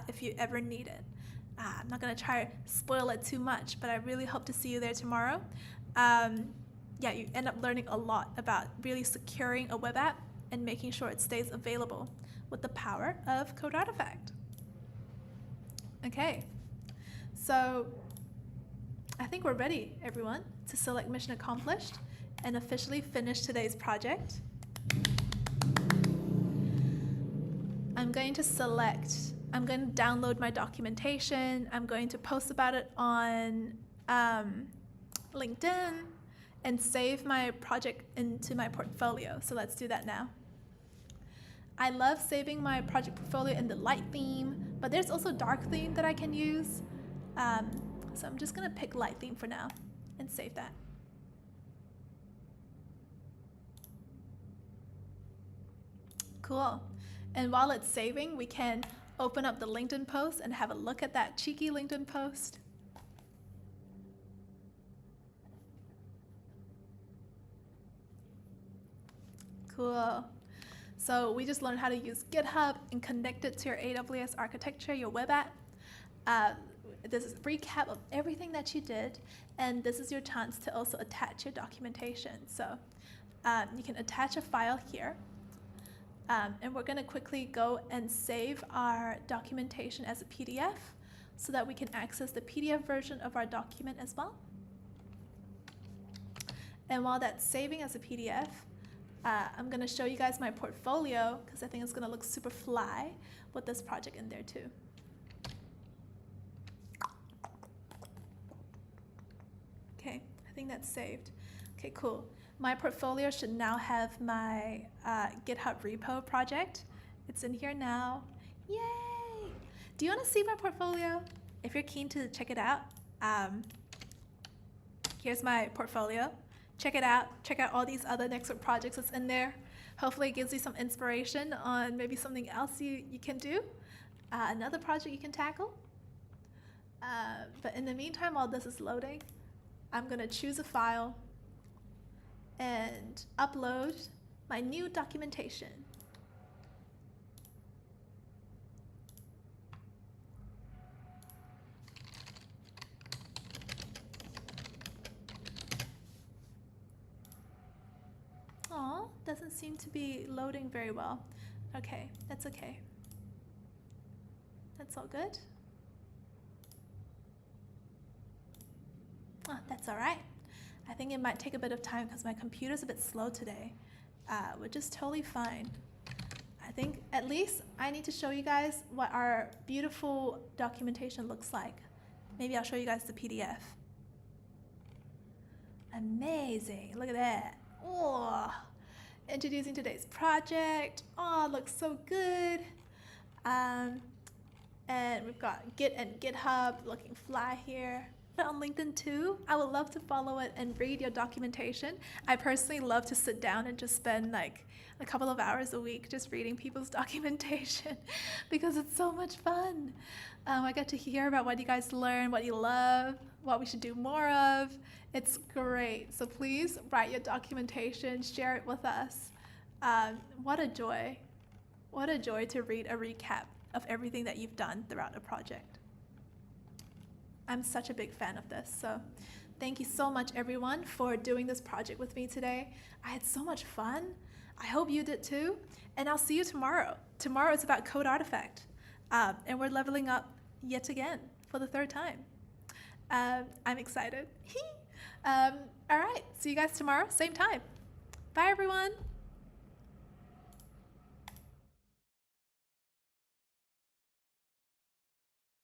if you ever need it. I'm not going to try to spoil it too much, but I really hope to see you there tomorrow. Yeah, you end up learning a lot about really securing a web app and making sure it stays available with the power of Code Artifact. Okay, so I think we're ready, everyone, to select Mission Accomplished and officially finish today's project. I'm going to download my documentation. I'm going to post about it on LinkedIn and save my project into my portfolio. So let's do that now. I love saving my project portfolio in the light theme, but there's also dark theme that I can use. So I'm just gonna pick light theme for now and save that. Cool. And while it's saving, we can open up the LinkedIn post and have a look at that cheeky LinkedIn post. Cool. So we just learned how to use GitHub and connect it to your AWS architecture, your web app. This is a recap of everything that you did, and this is your chance to also attach your documentation. So you can attach a file here, and we're going to quickly go and save our documentation as a PDF so that we can access the PDF version of our document as well. And while that's saving as a PDF, I'm going to show you guys my portfolio because I think it's going to look super fly with this project in there too. Okay, I think that's saved. Okay, cool. My portfolio should now have my GitHub Repo project. It's in here now. Yay! Do you want to see my portfolio? If you're keen to check it out, here's my portfolio. Check it out. Check out all these other Nextwork projects that's in there. Hopefully it gives you some inspiration on maybe something else you can do, another project you can tackle. But in the meantime, while this is loading, I'm gonna choose a file and upload my new documentation. Aw, doesn't seem to be loading very well. Okay, that's okay. That's all good. Oh, that's all right. I think it might take a bit of time because my computer's a bit slow today, which is totally fine. I think at least I need to show you guys what our beautiful documentation looks like. Maybe I'll show you guys the PDF. Amazing, look at that. Oh, introducing today's project. Oh, it looks so good. And we've got Git and GitHub looking fly here. But on LinkedIn too, I would love to follow it and read your documentation. I personally love to sit down and just spend like a couple of hours a week just reading people's documentation because it's so much fun. I get to hear about what you guys learn, what you love, what we should do more of. It's great. So please write your documentation, share it with us. What a joy. What a joy to read a recap of everything that you've done throughout a project. I'm such a big fan of this. So thank you so much, everyone, for doing this project with me today. I had so much fun. I hope you did too. And I'll see you tomorrow. Tomorrow is about Code Artifact. And we're leveling up yet again for the 3rd time. I'm excited. All right, see you guys tomorrow, same time. Bye, everyone.